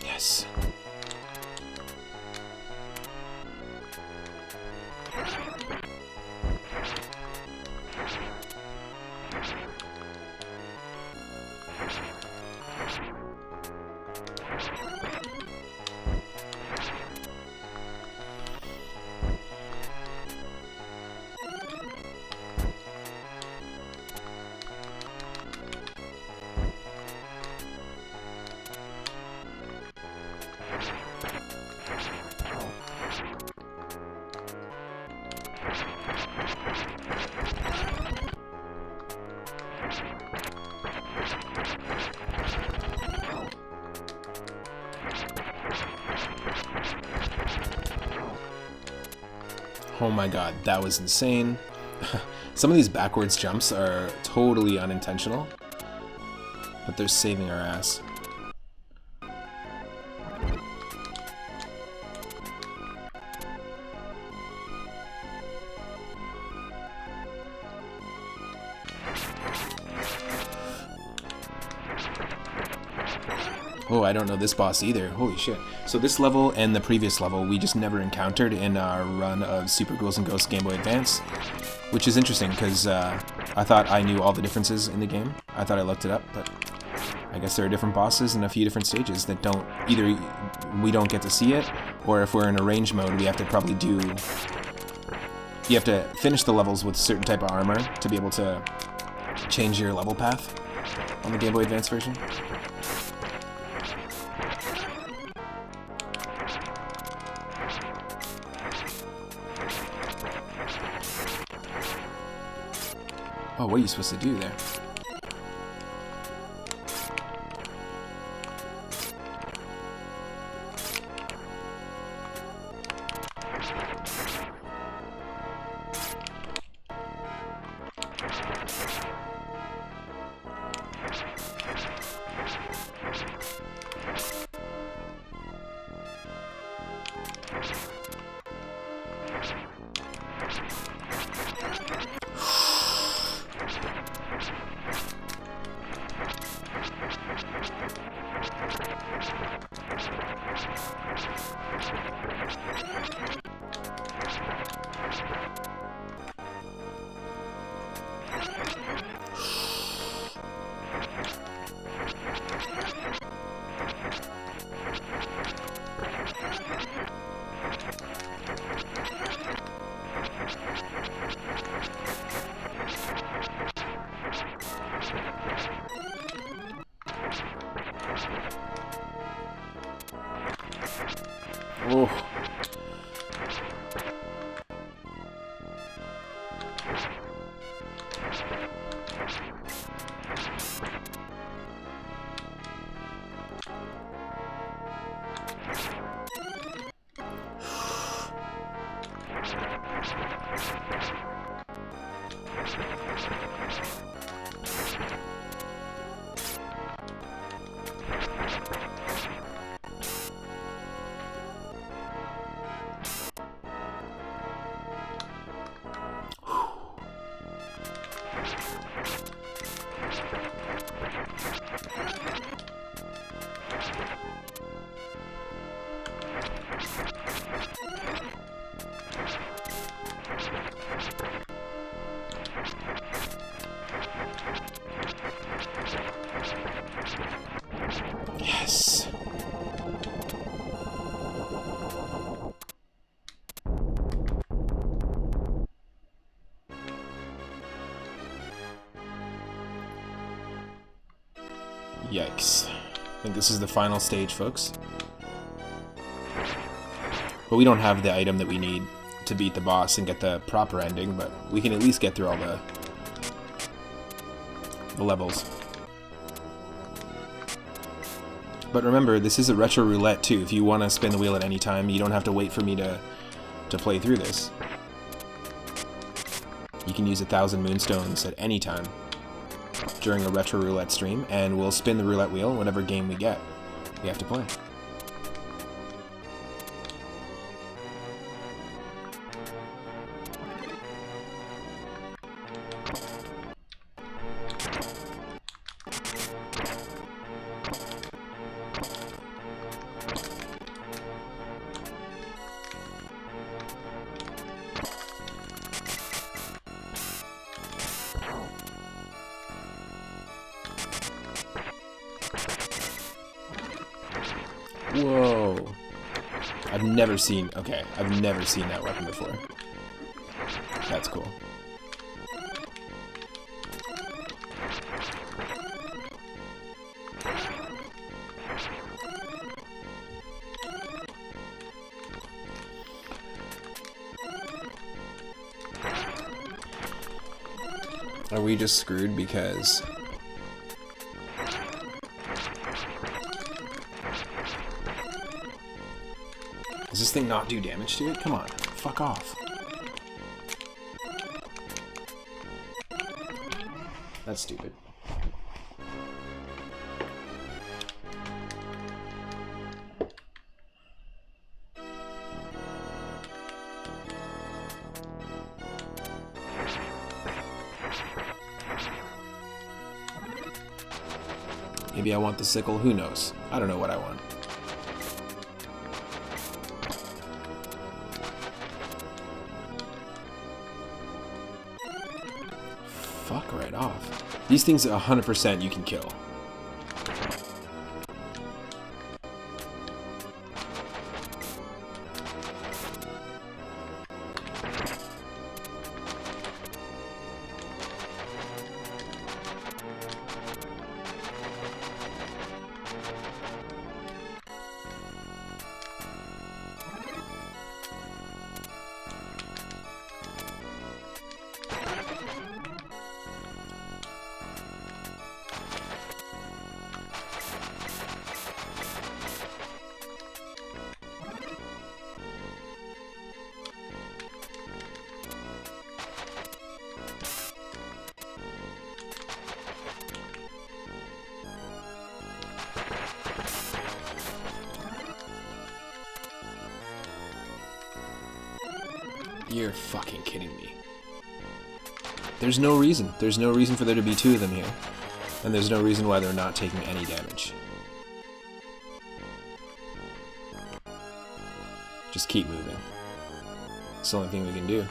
Yes. Oh my god, that was insane. Some of these backwards jumps are totally unintentional, but they're saving our ass. Oh, I don't know this boss either. Holy shit. So this level and the previous level we just never encountered in our run of Super Ghouls and Ghosts Game Boy Advance, which is interesting because I thought I knew all the differences in the game. I thought I looked it up, but I guess there are different bosses and a few different stages that don't, either we don't get to see it, or if we're in arrange mode we have to probably do, you have to finish the levels with a certain type of armor to be able to change your level path on the Game Boy Advance version. Oh, what are you supposed to do there? Oh. Yes. Yikes. I think this is the final stage, folks. But we don't have the item that we need to beat the boss and get the proper ending, but we can at least get through all the levels. But remember, this is a retro roulette too. If you want to spin the wheel at any time, you don't have to wait for me to play through this. You can use 1,000 moonstones at any time during a retro roulette stream, and we'll spin the roulette wheel whatever game we get. We have to play. Whoa. I've never seen that weapon before. That's cool. Are we just screwed because... Does this thing not do damage to it? Come on, fuck off. That's stupid. Maybe I want the sickle, who knows? I don't know what I want. Fuck right off. These things 100% you can kill. You're fucking kidding me. There's no reason. There's no reason for there to be two of them here. And there's no reason why they're not taking any damage. Just keep moving. It's the only thing we can do.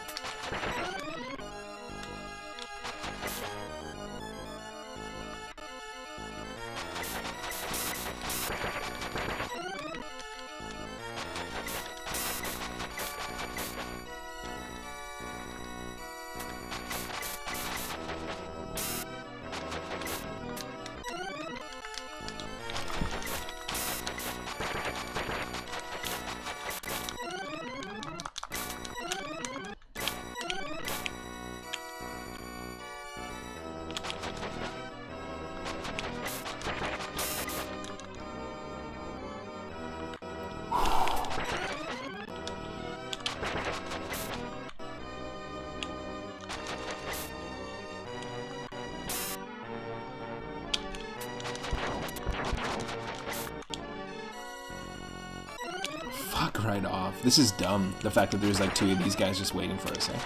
right off. This is dumb. The fact that there's like 2 of these guys just waiting for us, eh?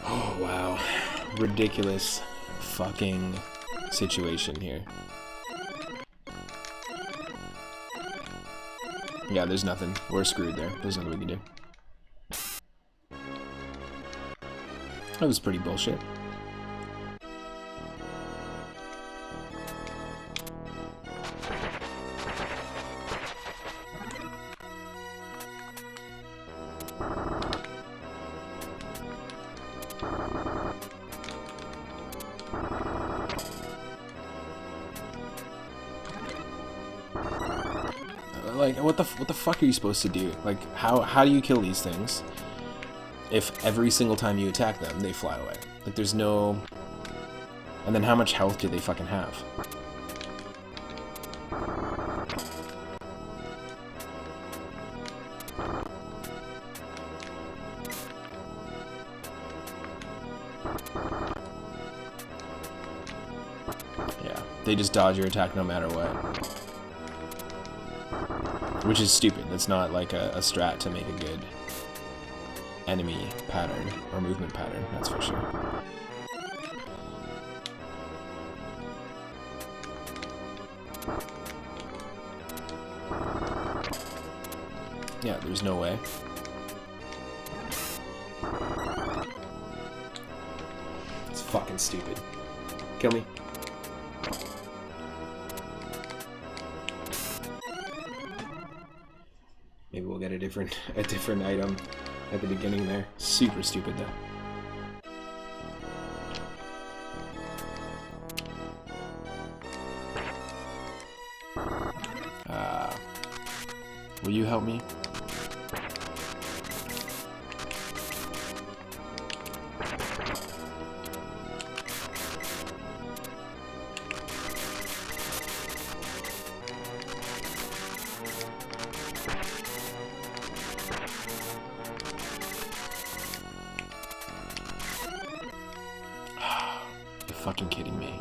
Oh, wow. Ridiculous fucking situation here. Yeah, there's nothing. We're screwed there. There's nothing we can do. That was pretty bullshit. Like, what the fuck are you supposed to do? Like, how do you kill these things if every single time you attack them, they fly away? Like, there's no... And then how much health do they fucking have? Yeah, they just dodge your attack no matter what. Which is stupid. That's not like a strat to make a good enemy pattern or movement pattern, that's for sure. Yeah, there's no way. It's fucking stupid. Kill me. Maybe we'll get a different item at the beginning there. Super stupid though. Will you help me? You're fucking kidding me.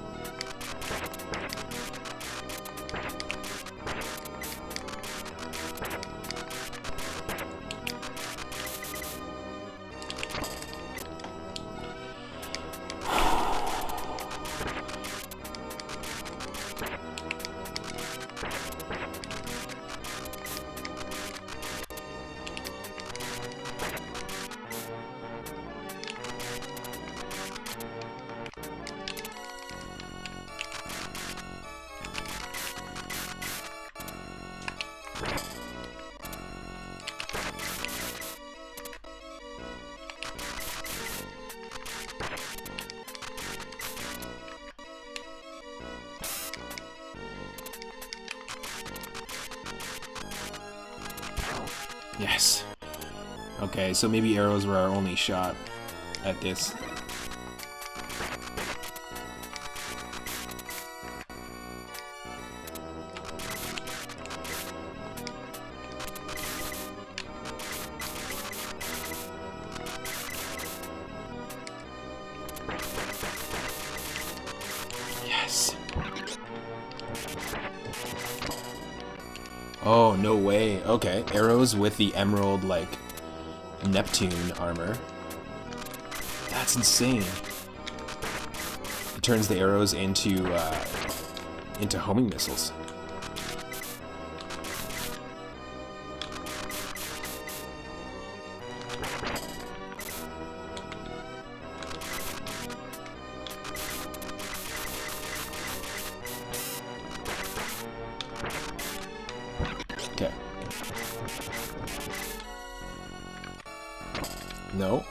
Yes. Okay, so maybe arrows were our only shot at this. Yes. Oh, no way. Okay, arrows with the emerald, like, Neptune armor. That's insane. It turns the arrows into homing missiles. Okay. No.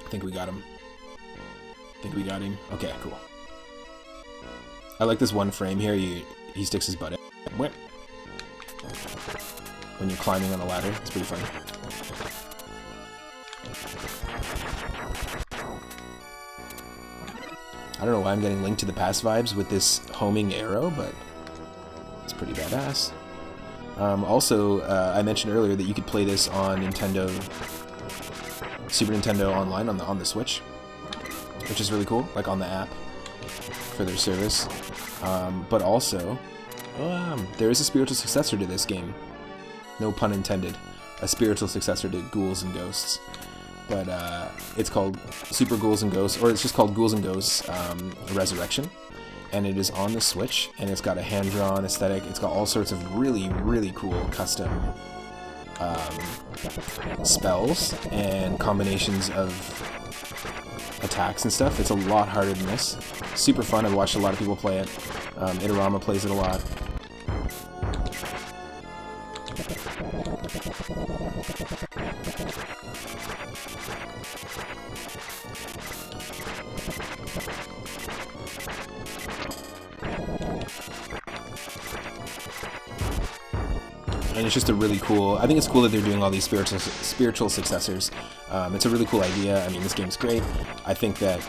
I think we got him. think we got him. Okay, cool. I like this one frame here. He sticks his butt in. When you're climbing on a ladder, it's pretty funny. I don't know why I'm getting Link to the Past vibes with this homing arrow, but it's pretty badass. Also, I mentioned earlier that you could play this on Super Nintendo Online on the Switch, which is really cool, like on the app for their service. But also, there is a spiritual successor to this game. No pun intended. A spiritual successor to Ghouls and Ghosts. But it's called Super Ghouls and Ghosts, or it's just called Ghouls and Ghosts Resurrection. And it is on the Switch, and it's got a hand-drawn aesthetic. It's got all sorts of really, really cool custom spells and combinations of attacks and stuff. It's a lot harder than this. Super fun. I've watched a lot of people play it. Itarama plays it a lot. And it's just a really cool... I think it's cool that they're doing all these spiritual successors. It's a really cool idea. I mean, this game's great. I think that,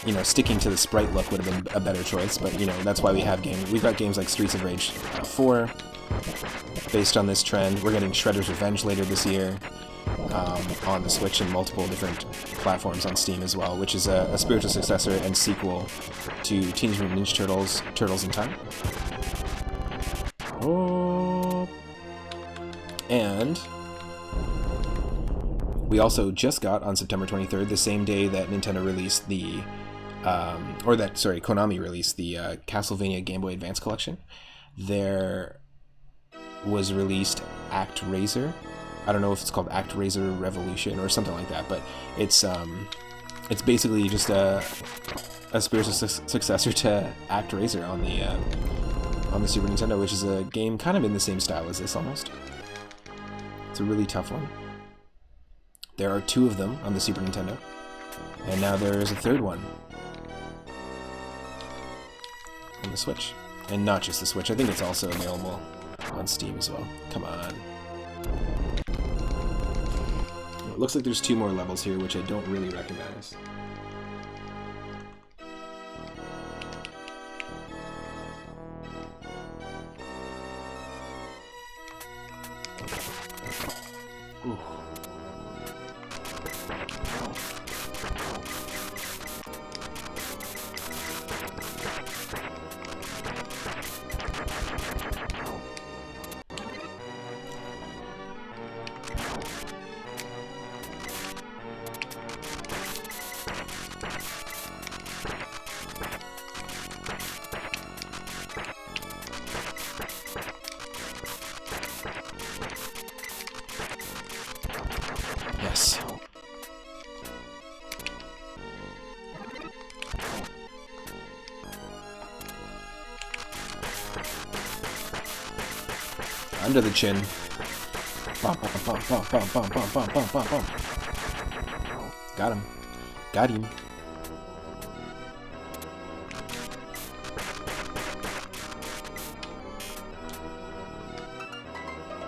you know, sticking to the sprite look would have been a better choice, but, you know, that's why we have games. We've got games like Streets of Rage 4, based on this trend. We're getting Shredder's Revenge later this year, on the Switch and multiple different platforms on Steam as well, which is a spiritual successor and sequel to Teenage Mutant Ninja Turtles, Turtles in Time. Oh... And we also just got, on September 23rd, the same day that Nintendo released the, Konami released the Castlevania Gameboy Advance Collection, there was released ActRaiser. I don't know if it's called ActRaiser Revolution or something like that, but it's basically just a spiritual successor to ActRaiser on the Super Nintendo, which is a game kind of in the same style as this almost. It's a really tough one. There are 2 of them on the Super Nintendo, and now there is a 3rd one on the Switch. And not just the Switch, I think it's also available on Steam as well. Come on. It looks like there's 2 more levels here, which I don't really recognize. Ooh. Yes. Under the chin. Bum, bum, bum, bum, bum, bum, bum, bum, bum, bum, bum. Got him. Got him.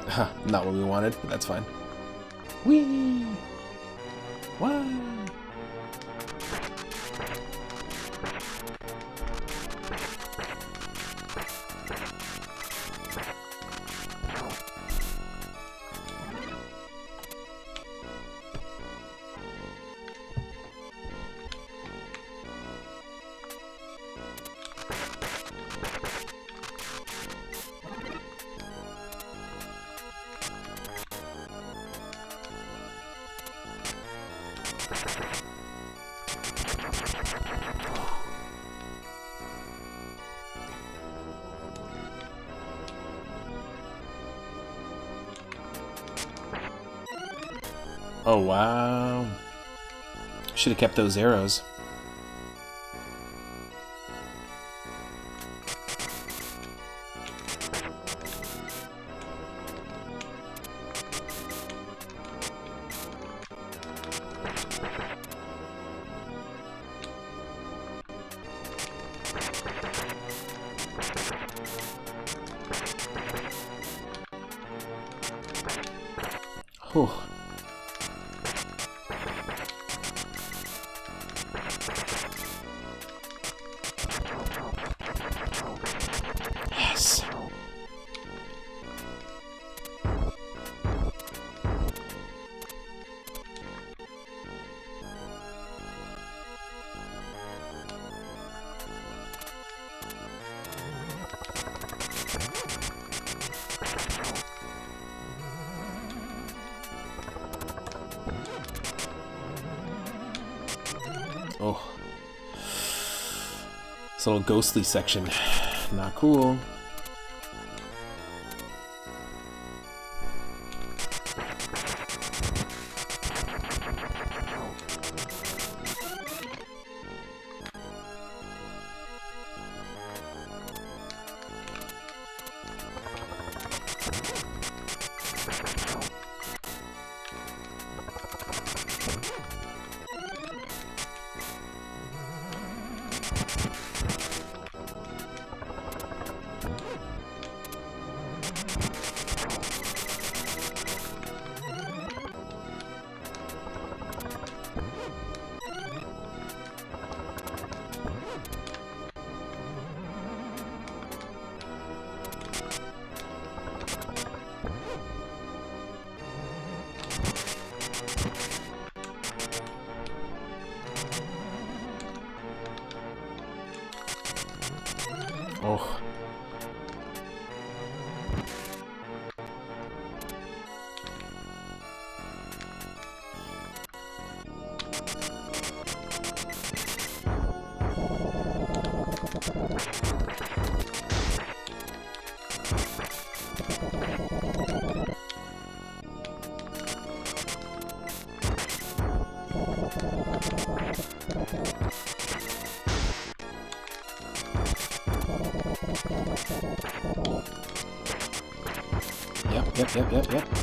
Huh, not what we wanted, but that's fine. Whee! What? Oh, wow. Should have kept those arrows. Whew. Yes. Oh. This little ghostly section. Not cool. Oh. Yep.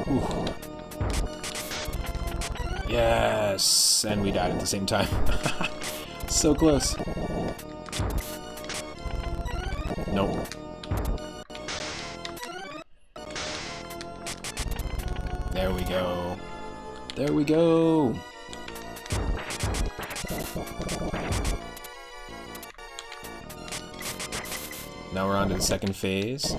Ooh. Yes, and we died at the same time. So close. Nope. There we go. There we go. Now we're on to the second phase.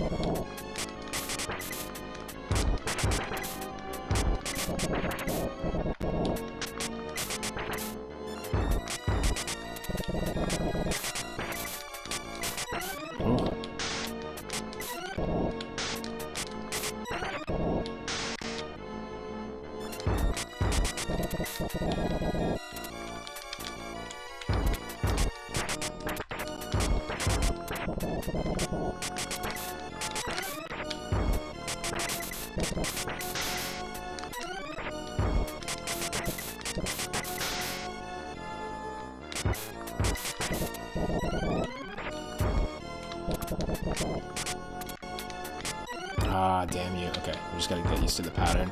Ah, damn you. Okay, we just gotta get used to the pattern.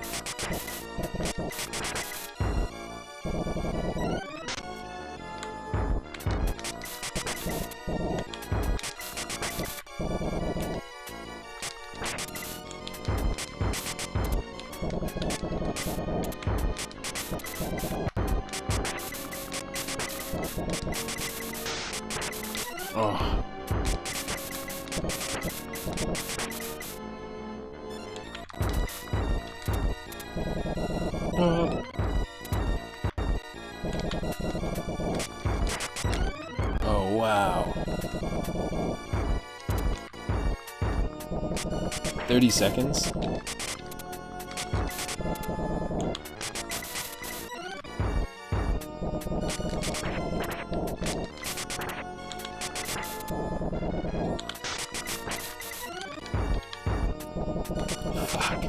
Oh. Oh, wow. 30 seconds? Fuck.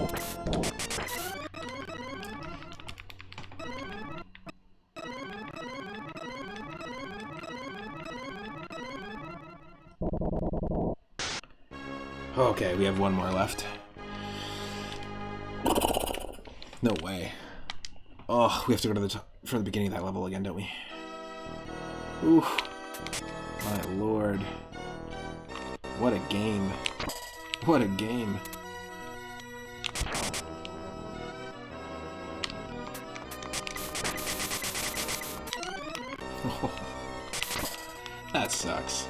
Okay, we have one more left. No way. Oh, we have to go to the top from the beginning of that level again, don't we? Oof. My lord. What a game. What a game. Oh, that sucks.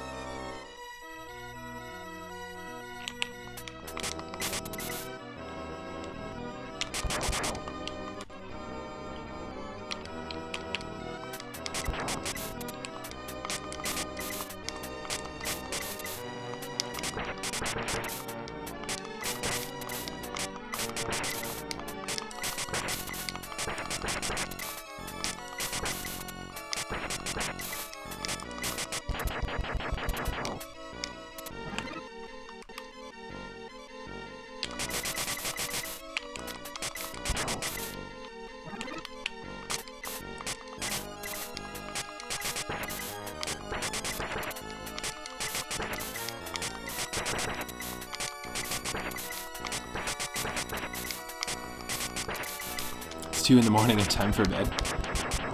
It's 2 in the morning and time for bed.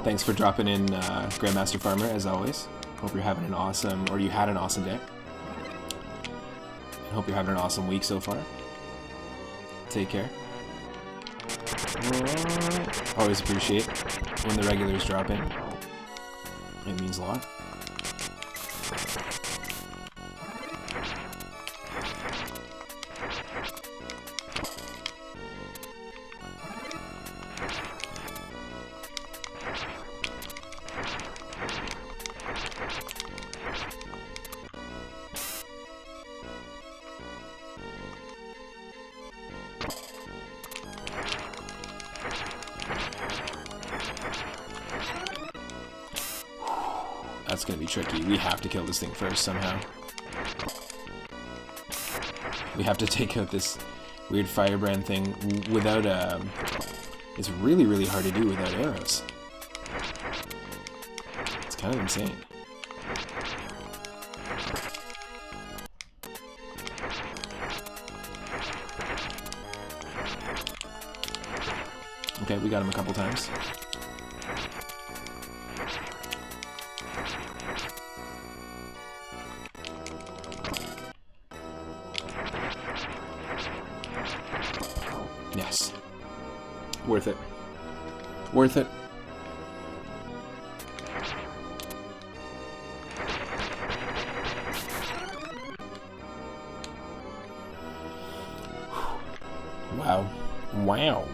Thanks for dropping in, Grandmaster Farmer, as always. Hope you're having an awesome, or you had an awesome day. I hope you're having an awesome week so far. Take care. Always appreciate when the regulars drop in. It means a lot. That's gonna be tricky. We have to kill this thing first somehow. We have to take out this weird firebrand thing without it's really, really hard to do without arrows. It's kind of insane. Okay, we got him a couple times. Yes. Worth it. Worth it. Wow. Wow.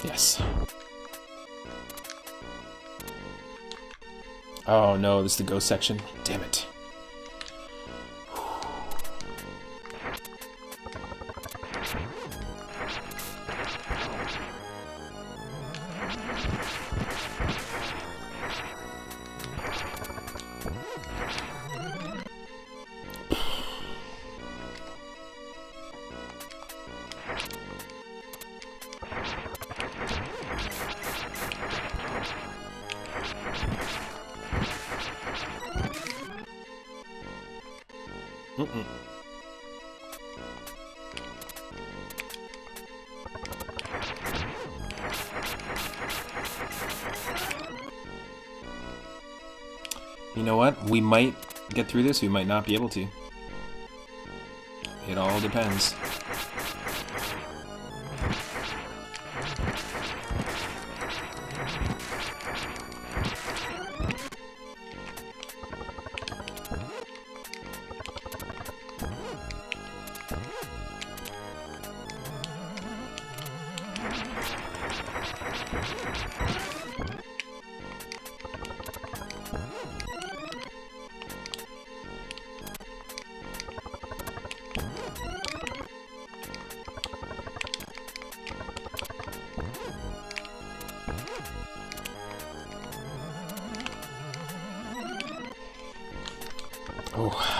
Yes. Oh no, this is the ghost section. Damn it. You know what? We might get through this, we might not be able to. It all depends. Oh.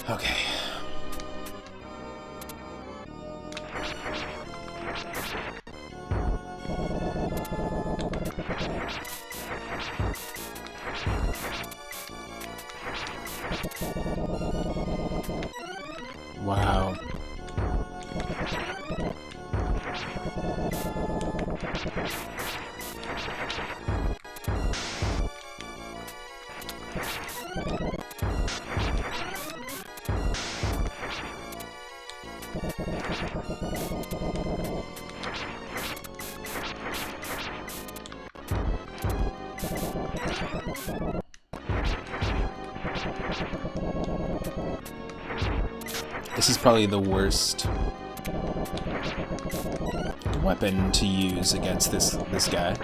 Okay. Wow. This is probably the worst weapon to use against this guy.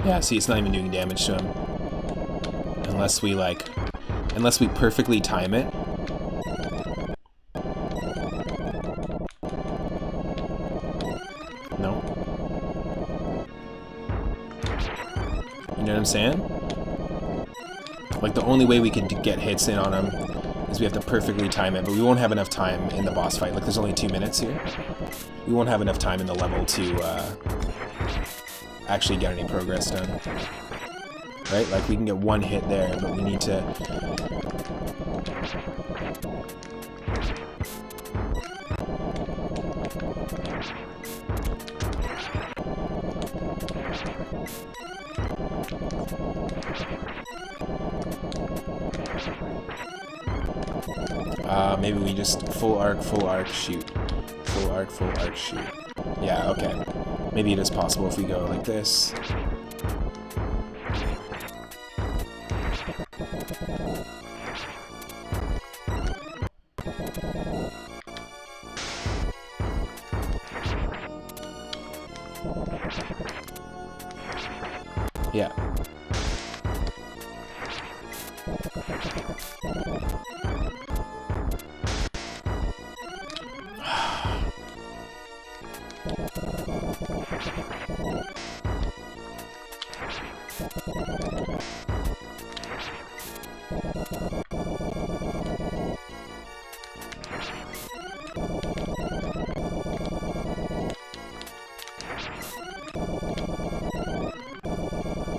Yeah, see, it's not even doing damage to him. Unless we perfectly time it. No. You know what I'm saying? Like, the only way we could get hits in on him is we have to perfectly time it, but we won't have enough time in the boss fight. Like, there's only 2 minutes here. We won't have enough time in the level to actually get any progress done. Right? Like, we can get one hit there, but we need to... maybe we just full arc, shoot. Full arc, shoot. Yeah, okay. Maybe it is possible if we go like this. Yeah.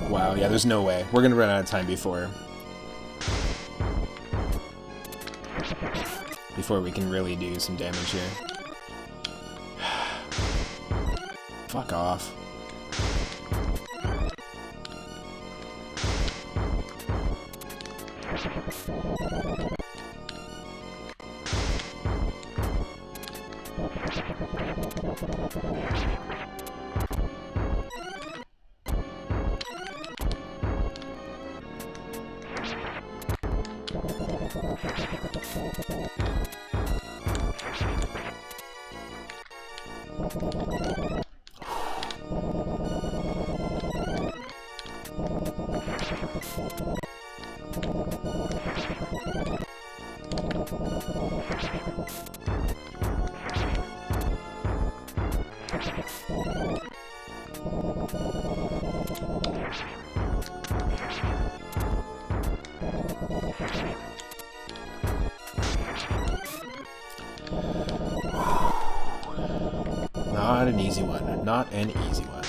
Wow, yeah, there's no way. We're gonna run out of time before we can really do some damage here. Fuck off. easy one. Not an easy one.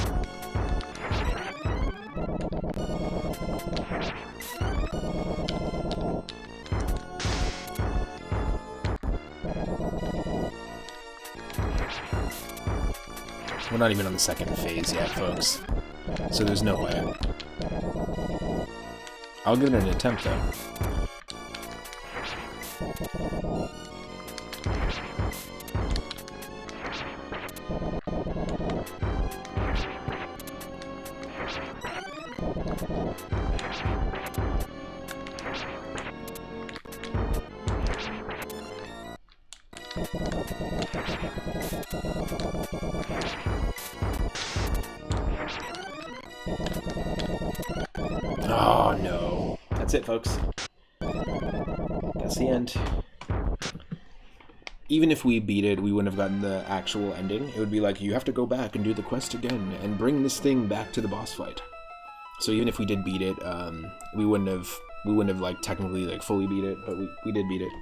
We're not even on the second phase yet, folks. So there's no way. I'll give it an attempt, though. Oh, no. That's it, folks. That's the end. Even if we beat it, we wouldn't have gotten the actual ending. It would be like, you have to go back and do the quest again and bring this thing back to the boss fight. So even if we did beat it, we wouldn't have like technically like fully beat it, but we did beat it.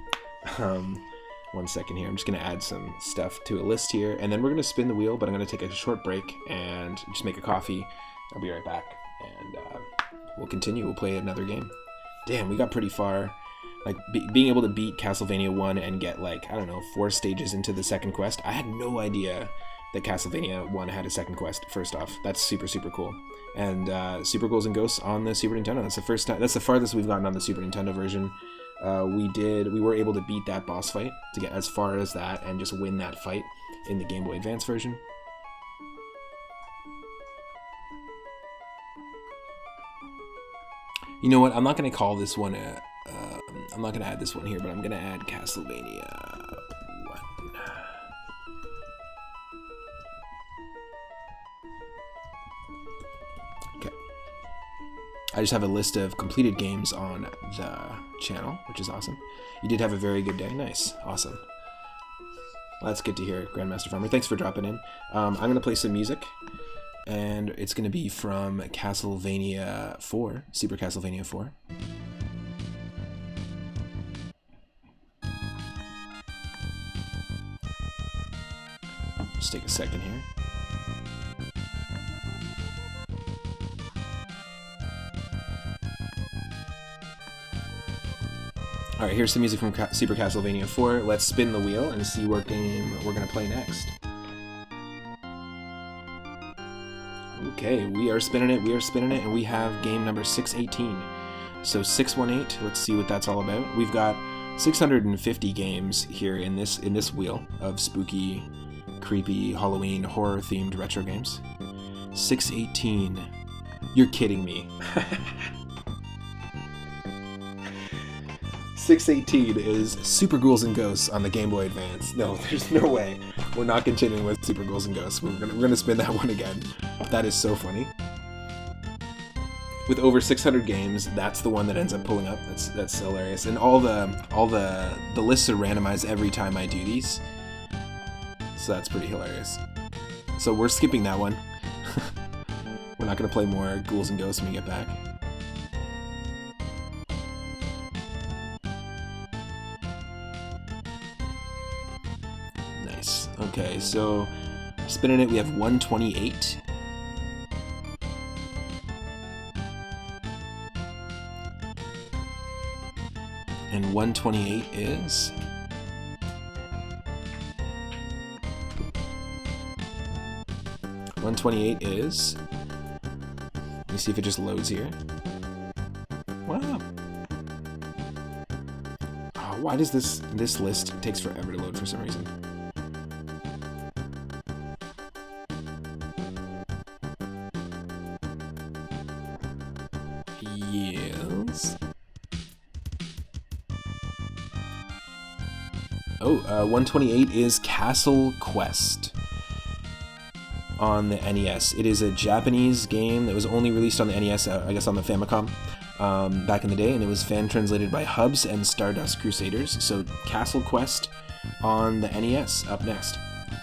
1 second here. I'm just gonna add some stuff to a list here, and then we're gonna spin the wheel. But I'm gonna take a short break and just make a coffee. I'll be right back, and we'll continue. We'll play another game. Damn, we got pretty far. Like, being able to beat Castlevania 1 and get, like, I don't know, 4 stages into the second quest. I had no idea that Castlevania 1 had a second quest, first off. That's super, super cool. And Super Ghouls and Ghosts on the Super Nintendo. That's the first time. That's the farthest we've gotten on the Super Nintendo version. We were able to beat that boss fight, to get as far as that and just win that fight in the Game Boy Advance version. You know what? I'm not going to call this one a... I'm not going to add this one here, but I'm going to add Castlevania 1. Okay. I just have a list of completed games on the channel, which is awesome. You did have a very good day. Nice. Awesome. Well, that's good to hear, Grandmaster Farmer. Thanks for dropping in. I'm going to play some music, and it's going to be from Castlevania 4, Super Castlevania 4. Just take a second here. Alright, here's some music from Super Castlevania 4. Let's spin the wheel and see what game we're going to play next. Okay, we are spinning it, and we have game number 618. So 618, let's see what that's all about. We've got 650 games here in this wheel of spooky, creepy, Halloween, horror-themed retro games. 618. You're kidding me. 618 is Super Ghouls and Ghosts on the Game Boy Advance. No, there's no way. We're not continuing with Super Ghouls and Ghosts. We're gonna spin that one again. That is so funny. With over 600 games, that's the one that ends up pulling up. That's hilarious. And all the lists are randomized every time I do these. So that's pretty hilarious. So we're skipping that one. We're not going to play more Ghouls and Ghosts when we get back. Nice. Okay, so spinning it, we have 128. And 128 is... 128 is... Let me see if it just loads here. Wow. Oh, why does this list takes forever to load for some reason? Yes. Oh, 128 is Castle Quest on the NES. It is a Japanese game that was only released on the NES, I guess on the Famicom, back in the day, and it was fan-translated by Hubs and Stardust Crusaders. So Castle Quest on the NES up next.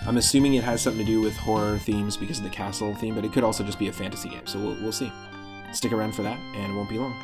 I'm assuming it has something to do with horror themes because of the castle theme, but it could also just be a fantasy game, so we'll see. Stick around for that, and it won't be long.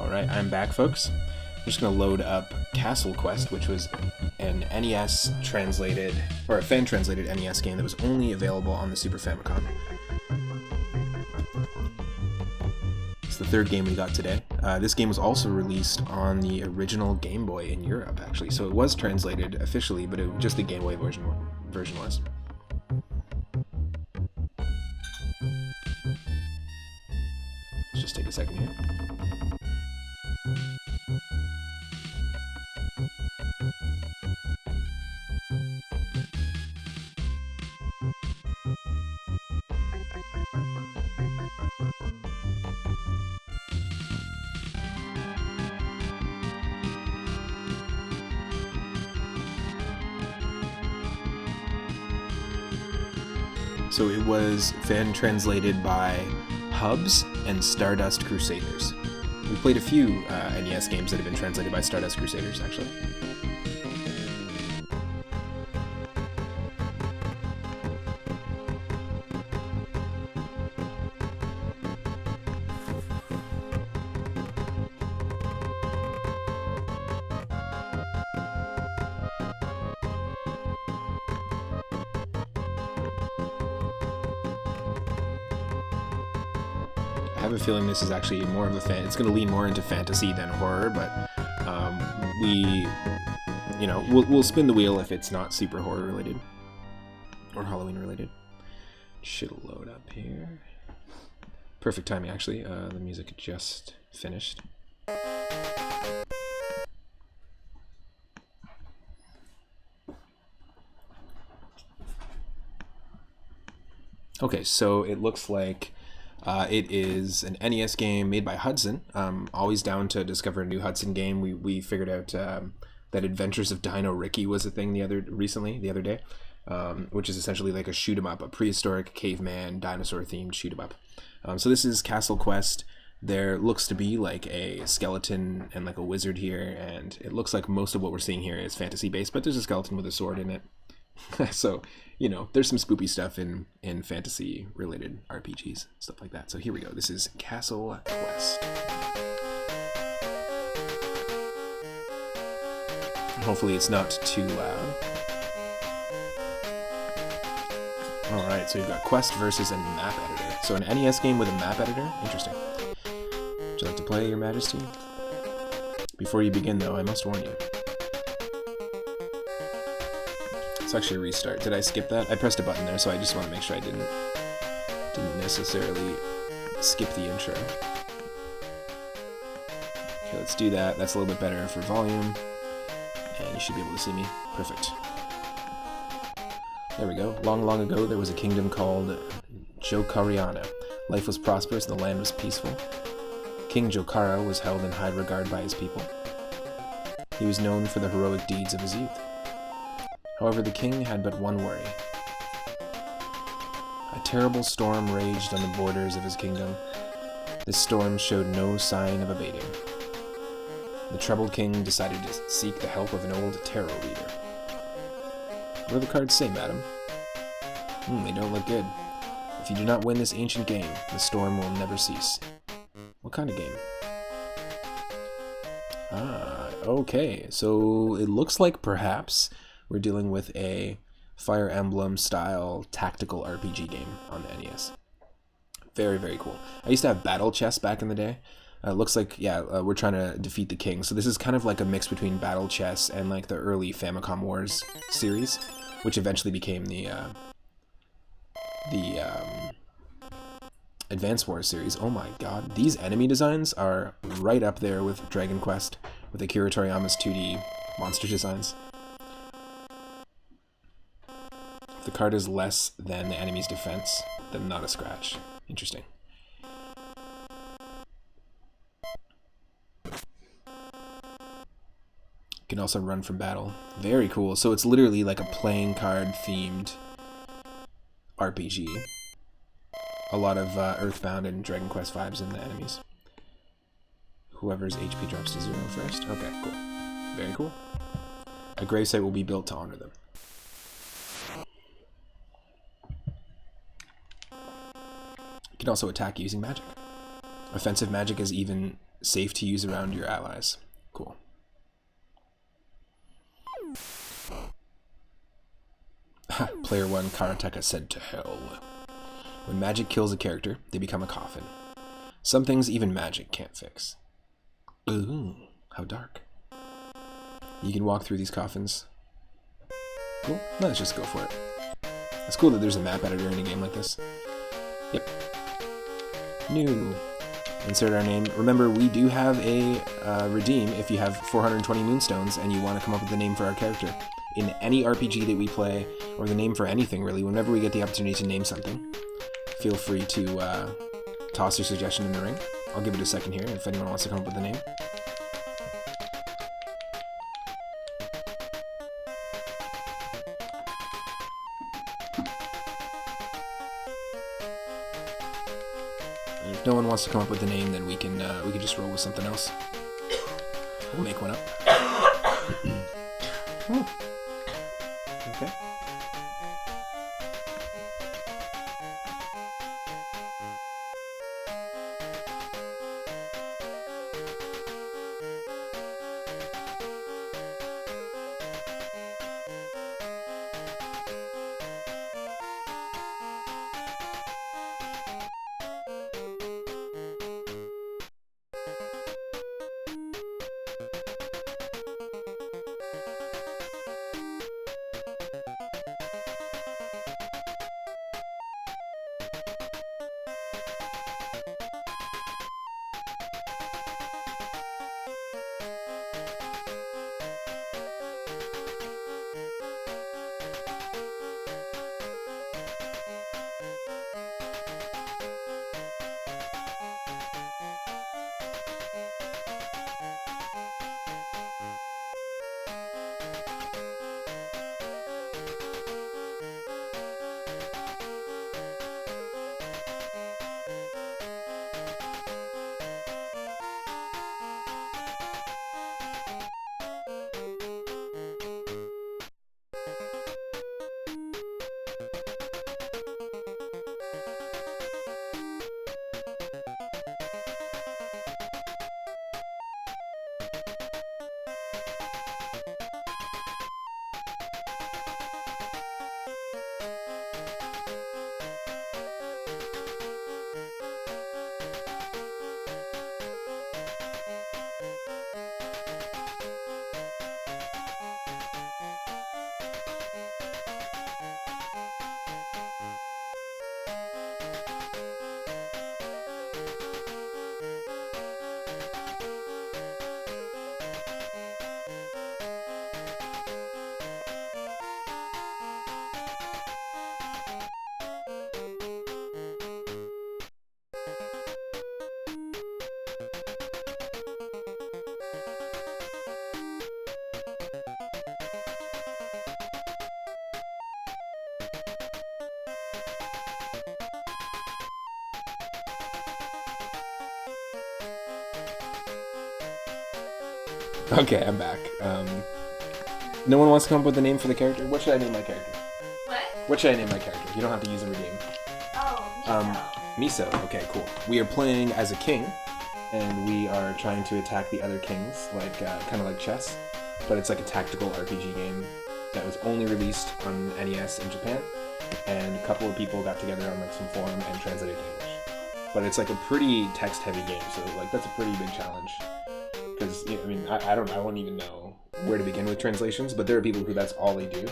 Alright, I'm back, folks. I'm just going to load up Castle Quest, which was an NES translated, or a fan-translated NES game that was only available on the Super Famicom. It's the third game we got today. This game was also released on the original Game Boy in Europe, actually. So it was translated officially, but just the Game Boy version was. Let's just take a second here. So it was fan-translated by Hubs and Stardust Crusaders. We played a few NES games that have been translated by Stardust Crusaders, actually. I have a feeling this is actually more of a it's going to lean more into fantasy than horror, but we'll spin the wheel if it's not super horror related or Halloween related. Should load up here. Perfect timing, actually. The music just finished. Okay, so it looks like it is an NES game made by Hudson. Always down to discover a new Hudson game. We figured out that Adventures of Dino Ricky was a thing the other day, which is essentially like a shoot 'em up, a prehistoric caveman dinosaur themed shoot 'em up. So this is Castle Quest. There looks to be like a skeleton and like a wizard here, and it looks like most of what we're seeing here is fantasy based, but there's a skeleton with a sword in it. So, there's some spoopy stuff in fantasy related RPGs, stuff like that. So here we go. This is Castle Quest. Hopefully it's not too loud. Alright, so you've got Quest versus a map editor. So an NES game with a map editor? Interesting. Would you like to play, Your Majesty? Before you begin, though, I must warn you. It's actually a restart. Did I skip that? I pressed a button there, so I just want to make sure I didn't necessarily skip the intro. Okay, let's do that. That's a little bit better for volume. And you should be able to see me. Perfect. There we go. Long, long ago, there was a kingdom called Jokariana. Life was prosperous and the land was peaceful. King Jokara was held in high regard by his people. He was known for the heroic deeds of his youth. However, the king had but one worry. A terrible storm raged on the borders of his kingdom. This storm showed no sign of abating. The troubled king decided to seek the help of an old tarot reader. What do the cards say, madam? They don't look good. If you do not win this ancient game, the storm will never cease. What kind of game? Okay. So it looks like perhaps we're dealing with a Fire Emblem style tactical RPG game on the NES. Very, very cool. I used to have battle chess back in the day. Looks like, we're trying to defeat the king. So this is kind of like a mix between battle chess and like the early Famicom Wars series, which eventually became the Advance Wars series. Oh my god. These enemy designs are right up there with Dragon Quest, with Akira Toriyama's 2D monster designs. If the card is less than the enemy's defense, then not a scratch. Interesting. You can also run from battle. Very cool. So it's literally like a playing card themed RPG. A lot of Earthbound and Dragon Quest vibes in the enemies. Whoever's HP drops to 0 first. Okay, cool. Very cool. A gravesite will be built to honor them. You can also attack using magic. Offensive magic is even safe to use around your allies. Cool. Player 1 Karateka sent to hell. When magic kills a character, they become a coffin. Some things even magic can't fix. Ooh, how dark. You can walk through these coffins. Cool. Let's just go for it. It's cool that there's a map editor in a game like this. Yep. New. Insert our name. Remember, we do have a redeem if you have 420 moonstones and you want to come up with a name for our character. In any RPG that we play, or the name for anything really, whenever we get the opportunity to name something, feel free to toss your suggestion in the ring. I'll give it a second here if anyone wants to come up with a name. And if no one wants to come up with a name, then we can just roll with something else. We'll make one up. Oh. Okay. Okay, I'm back. No one wants to come up with a name for the character? What should I name my character? What? What should I name my character? You don't have to use a redeem. Oh, Miso. Okay, cool. We are playing as a king, and we are trying to attack the other kings, like kind of like chess, but it's like a tactical RPG game that was only released on NES in Japan, and a couple of people got together on like some forum and translated it to English. But it's like a pretty text-heavy game, so like that's a pretty big challenge. Because I mean, I won't even know where to begin with translations, but there are people who that's all they do.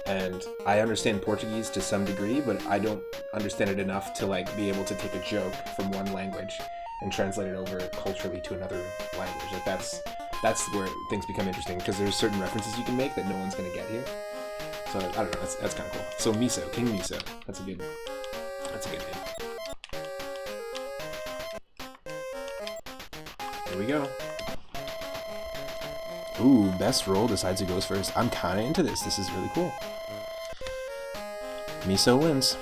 And I understand Portuguese to some degree, but I don't understand it enough to like be able to take a joke from one language and translate it over culturally to another language. Like that's where things become interesting, because there's certain references you can make that no one's gonna get here. So I don't know, that's kind of cool. So Miso, King Miso, that's a good name. Here we go. Ooh, best roll decides who goes first. I'm kind of into this. This is really cool. Miso wins.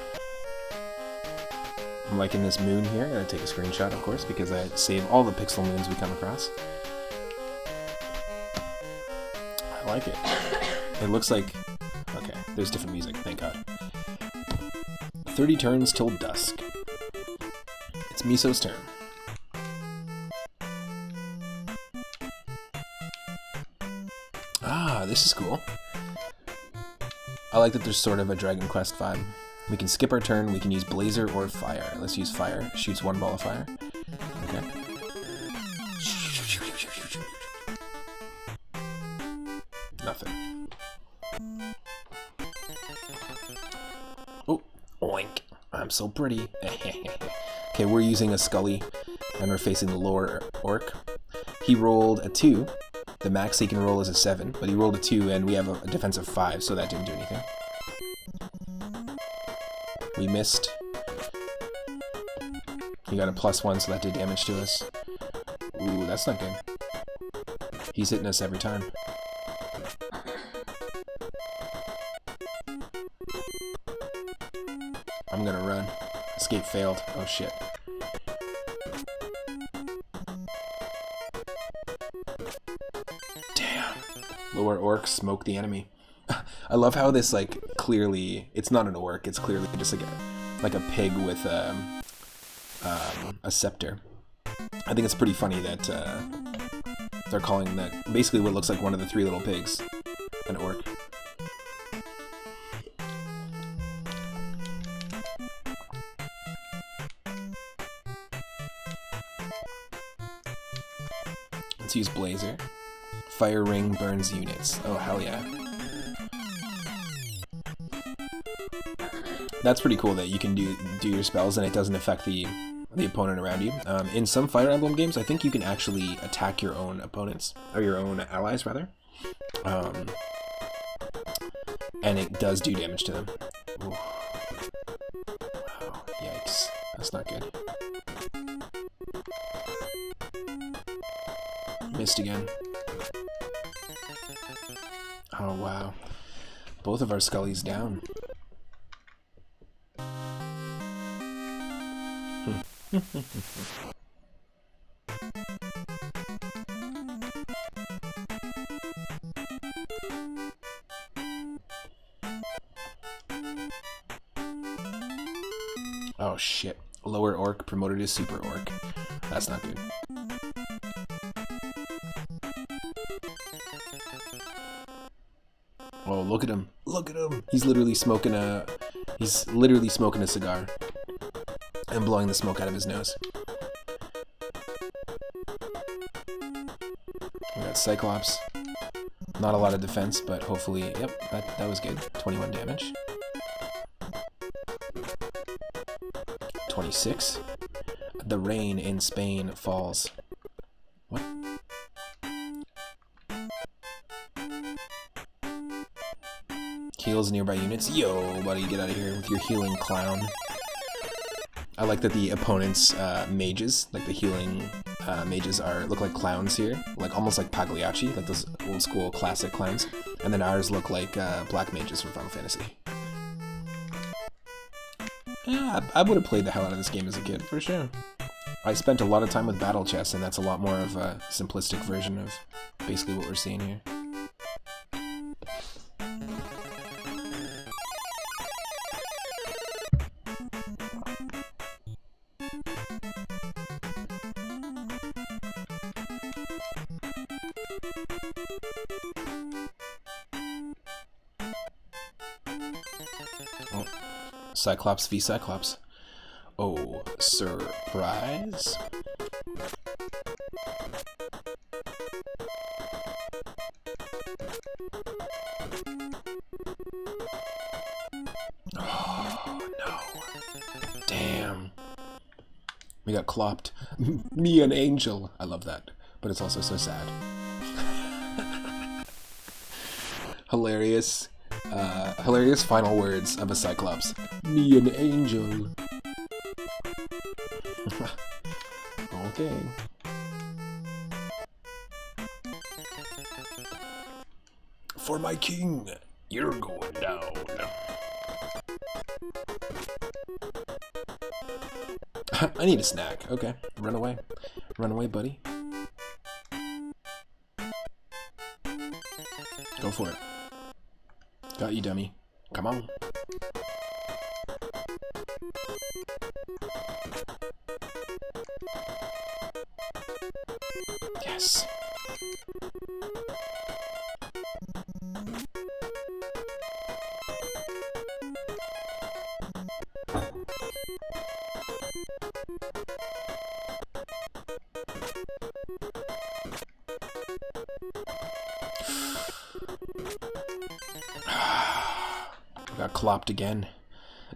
I'm liking this moon here. I'm going to take a screenshot, of course, because I save all the pixel moons we come across. I like it. It looks like... Okay, there's different music, thank God. 30 turns till dusk. It's Miso's turn. Ah, this is cool. I like that there's sort of a Dragon Quest vibe. We can skip our turn, we can use Blazer or Fire. Let's use Fire. Shoots one ball of fire. Okay. Nothing. Oh, oink. I'm so pretty. Okay, we're using a Scully, and we're facing the lower orc. He rolled a 2. The max he can roll is a 7, but he rolled a 2, and we have a defense of 5, so that didn't do anything. We missed. He got a +1, so that did damage to us. Ooh, that's not good. He's hitting us every time. I'm gonna run. Escape failed. Oh shit. Damn. Lower orc smoke the enemy. I love how this, like, clearly, it's not an orc, it's clearly just like a pig with a scepter. I think it's pretty funny that they're calling that basically what looks like one of the 3 little pigs an orc. Let's use Blazer. Fire ring burns units. Oh, hell yeah. That's pretty cool that you can do your spells and it doesn't affect the opponent around you. In some Fire Emblem games, I think you can actually attack your own opponents, or your own allies, rather. And it does do damage to them. Ooh. Wow, yikes. That's not good. Missed again. Oh, wow. Both of our Scullies down. Oh shit. Lower orc promoted to super orc. That's not good. Oh, look at him. Look at him. He's literally smoking a cigar and blowing the smoke out of his nose. We got Cyclops. Not a lot of defense, but hopefully, yep, that was good. 21 damage. 26. The rain in Spain falls. What? Heals nearby units. Yo, buddy, get out of here with your healing clown. I like that the opponent's mages, like the healing mages, look like clowns here, like almost like Pagliacci, like those old school classic clowns. And then ours look like black mages from Final Fantasy. Yeah, I would have played the hell out of this game as a kid, for sure. I spent a lot of time with battle chess, and that's a lot more of a simplistic version of basically what we're seeing here. Oh, Cyclops v Cyclops. Oh, surprise. Oh, no. Damn. We got clopped. Me an angel. I love that. But it's also so sad. Hilarious. Hilarious final words of a Cyclops. Me an angel. Okay. For my king, you're going down. I need a snack. Okay, run away. Run away, buddy. Go for it. Got you, dummy. Come on. Yes. got clopped again.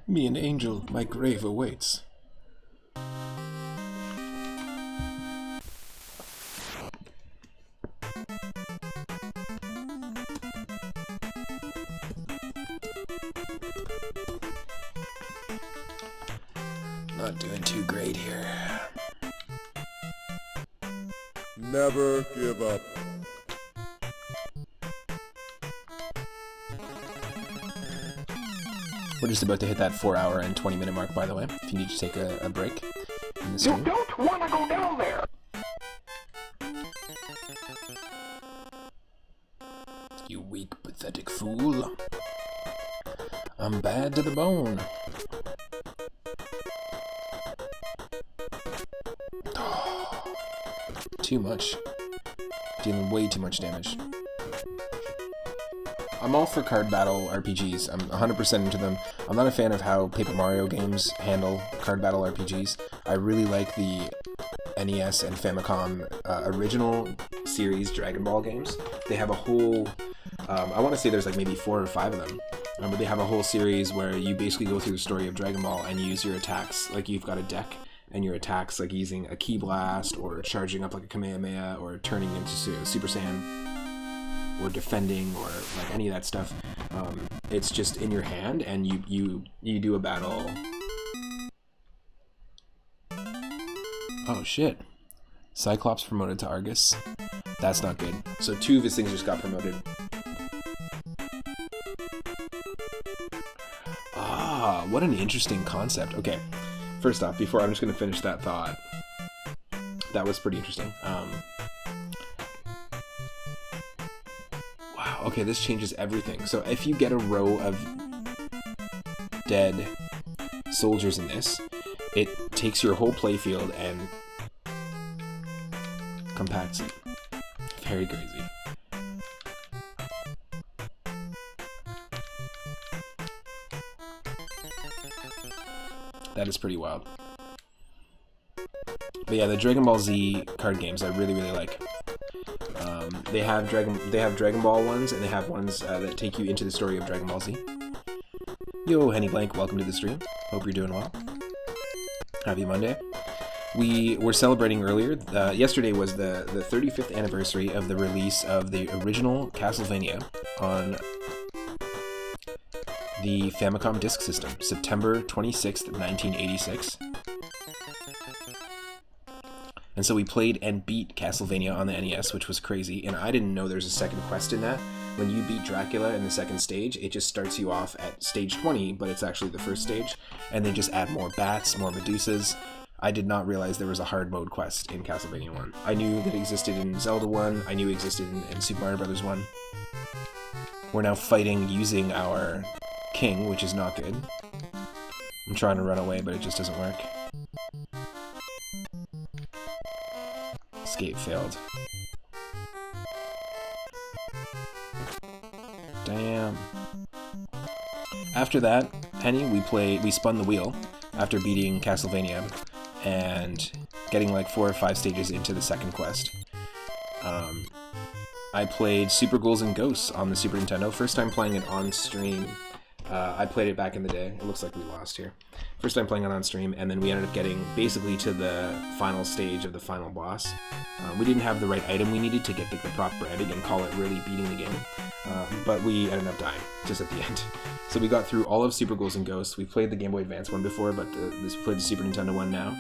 Me an angel, my grave awaits. Not doing too great here. Never give up. We're just about to hit that 4 hour and 20 minute mark, by the way, if you need to take a break in the stream. You don't want to go down there! You weak, pathetic fool. I'm bad to the bone. Too much. Dealing way too much damage. I'm all for card battle RPGs. I'm 100% into them. I'm not a fan of how Paper Mario games handle card battle RPGs. I really like the NES and Famicom original series Dragon Ball games. They have a whole... I want to say there's like maybe 4 or 5 of them. But they have a whole series where you basically go through the story of Dragon Ball and use your attacks. Like you've got a deck, and your attacks like using a Ki Blast, or charging up like a Kamehameha, or turning into Super Saiyan, or defending, or like any of that stuff. It's just in your hand, and you do a battle. Oh shit. Cyclops promoted to Argus. That's not good. So 2 of his things just got promoted. Ah, what an interesting concept. Okay, first off, before I'm just going to finish that thought. That was pretty interesting. Wow, okay, this changes everything. So if you get a row of dead soldiers in this, it takes your whole playfield and compacts it. Very crazy. That is pretty wild. But yeah, the Dragon Ball Z card games I really, really like. They have Dragon Ball ones, and they have ones that take you into the story of Dragon Ball Z. Yo, Henny Blank, welcome to the stream. Hope you're doing well. Happy Monday. We were celebrating earlier. Yesterday was the 35th anniversary of the release of the original Castlevania on the Famicom Disk System, September 26th, 1986. And so we played and beat Castlevania on the NES, which was crazy, and I didn't know there's a second quest in that. When you beat Dracula in the second stage, it just starts you off at stage 20, but it's actually the first stage, and they just add more bats, more Medusas. I did not realize there was a hard mode quest in Castlevania 1. I knew that it existed in Zelda 1, I knew it existed in Super Mario Bros. 1. We're now fighting using our king, which is not good. I'm trying to run away, but it just doesn't work. Escape failed. Damn. After that, Henny, we spun the wheel after beating Castlevania and getting like 4 or 5 stages into the second quest. I played Super Ghouls and Ghosts on the Super Nintendo. First time playing it on stream. I played it back in the day. It looks like we lost here. First time playing it on stream, and then we ended up getting basically to the final stage of the final boss. We didn't have the right item we needed to get the proper ending and call it really beating the game, but we ended up dying just at the end. So we got through all of Super Ghouls and Ghosts. We played the Game Boy Advance one before, but we played the Super Nintendo one now.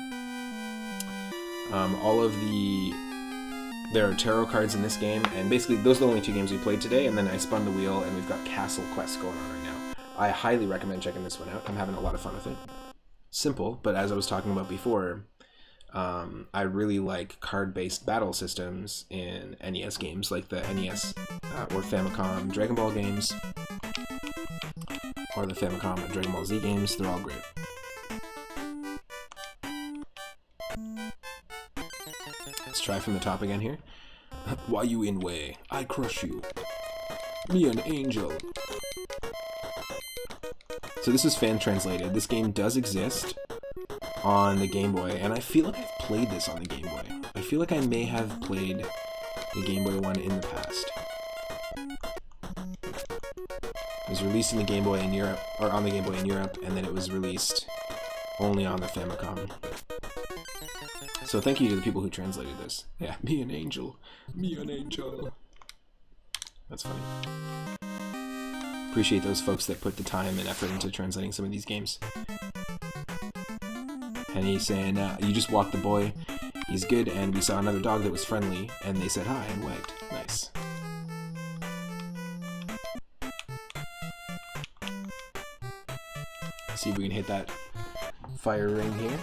There are tarot cards in this game, and basically those are the only 2 games we played today, and then I spun the wheel, and we've got Castle Quest going on right now. I highly recommend checking this one out. I'm having a lot of fun with it. Simple, but as I was talking about before, I really like card-based battle systems in NES games, like the NES or Famicom Dragon Ball games, or the Famicom Dragon Ball Z games. They're all great. Let's try from the top again here. Why you in way? I crush you. Me an angel. So this is fan translated. This game does exist on the Game Boy, and I feel like I've played this on the Game Boy. I feel like I may have played the Game Boy one in the past. was released in the Game Boy in Europe, or on the Game Boy in Europe, and then it was released only on the Famicom. So thank you to the people who translated this. Yeah, me an angel. Me an angel. That's funny. Appreciate those folks that put the time and effort into translating some of these games. And he's saying, you just walked the boy. He's good, and we saw another dog that was friendly, and they said hi and wagged. Nice. See if we can hit that fire ring here.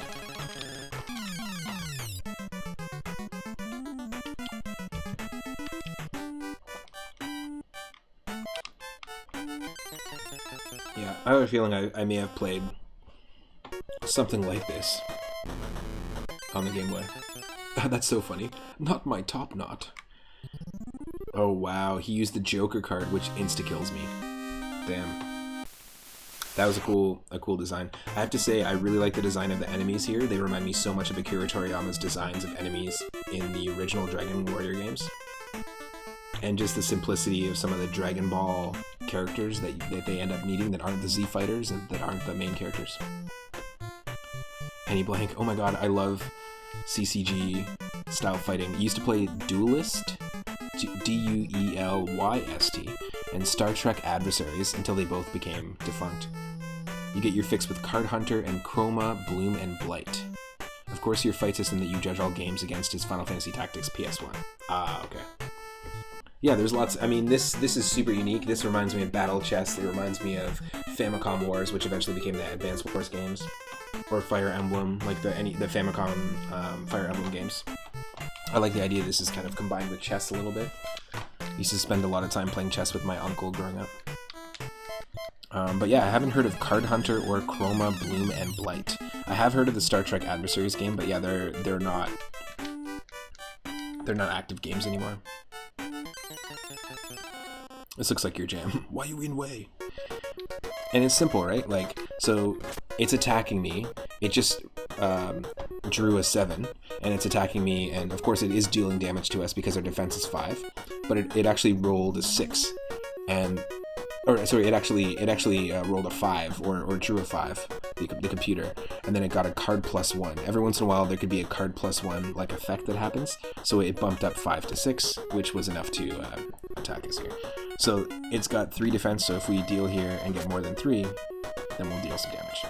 Yeah, I have a feeling I may have played something like this on the Game Boy. That's so funny. Not my top knot. Oh wow, he used the Joker card, which insta-kills me. Damn. That was a cool design. I have to say, I really like the design of the enemies here. They remind me so much of Akira Toriyama's designs of enemies in the original Dragon Warrior games. And just the simplicity of some of the Dragon Ball characters that they end up meeting that aren't the Z Fighters and that aren't the main characters. Penny Blank, oh my god, I love CCG style fighting. I used to play Duelist, D-U-E-L-Y-S-T, and Star Trek Adversaries until they both became defunct. You get your fix with Card Hunter and Chroma, Bloom, and Blight. Of course, your fight system that you judge all games against is Final Fantasy Tactics PS1. Ah, okay. Yeah, there's lots. I mean, this is super unique. This reminds me of Battle Chess. It reminds me of Famicom Wars, which eventually became the Advance Wars games, or Fire Emblem, like the Famicom Fire Emblem games. I like the idea this is kind of combined with chess a little bit. I used to spend a lot of time playing chess with my uncle growing up. But yeah, I haven't heard of Card Hunter or Chroma, Bloom, and Blight. I have heard of the Star Trek Adversaries game, but yeah, they're not active games anymore. This looks like your jam. Why you in way? And it's simple, right? Like, so it's attacking me. It just drew a 7, and it's attacking me, and of course it is dealing damage to us because our defense is 5, but it actually rolled a 6, and it actually rolled a 5 or drew a 5, the computer, and then it got a card +1. Every once in a while there could be a card +1 like effect that happens, so it bumped up 5 to 6, which was enough to attack us here. So it's got 3 defense, so if we deal here and get more than 3, then we'll deal some damage.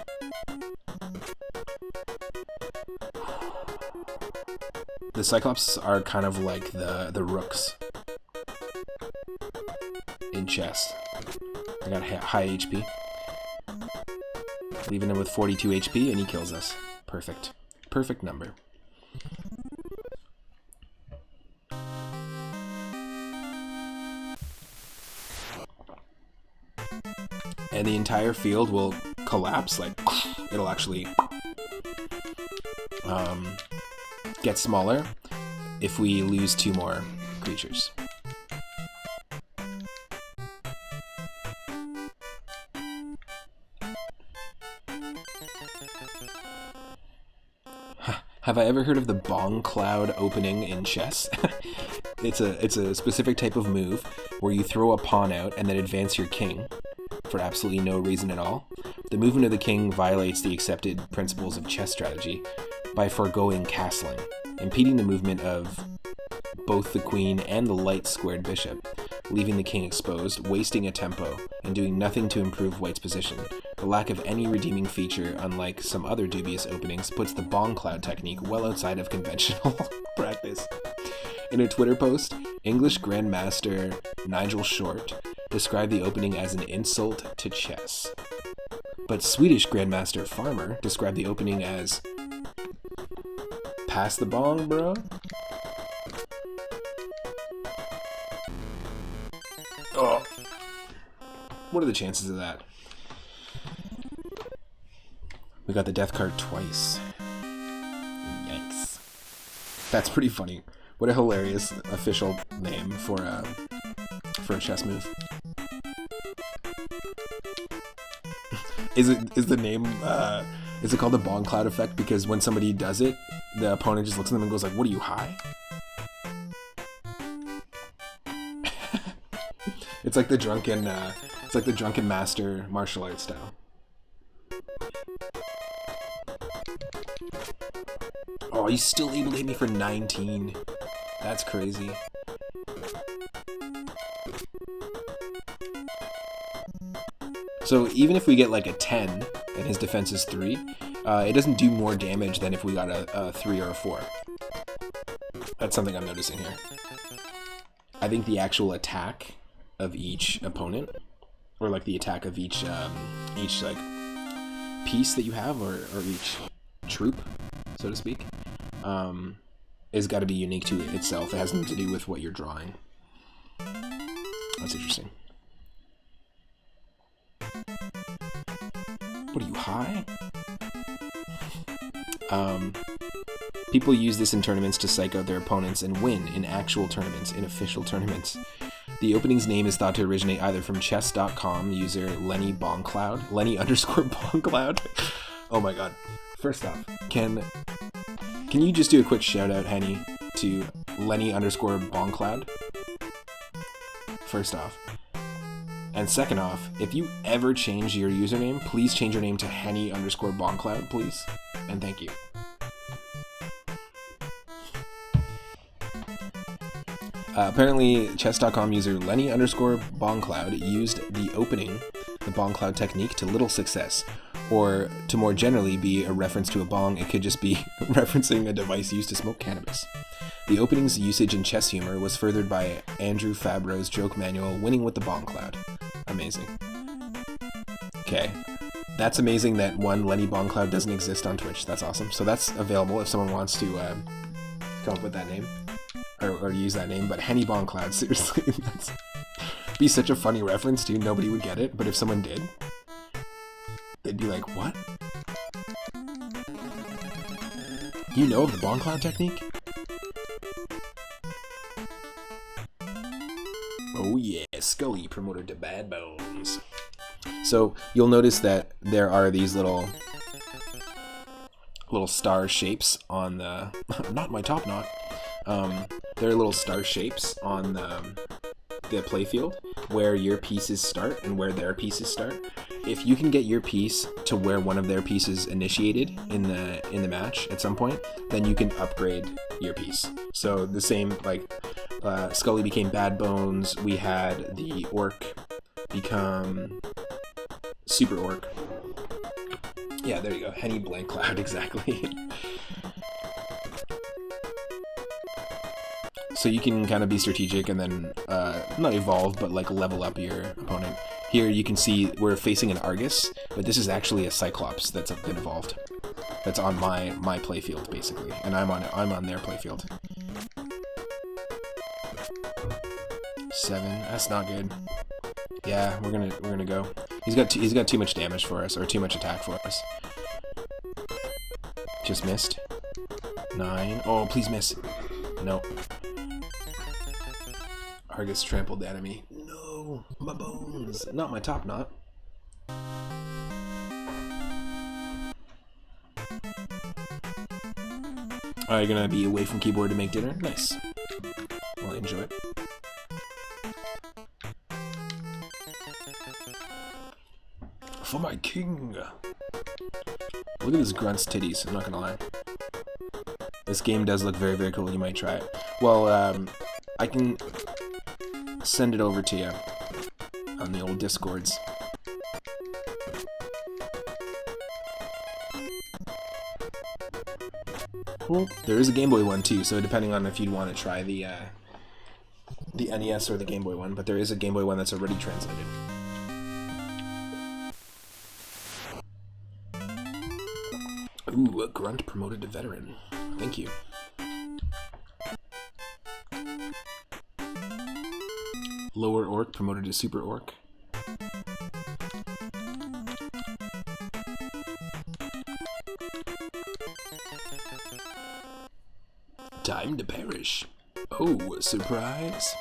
The Cyclops are kind of like the rooks in chess. I got high HP. Leaving him with 42 HP and he kills us. Perfect. Perfect number. And the entire field will collapse, like, it'll actually get smaller if we lose 2 more creatures. Have I ever heard of the Bong Cloud opening in chess? It's a specific type of move where you throw a pawn out and then advance your king for absolutely no reason at all. The movement of the king violates the accepted principles of chess strategy by foregoing castling, impeding the movement of both the queen and the light squared bishop, leaving the king exposed, wasting a tempo, and doing nothing to improve white's position. The lack of any redeeming feature, unlike some other dubious openings, puts the Bong Cloud technique well outside of conventional practice. In a Twitter post, English Grandmaster Nigel Short described the opening as an insult to chess. But Swedish Grandmaster Farmer described the opening as pass the bong, bro. Oh. What are the chances of that? We got the death card twice. Yikes. That's pretty funny. What a hilarious official name for a chess move. Is the name is it called the Bong Cloud effect because when somebody does it, the opponent just looks at them and goes like, "What are you, high?" It's like the drunken It's like the Drunken Master martial arts style. Oh, he's still able to hit me for 19. That's crazy. So even if we get like a 10 and his defense is 3, it doesn't do more damage than if we got a 3 or a 4. That's something I'm noticing here. I think the actual attack of each opponent, or like the attack of each like piece that you have, or each troop, so to speak, is got to be unique to itself. It has nothing to do with what you're drawing. That's interesting. What are you, high? People use this in tournaments to psych out their opponents and win in actual tournaments, in official tournaments. The opening's name is thought to originate either from chess.com user Lenny Boncloud. Lenny underscore Boncloud. Oh my god. First off, can you just do a quick shout out, Henny, to Lenny underscore Boncloud? First off. And second off, if you ever change your username, please change your name to Henny underscore Boncloud, please. And thank you. Apparently, chess.com user Lenny underscore Boncloud used the opening, the Boncloud technique, to little success. Or, to more generally be a reference to a bong, it could just be referencing a device used to smoke cannabis. The opening's usage in chess humor was furthered by Andrew Fabro's joke manual, Winning with the Boncloud. Amazing. Okay. That's amazing that one Lenny Boncloud doesn't exist on Twitch. That's awesome. So that's available if someone wants to come up with that name. Or use that name. But Henny Boncloud, seriously. That's be such a funny reference, too. Nobody would get it. But if someone did, they'd be like, what? You know of the Boncloud technique? Oh yeah, Scully promoted to Bad Bones. So you'll notice that there are these little star shapes on the not my top knot. There are little star shapes on the playfield where your pieces start and where their pieces start. If you can get your piece to where one of their pieces initiated in the match at some point, then you can upgrade your piece. So the same, like Scully became Bad Bones. We had the orc become Super Orc. Yeah, there you go. Henny Blank Cloud, exactly. So you can kind of be strategic and then not evolve, but like level up your opponent. Here you can see we're facing an Argus, but this is actually a Cyclops that's been evolved. That's on my playfield basically, and I'm on their playfield. 7. That's not good. Yeah, we're gonna go. He's got too much damage for us, or too much attack for us. Just missed. 9. Oh, please miss. No. Argus trampled the enemy. No, my bones. Not my top knot. Are you gonna be away from keyboard to make dinner? Nice. Well, enjoy it. For my king. Look at this grunt's titties, I'm not gonna lie. This game does look very, very cool. You might try it. Well, I can send it over to you on the old Discords. Well, there is a Game Boy one too, so depending on if you'd want to try the NES or the Game Boy one, but there is a Game Boy one that's already translated. Ooh, a grunt promoted to veteran. Thank you. Lower orc promoted to super orc. Time to perish. Oh, surprise.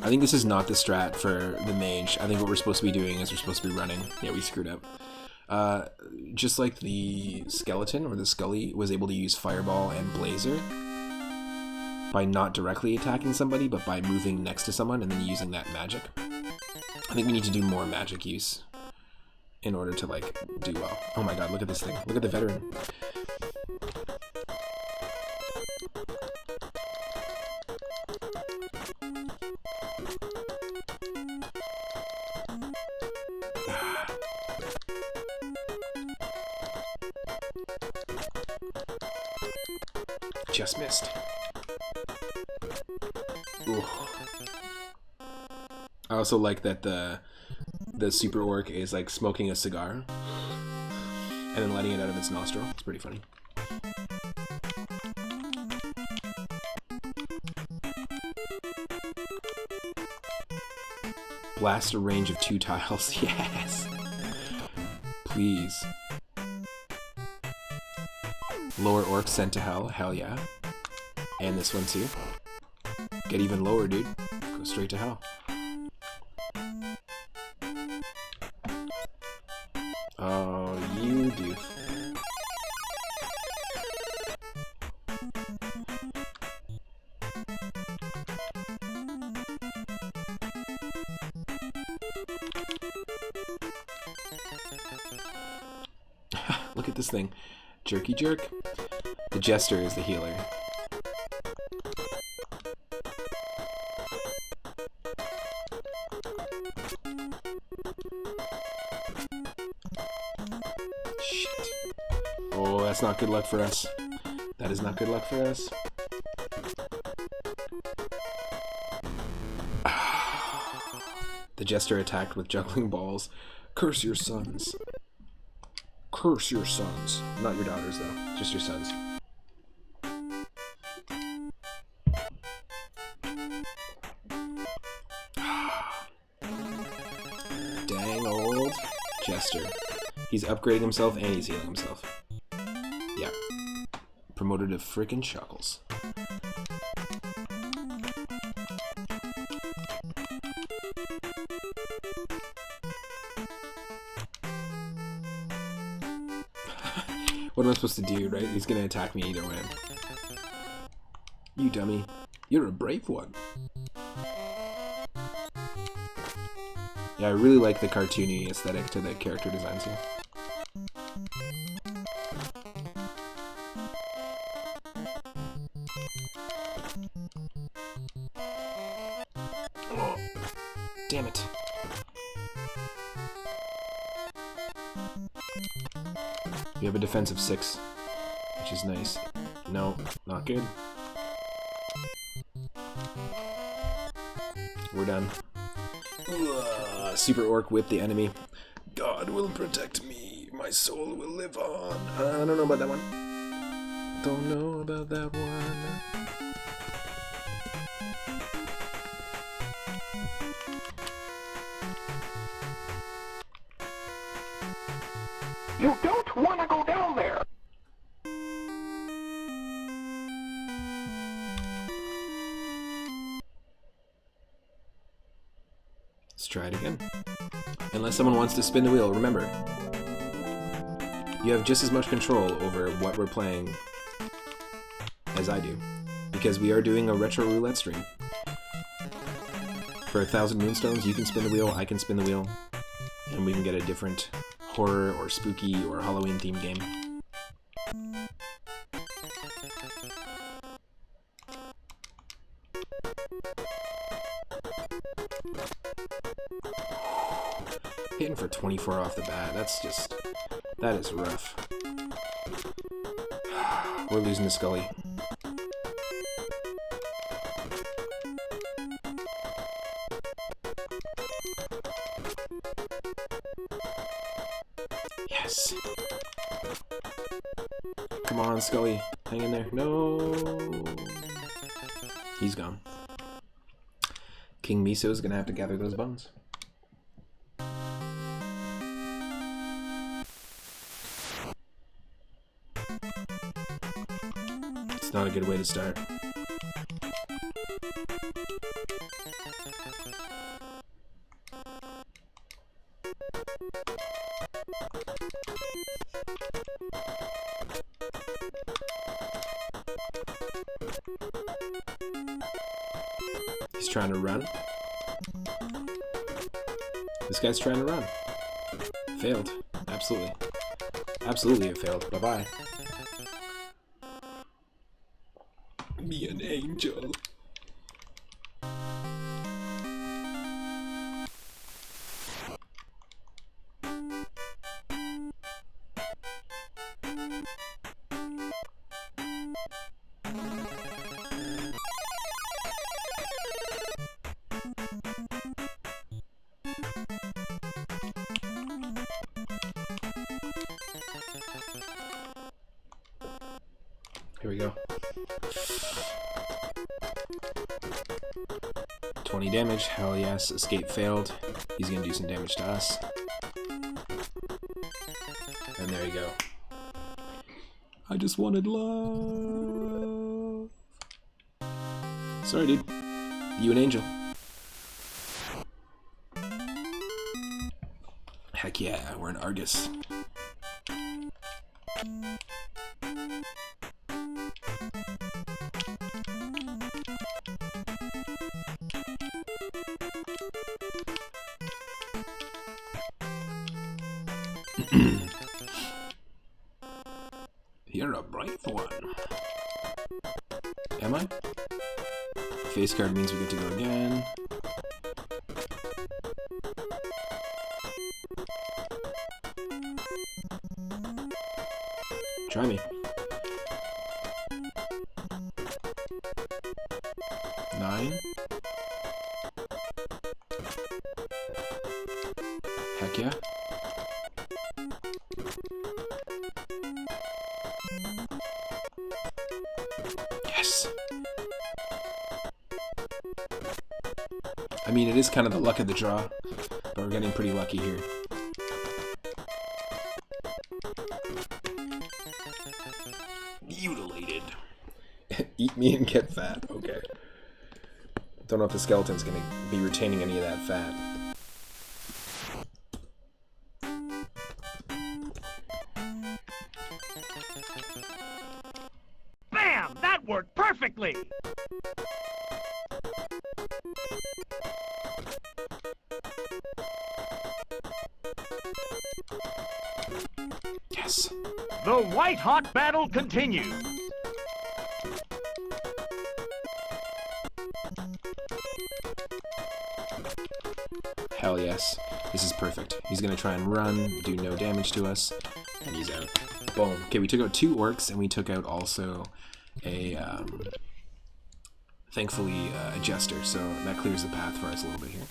I think this is not the strat for the mage. I think what we're supposed to be doing is we're supposed to be running. Yeah, we screwed up. just like the skeleton or the Scully was able to use Fireball and Blazer by not directly attacking somebody, but by moving next to someone and then using that magic. I think we need to do more magic use in order to, like, do well. Oh my god, look at this thing. Look at the veteran. Just missed. Ooh. I also like that the super orc is like smoking a cigar and then letting it out of its nostril. It's pretty funny. Blast a range of 2 tiles. Yes. Please. Lower orc sent to hell. Hell yeah. And this one too. Get even lower, dude. Go straight to hell. Oh, you doof. Look at this thing. Jerky jerk. The jester is the healer. Shit. Oh, that's not good luck for us. That is not good luck for us. The jester attacked with juggling balls. Curse your sons. Curse your sons. Not your daughters, though. Just your sons. Dang old jester. He's upgrading himself and he's healing himself. Yeah. Promoted to frickin' Chuckles. What am I supposed to do, right? He's gonna attack me either way. You dummy. You're a brave one. Yeah, I really like the cartoony aesthetic to the character designs here. Oh, damn it. We have a defense of 6, which is nice. No, not good. We're done. Super Orc whipped the enemy. God will protect me. My soul will live on. I don't know about that one. Don't know about that one. You don't want to go down there. Let's try it again. Unless someone wants to spin the wheel, remember, you have just as much control over what we're playing as I do, because we are doing a retro roulette stream. For 1,000 moonstones, you can spin the wheel, I can spin the wheel, and we can get a different horror or spooky or Halloween themed game. Hitting for 24 off the bat, that is rough. We're losing to Scully. Yes. Come on, Scully. Hang in there. No. He's gone. King Miso's gonna have to gather those bones. It's not a good way to start. trying to run. This guy's trying to run. Failed. Absolutely. Absolutely it failed. Bye-bye. Me an angel. Here we go. 20 damage. Hell yes. Escape failed. He's gonna do some damage to us. And there you go. I just wanted love. Sorry, dude. You an angel. Heck yeah, we're an Argus. You're a bright one. Am I? Face card means we get to go again. Try me. 9. Heck yeah. Yes. I mean, it is kind of the luck of the draw, but we're getting pretty lucky here. Mutilated. Eat me and get fat. Okay. Don't know if the skeleton's gonna be retaining any of that fat. Bam! That worked perfectly! Yes. The white-hot battle continues. Hell yes. This is perfect. He's gonna try and run, do no damage to us, and he's out. Boom. Okay, we took out 2 orcs, and we took out also a, thankfully, a jester, so that clears the path for us a little bit here.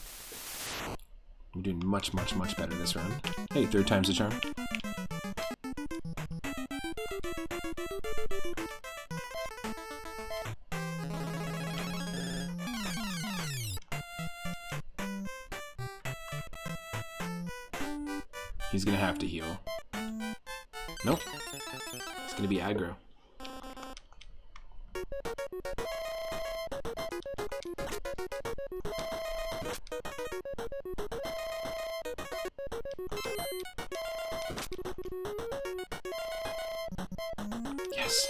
We're doing much, much, much better this round. Hey, 3rd time's the charm. He's gonna have to heal. Nope. It's gonna be aggro. Yes.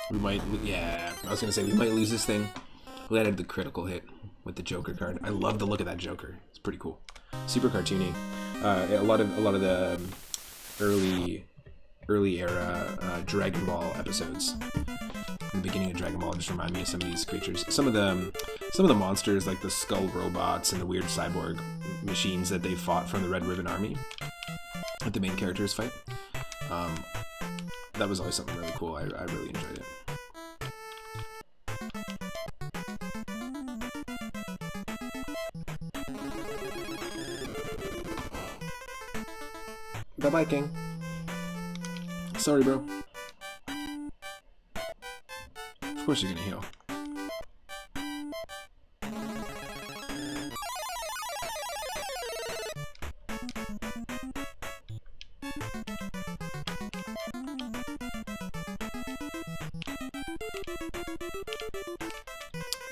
We might, yeah, I was gonna say we might lose this thing. We added the critical hit with the Joker card. I love the look of that Joker. It's pretty cool. Super cartoony. A lot of the early era Dragon Ball episodes. In the beginning of Dragon Ball just remind me of some of these creatures. Some of the monsters like the skull robots and the weird cyborg machines that they fought from the Red Ribbon Army that the main characters fight. That was always something really cool. I really enjoyed it. Bye-bye, King. Sorry, bro. Of course you're gonna heal.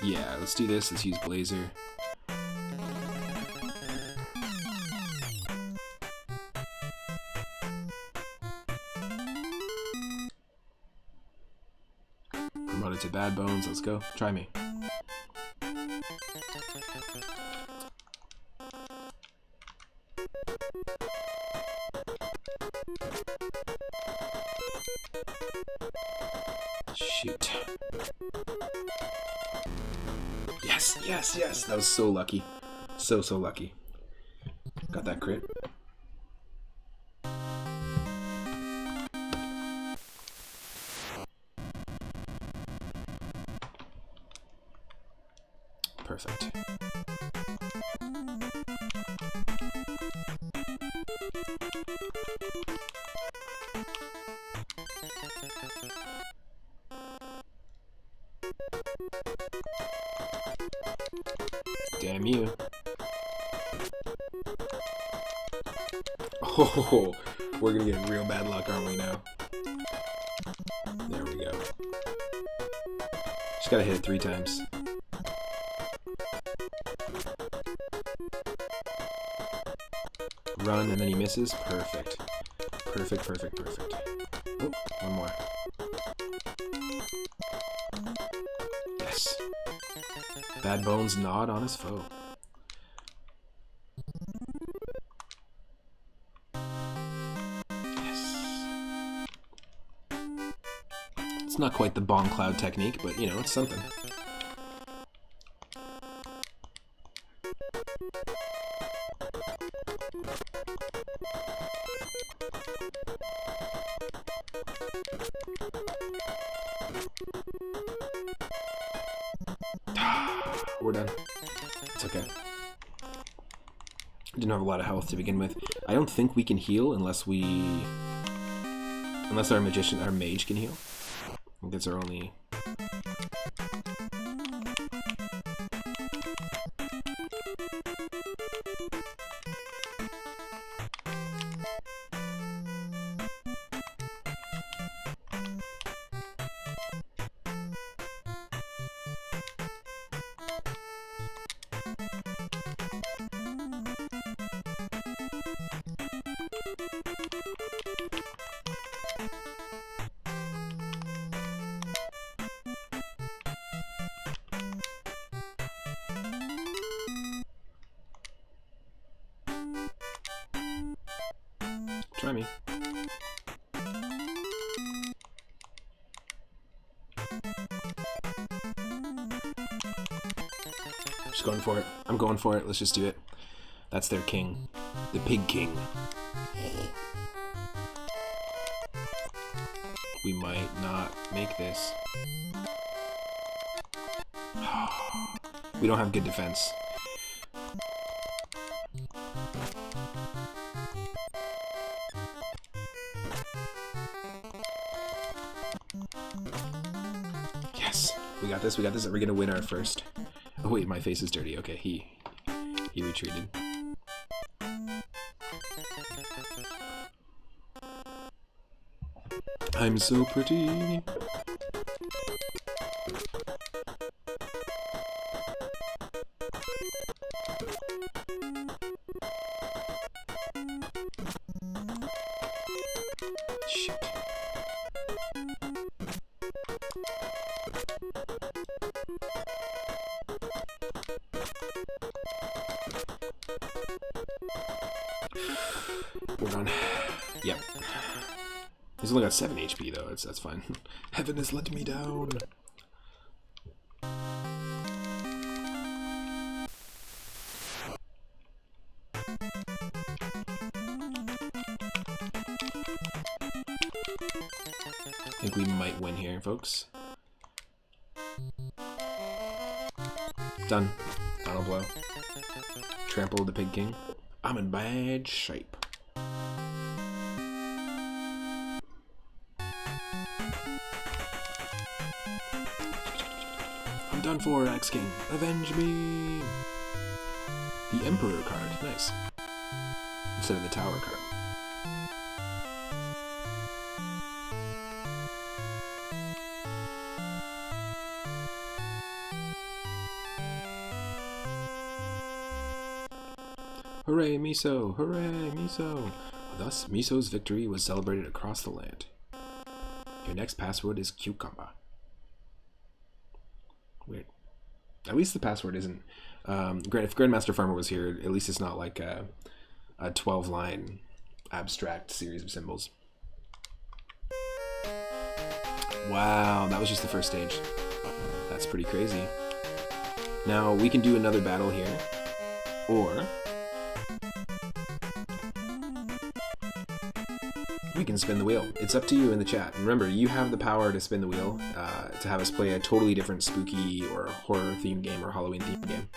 Yeah, let's do this. Let's use Blazer. to Bad Bones. Let's go. Try me. Shoot. Yes, yes, yes. That was so lucky. So lucky. Got that crit. Perfect. Damn you. Oh, we're gonna get real bad luck, aren't we now? There we go. Just gotta hit it 3 times. Run, and then he misses. Perfect. Perfect, perfect, perfect. Oh, one more. Yes. Bad Bones gnawed on his foe. Yes. It's not quite the bomb cloud technique, but you know, it's something. We're done. It's okay. Didn't have a lot of health to begin with. I don't think we can heal unless our mage can heal. I think that's our only... Try me. Just going for it. I'm going for it. Let's just do it. That's their king. The Pig King. We might not make this. We don't have good defense. Yes, we got this. We got this. Are we gonna win our first? Oh wait, my face is dirty. Okay, he retreated. I'm so pretty. Shit. We're done. Yep. He's only got 7 HP though. That's fine. Heaven has let me down. I think we might win here, folks. Done. Final blow. Trample the Pig King. I'm in bad shape. I'm done for, Axe King. Avenge me! The Emperor card. Nice. Instead of the Tower card. Hooray, Miso! Hooray, Miso! Thus, Miso's victory was celebrated across the land. Your next password is cucumber. At least the password isn't. If Grandmaster Farmer was here, at least it's not like a 12-line abstract series of symbols. Wow, that was just the first stage. That's pretty crazy. Now, we can do another battle here, or we can spin the wheel. It's up to you in the chat. Remember, you have the power to spin the wheel to have us play a totally different spooky or horror-themed game or Halloween-themed game.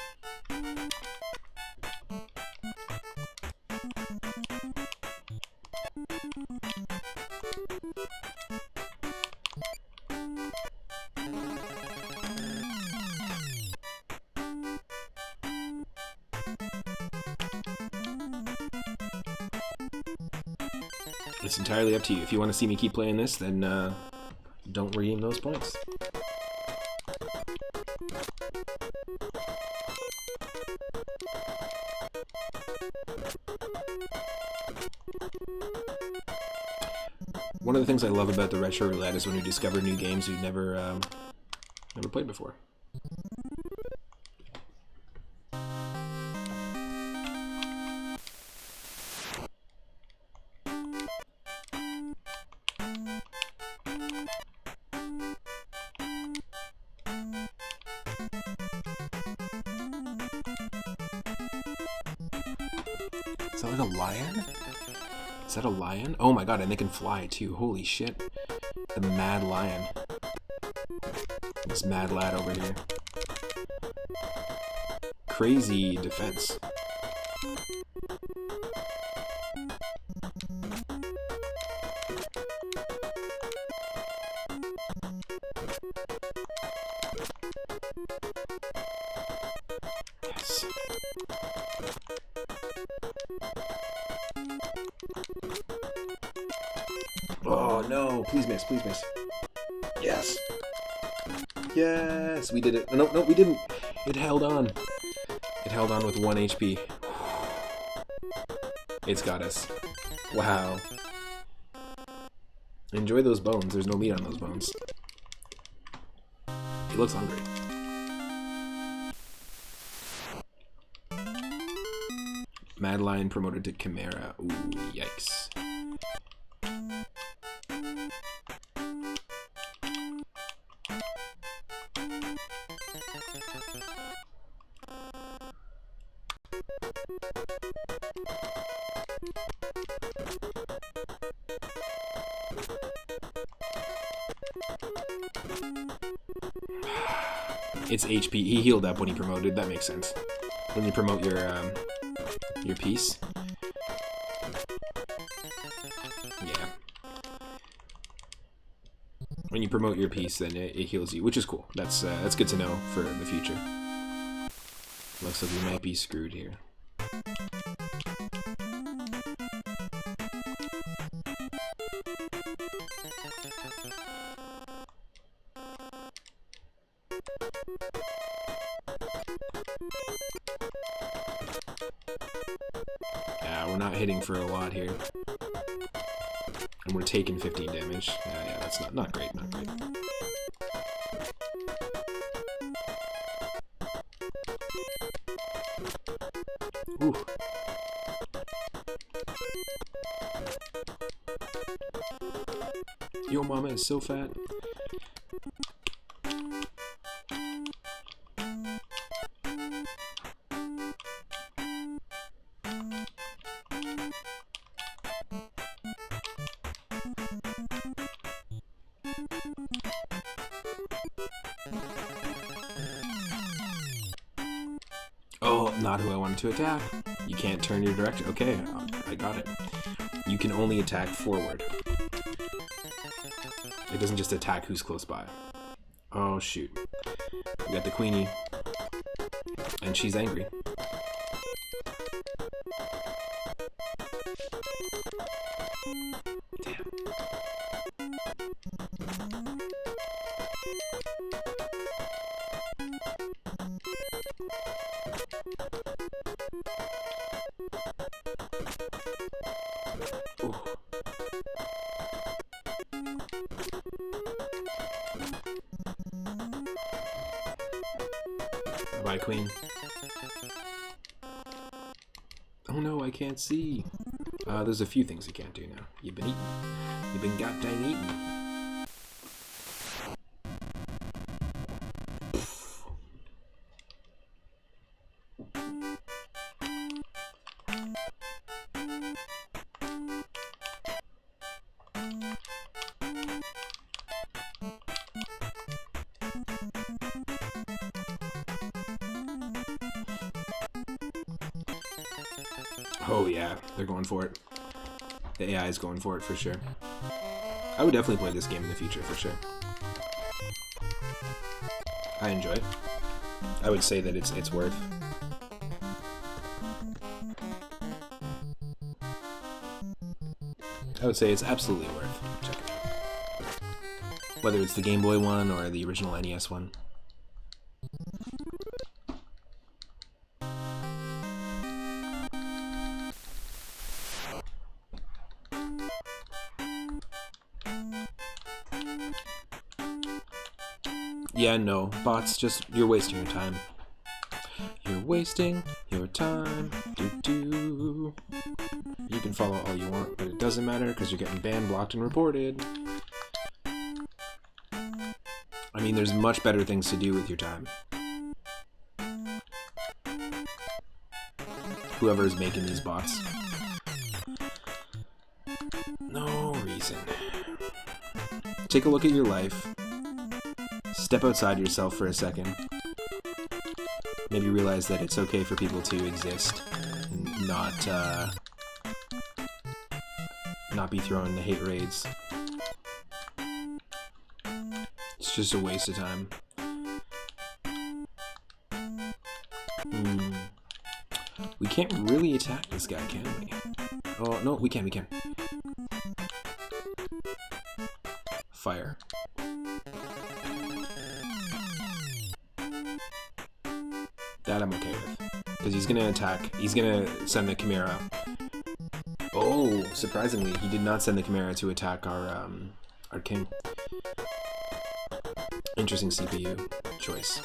It's entirely up to you. If you want to see me keep playing this, then don't redeem those points. One of the things I love about the Retro Roulette is when you discover new games you've never played before. Is that like a lion? Is that a lion? Oh my god, and they can fly too. Holy shit. The mad lion. This mad lad over here. Crazy defense. Yes. Oh no, please miss, please miss. Yes. Yes, we did it. No, we didn't. It held on. It held on with 1 HP. It's got us. Wow. Enjoy those bones. There's no meat on those bones. He looks hungry. Mad Lion promoted to Chimera. Ooh, yikes. It's HP. He healed up when he promoted. That makes sense. When you promote your piece. Yeah. When you promote your piece, then it heals you, which is cool. That's good to know for the future. Looks like we might be screwed here. Yeah, we're not hitting for a lot here. And we're taking 15 damage. Yeah, that's not great, not great. Ooh. Yo mama is so fat. Oh, not who I wanted to attack. You can't turn your direction. Okay, I got it. You can only attack forward. It doesn't just attack who's close by. Oh, shoot. We got the Queenie. And she's angry. Damn. Ooh. Queen. Oh no, I can't see. There's a few things you can't do now. You've been eaten. You've been goddamn eaten. Oh yeah, they're going for it. The AI is going for it for sure. I would definitely play this game in the future for sure. I enjoy it. I would say that it's worth. I would say it's absolutely worth checking out. Whether it's the Game Boy one or the original NES one. Yeah, no. Bots, just, you're wasting your time. You're wasting your time. Doo-doo. You can follow all you want, but it doesn't matter because you're getting banned, blocked, and reported. I mean, there's much better things to do with your time. Whoever's making these bots. No reason. Take a look at your life. Step outside yourself for a second. Maybe realize that it's okay for people to exist and not be thrown into hate raids. It's just a waste of time. We can't really attack this guy, can we? Oh, no, we can. Fire. That I'm okay with. Because he's gonna attack. He's gonna send the Chimera. Oh, surprisingly, he did not send the Chimera to attack our king. Interesting CPU choice.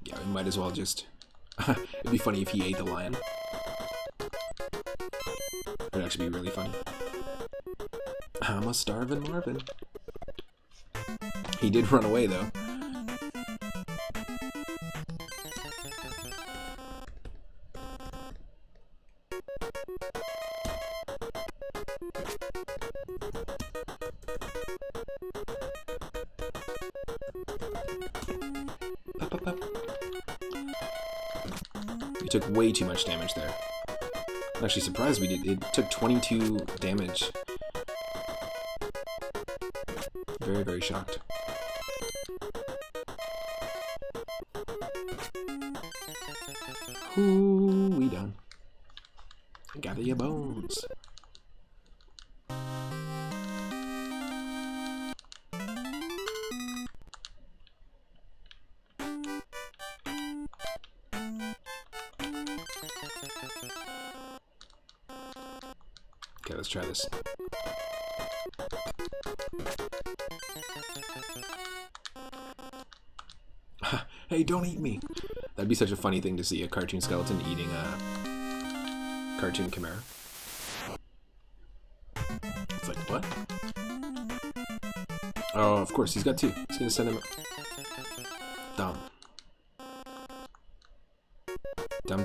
Yeah, we might as well just... It'd be funny if he ate the lion. It'd actually be really funny. I'm a starving Marvin. He did run away, though. We took way too much damage there. I'm actually surprised we did. It took 22 damage. Very, very shocked. Ooh, we done. Gather your bones. Okay, let's try this. Hey, don't eat me! That'd be such a funny thing to see, a cartoon skeleton eating a cartoon chimera. It's like, what? Oh, of course, he's got two. He's gonna send him... Dumb. Dumb.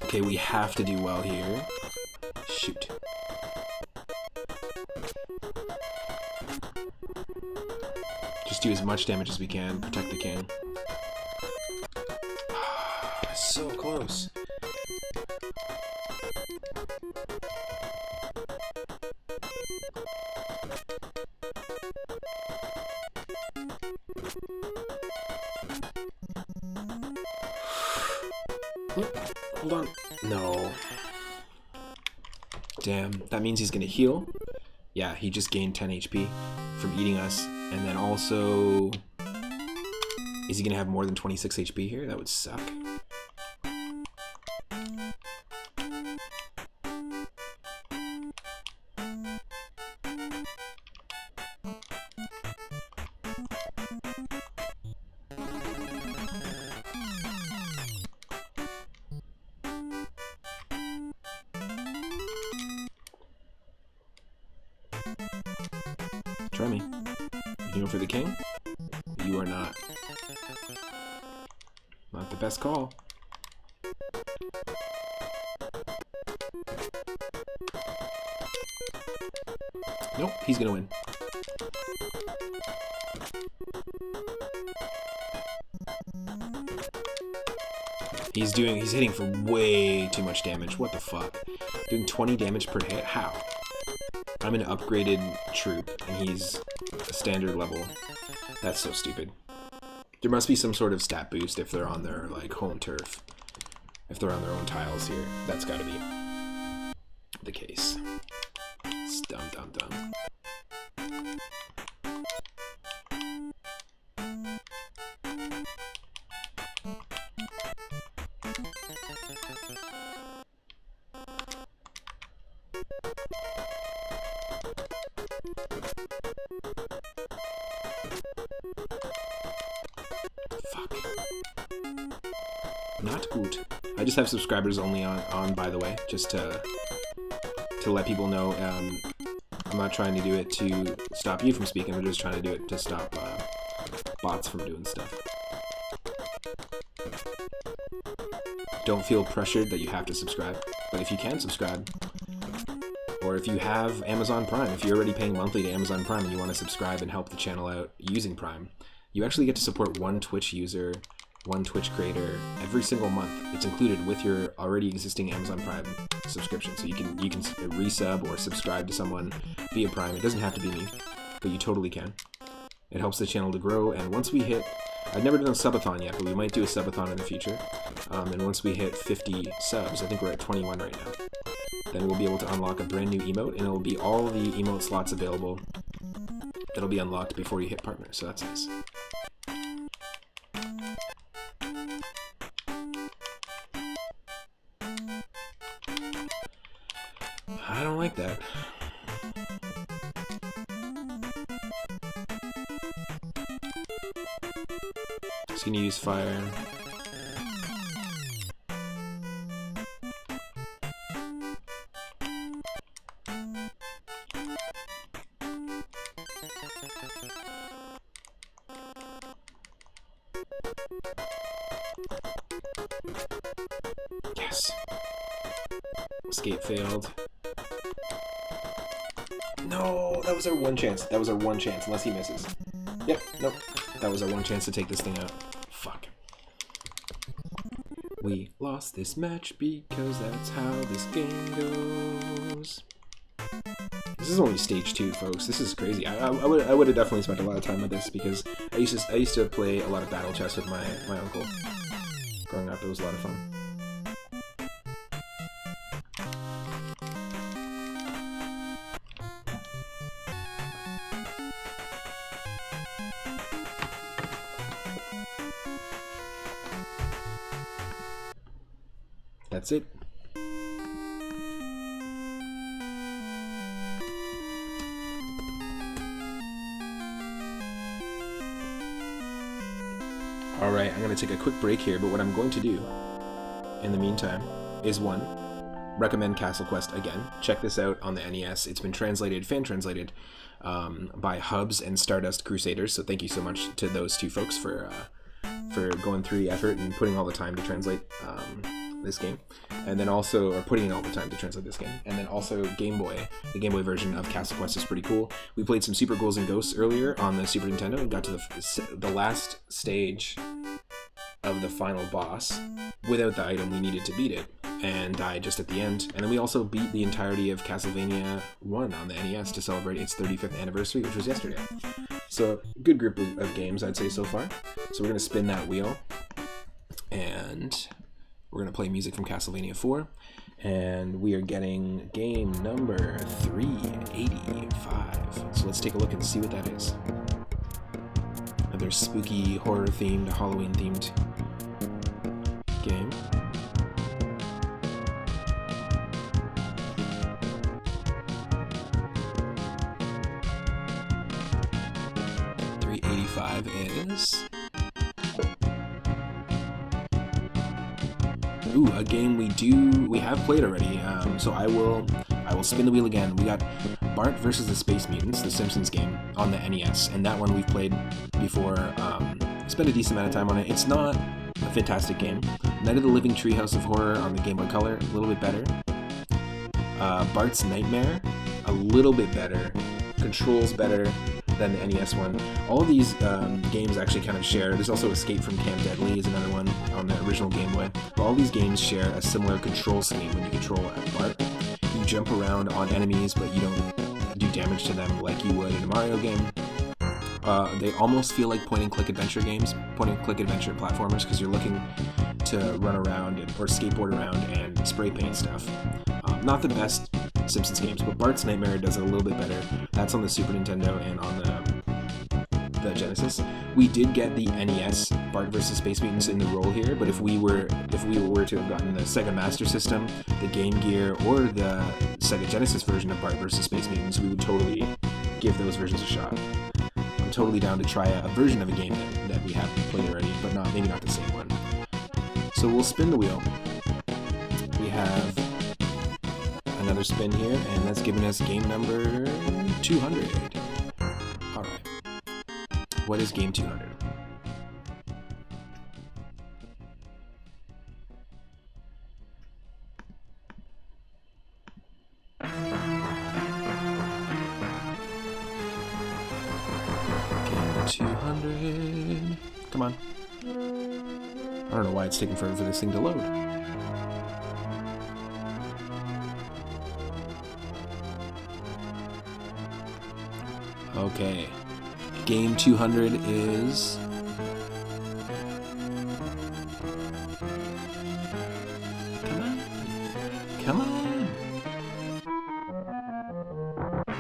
Okay, we have to do well here. Shoot. Just do as much damage as we can. Protect the king. So close. Hold on. No. Damn, that means he's gonna heal. Yeah, he just gained 10 HP from eating us. And then also... Is he going to have more than 26 HP here? That would suck. Try me. You go for the king? You are not. Not the best call. Nope, he's gonna win. He's hitting for way too much damage. What the fuck? Doing 20 damage per hit? How? I'm an upgraded troop, and he's a standard level. That's so stupid. There must be some sort of stat boost if they're on their, like, home turf. If they're on their own tiles here. That's gotta be the case. It's dumb, dumb, dumb. Fuck. Not good. I just have subscribers only on by the way, just to let people know. I'm not trying to do it to stop you from speaking, I'm just trying to do it to stop bots from doing stuff. Don't feel pressured that you have to subscribe, but if you can subscribe, or if you have Amazon Prime, if you're already paying monthly to Amazon Prime and you want to subscribe and help the channel out using Prime, you actually get to support one Twitch user, one Twitch creator every single month. It's included with your already existing Amazon Prime subscription. So you can resub or subscribe to someone via Prime. It doesn't have to be me, but you totally can. It helps the channel to grow, and once we hit, I've never done a subathon yet, but we might do a subathon in the future. And once we hit 50 subs, I think we're at 21 right now, then we'll be able to unlock a brand new emote, and it'll be all the emote slots available. It'll be unlocked before you hit partner, so that's nice. I don't like that. Just gonna use fire. Yes. Escape failed. No, that was our one chance. That was our one chance, unless he misses. Yep, nope. That was our one chance to take this thing out. Fuck. We lost this match because that's how this game goes. This is only stage 2, folks. This is crazy. I would have definitely spent a lot of time with this because I used to play a lot of battle chess with my uncle. Growing up, it was a lot of fun. That's it. Alright, I'm going to take a quick break here, but what I'm going to do in the meantime is, one, recommend Castle Quest again. Check this out on the NES. It's been translated, fan-translated, by Hubs and Stardust Crusaders, so thank you so much to those two folks for going through the effort and putting all the time to translate this game, and then also, or putting in all the time to translate this game, and then also Gameboy. The Gameboy version of Castle Quest is pretty cool. We played some Super Ghouls and Ghosts earlier on the Super Nintendo and got to the last stage of the final boss without the item we needed to beat it, and died just at the end. And then we also beat the entirety of Castlevania 1 on the NES to celebrate its 35th anniversary, which was yesterday. So, good group of games, I'd say, so far. So we're going to spin that wheel, and We're going to play music from Castlevania 4, and we are getting game number 385. So let's take a look and see what that is. Another spooky, horror-themed, Halloween-themed game. .385 is... Ooh, a game we have played already. So I will spin the wheel again. We got Bart versus the Space Mutants, the Simpsons game on the NES, and that one we've played before. Spent a decent amount of time on it. It's not a fantastic game. Night of the Living Treehouse of Horror on the Game Boy Color, a little bit better. Bart's Nightmare, a little bit better. Controls better than the NES one. All of these games actually kind of share. There's also Escape from Camp Deadly is another one on the original Game Boy. But all these games share a similar control scheme when you control Bart. You jump around on enemies, but you don't do damage to them like you would in a Mario game. They almost feel like point-and-click adventure games, point-and-click adventure platformers, because you're looking to run around or skateboard around and spray paint stuff. Not the best Simpsons games, but Bart's Nightmare does it a little bit better. That's on the Super Nintendo and on the Genesis. We did get the NES Bart vs. Space Mutants in the roll here, but if we were to have gotten the Sega Master System, the Game Gear, or the Sega Genesis version of Bart vs. Space Mutants, we would totally give those versions a shot. I'm totally down to try a version of a game that we have played already, but maybe not the same one. So we'll spin the wheel. We have another spin here, and that's giving us game number 200. Alright. What is game 200? Game 200. Come on. I don't know why it's taking forever for this thing to load. Okay, game 200 is... Come on!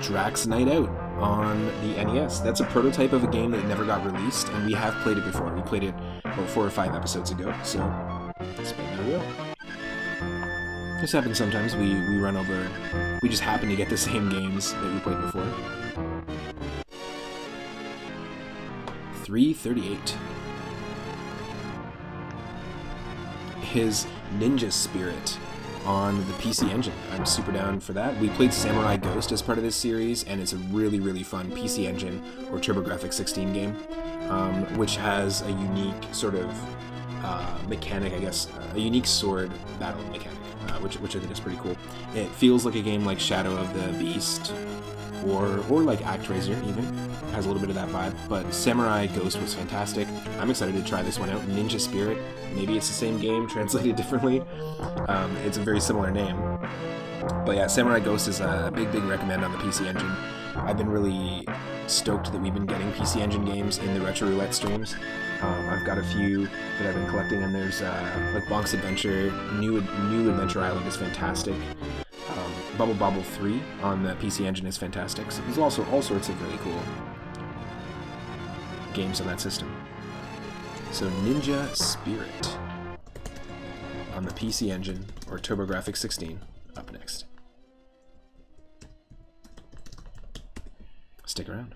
Drax Night Out on the NES. That's a prototype of a game that never got released, and we have played it before. We played it about 4 or 5 episodes ago, so spin the wheel. This happens sometimes. We run over... We just happen to get the same games that we played before. 338. His Ninja Spirit on the PC Engine. I'm super down for that. We played Samurai Ghost as part of this series, and it's a really, really fun PC Engine or TurboGrafx 16 game, which has a unique sort of mechanic, I guess, a unique sword battle mechanic, which I think is pretty cool. It feels like a game like Shadow of the Beast, or like ActRaiser even. Has a little bit of that vibe, but Samurai Ghost was fantastic. I'm excited to try this one out. Ninja Spirit, maybe it's the same game, translated differently. It's a very similar name. But yeah, Samurai Ghost is a big recommend on the PC Engine. I've been really stoked that we've been getting PC Engine games in the Retro Roulette streams. I've got a few that I've been collecting, and there's like Bonk's Adventure, New Adventure Island is fantastic. Bubble Bobble 3 on the PC Engine is fantastic. So there's also all sorts of really cool games on that system. So Ninja Spirit on the PC Engine or TurboGrafx 16 up next. Stick around.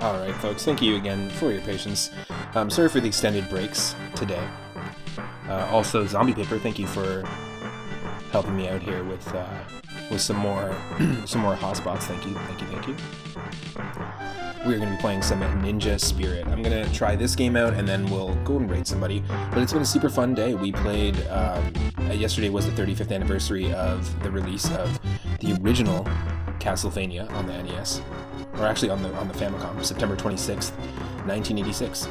Alright folks, thank you again for your patience. Sorry for the extended breaks today. Also, Zombie Paper, thank you for helping me out here with some more hotspots. Thank you. We're going to be playing some Ninja Spirit. I'm going to try this game out and then we'll go and raid somebody. But it's been a super fun day. We played, yesterday was the 35th anniversary of the release of the original Castlevania on the NES. Or actually on the Famicom, September 26th, 1986.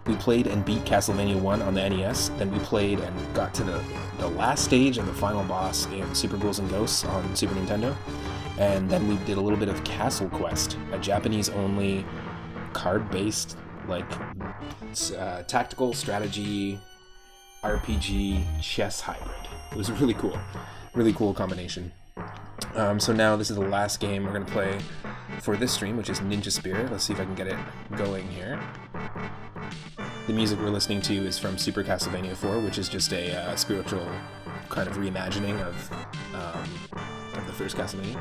We played and beat Castlevania 1 on the NES, then we played and got to the last stage of the final boss in Super Ghouls and Ghosts on Super Nintendo. And then we did a little bit of Castle Quest, a Japanese-only, card-based, like, tactical strategy, RPG, chess hybrid. It was really cool combination. So now this is the last game we're going to play for this stream, which is Ninja Spirit. Let's see if I can get it going here. The music we're listening to is from Super Castlevania 4, which is just a spiritual kind of reimagining of the first Castlevania.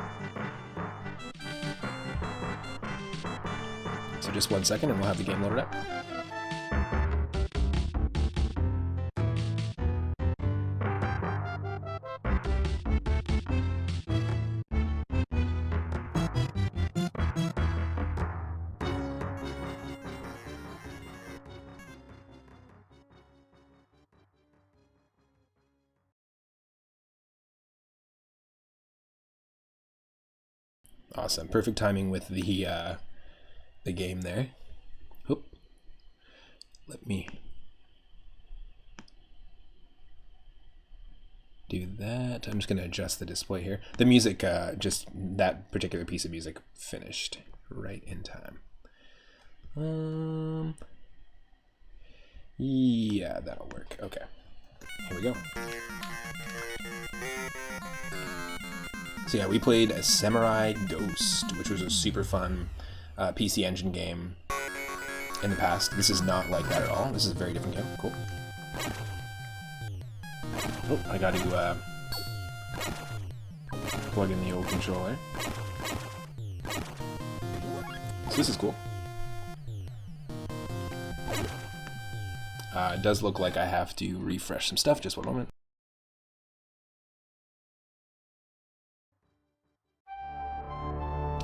So just 1 second and we'll have the game loaded up. Awesome. Perfect timing with the game there. Oop. Let me do that. I'm just going to adjust the display here. The music, just that particular piece of music finished right in time. Yeah, that'll work. Okay. Here we go. So yeah, we played a Samurai Ghost, which was a super fun PC Engine game in the past. This is not like that at all. This is a very different game. Cool. Oh, I got to plug in the old controller. So this is cool. It does look like I have to refresh some stuff. Just one moment.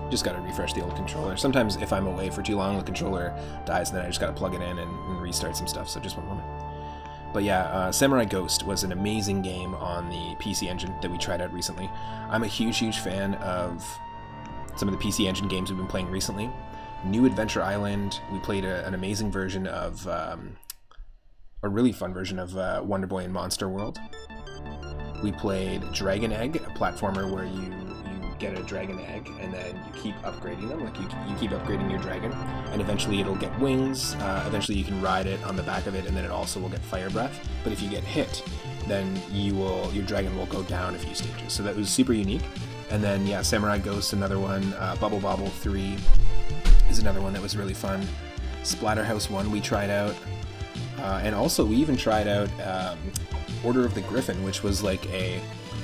Just gotta refresh the old controller. Sometimes if I'm away for too long, the controller dies, and then I just gotta plug it in and restart some stuff, so just one moment. But yeah, Samurai Ghost was an amazing game on the PC Engine that we tried out recently. I'm a huge fan of some of the PC Engine games we've been playing recently. New Adventure Island, we played an amazing version of, a really fun version of Wonder Boy and Monster World. We played Dragon Egg, a platformer where you get a dragon egg and then you keep upgrading them, like you keep upgrading your dragon, and eventually it'll get wings. Eventually you can ride it on the back of it, and then it also will get fire breath. But if you get hit, then your dragon will go down a few stages. So that was super unique. And then yeah, Samurai Ghost, another one. Bubble Bobble 3 is another one that was really fun. Splatterhouse 1 we tried out, and also we even tried out Order of the Griffin, which was like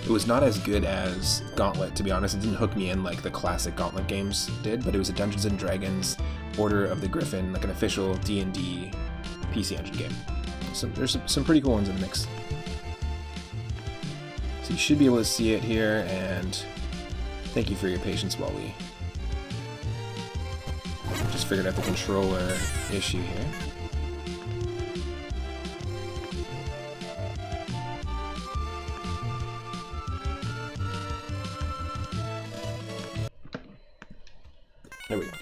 it was not as good as Gauntlet, to be honest. It didn't hook me in like the classic Gauntlet games did, but it was a Dungeons & Dragons Order of the Griffin, like an official D&D PC Engine game. So there's some pretty cool ones in the mix. So you should be able to see it here, and thank you for your patience while we just figured out the controller issue here. There we go.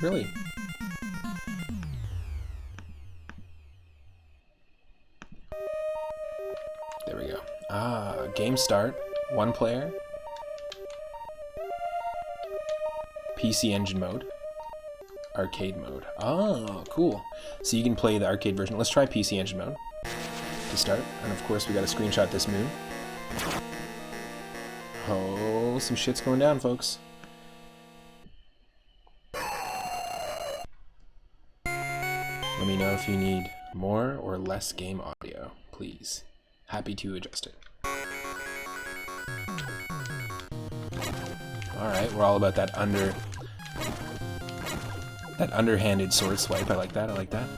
Really? There we go. Game start. 1 player. PC Engine mode. Arcade mode. Oh, cool. So you can play the arcade version. Let's try PC Engine mode to start. And of course, we got to screenshot this moon. Oh, some shit's going down, folks. Let me know if you need more or less game audio, please. Happy to adjust it. Alright, we're all about that underhanded sword swipe. I like that, I like that.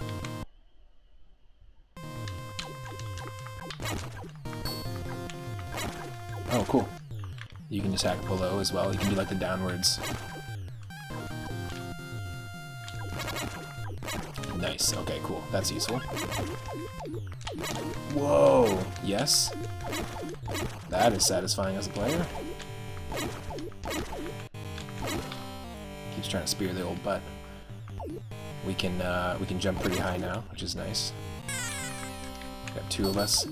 Oh, cool. You can attack below as well. You can do like the downwards. Nice. Okay, cool. That's useful. Whoa! Yes. That is satisfying as a player. Keeps trying to spear the old butt. We can jump pretty high now, which is nice. Got two of us.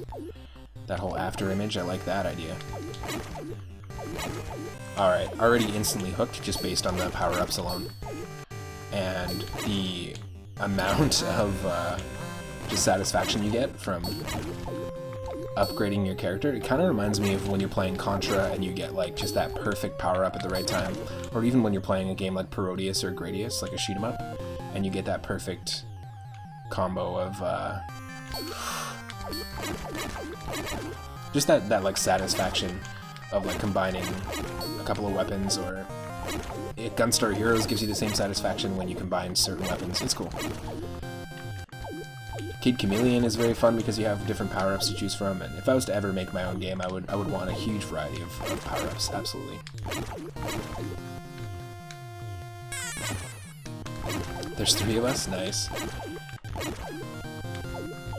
That whole after image, I like that idea. Alright, already instantly hooked just based on the power-ups alone. And the amount of just satisfaction you get from upgrading your character, it kind of reminds me of when you're playing Contra and you get like just that perfect power-up at the right time, or even when you're playing a game like Parodius or Gradius, like a shoot-'em-up, and you get that perfect combo of just that like satisfaction of like combining a couple of weapons, or Gunstar Heroes gives you the same satisfaction when you combine certain weapons. It's cool. Kid Chameleon is very fun because you have different power-ups to choose from, and if I was to ever make my own game, I would want a huge variety of power-ups, absolutely. There's three of us? Nice.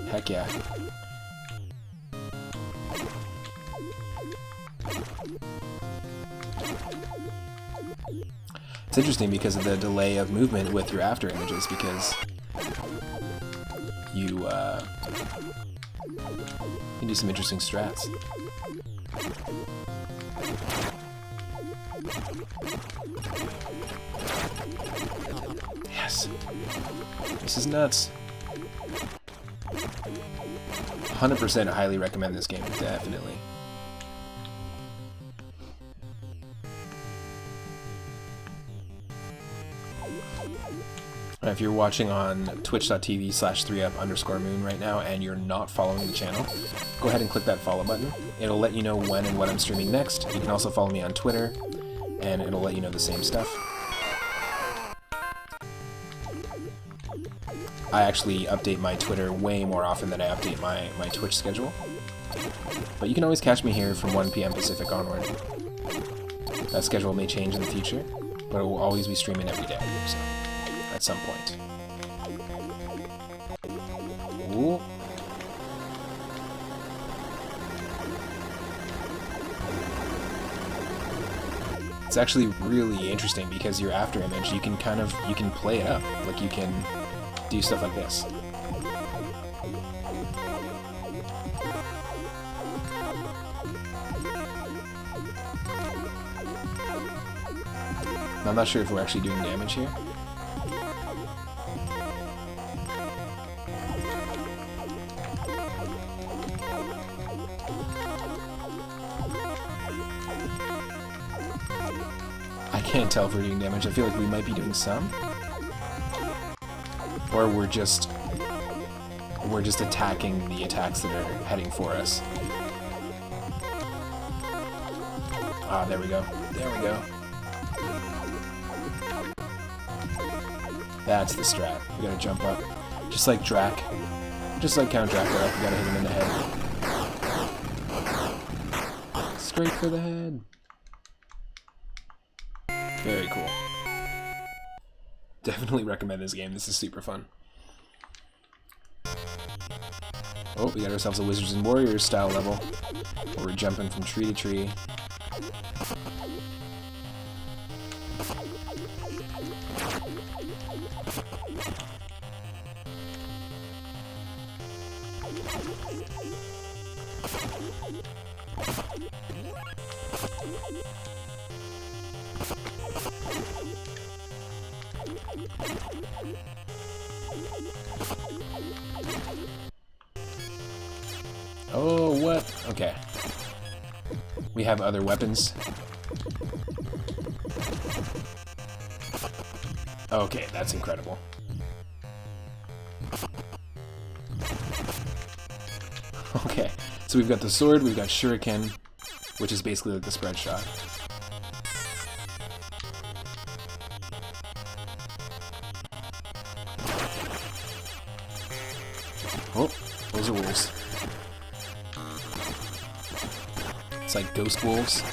Heck yeah. It's interesting because of the delay of movement with your after images, because you can do some interesting strats. Yes! This is nuts. 100% highly recommend this game, definitely. If you're watching on twitch.tv/3up_moon right now and you're not following the channel, go ahead and click that follow button. It'll let you know when and what I'm streaming next. You can also follow me on Twitter, and it'll let you know the same stuff. I actually update my Twitter way more often than I update my Twitch schedule. But you can always catch me here from 1 PM Pacific onward. That schedule may change in the future, but it will always be streaming every day, so at some point. Ooh. It's actually really interesting because your after image, you can play it up. Like, you can do stuff like this. I'm not sure if we're actually doing damage here. I can't tell if we're doing damage. I feel like we might be doing some. Or we're just attacking the attacks that are heading for us. Ah, there we go. There we go. That's the strat. We gotta jump up. Just like Drac. Just like Count Dracula, we gotta hit him in the head. Straight for the head. Very cool. Definitely recommend this game. This is super fun. Oh, we got ourselves a Wizards and Warriors style level, where we're jumping from tree to tree. Oh, what? Okay. We have other weapons. Okay, that's incredible. Okay, so we've got the sword, we've got shuriken, which is basically like the spread shot. It's like ghost wolves.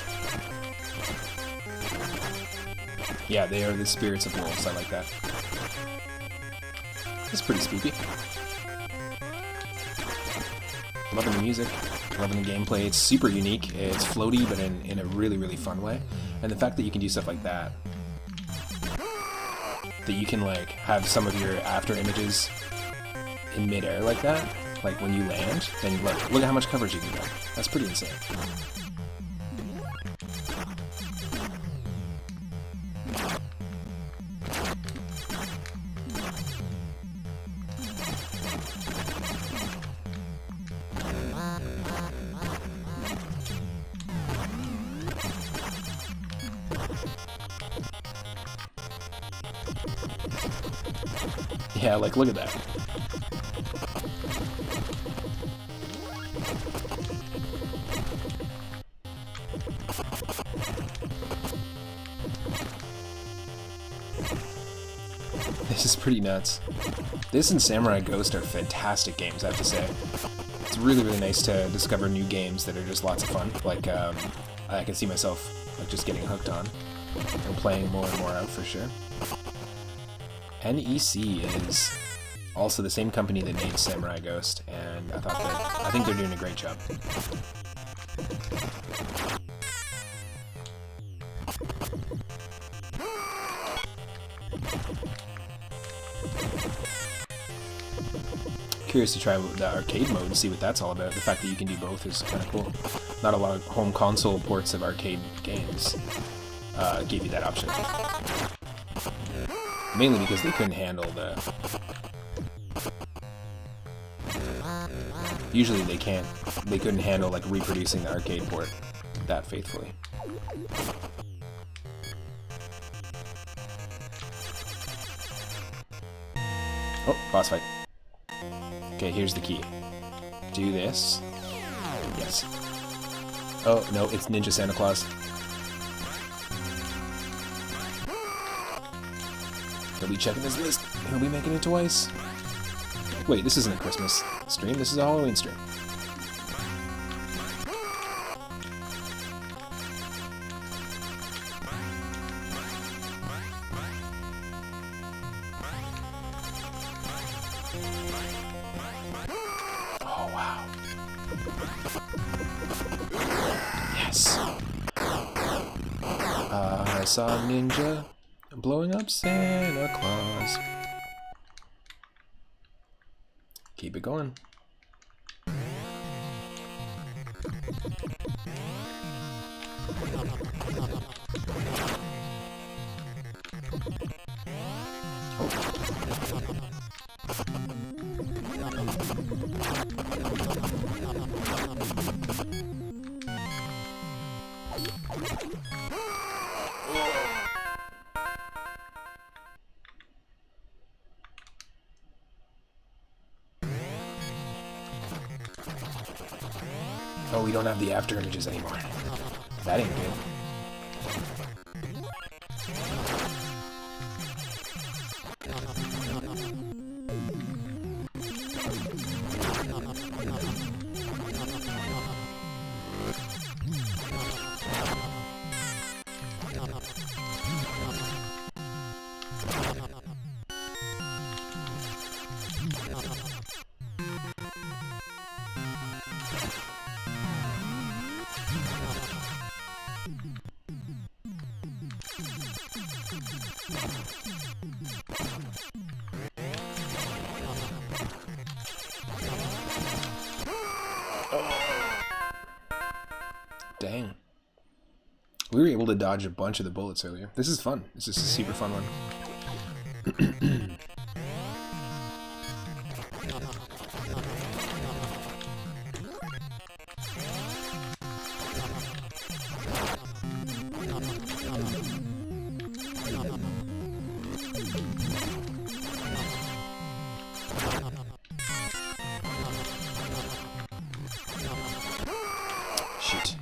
Yeah, they are the spirits of wolves. I like that. It's pretty spooky. Loving the music, loving the gameplay. It's super unique. It's floaty, but in a really, really fun way. And the fact that you can do stuff like that, that you can like have some of your after images in midair like that, like when you land, then look at how much coverage you can get. That's pretty insane. Yeah, like, look at that. This is pretty nuts. This and Samurai Ghost are fantastic games, I have to say. It's really, really nice to discover new games that are just lots of fun. Like, I can see myself like just getting hooked on and playing more and more out for sure. NEC is also the same company that made Samurai Ghost, and I think they're doing a great job. Curious to try the arcade mode and see what that's all about. The fact that you can do both is kind of cool. Not a lot of home console ports of arcade games gave you that option. Mainly because they couldn't handle the... Usually they can't. They couldn't handle like reproducing the arcade port that faithfully. Oh, boss fight. Okay, here's the key. Do this. Yes. Oh, no, it's Ninja Santa Claus. He'll be checking his list. He'll be making it twice. Wait, this isn't a Christmas stream. This is a Halloween stream. Oh, wow. Yes. I saw a ninja blowing up Santa Claus. Keep it going. Oh, we don't have the after images anymore. That ain't good. Dang. We were able to dodge a bunch of the bullets earlier. This is fun. This is a super fun one. Shoot.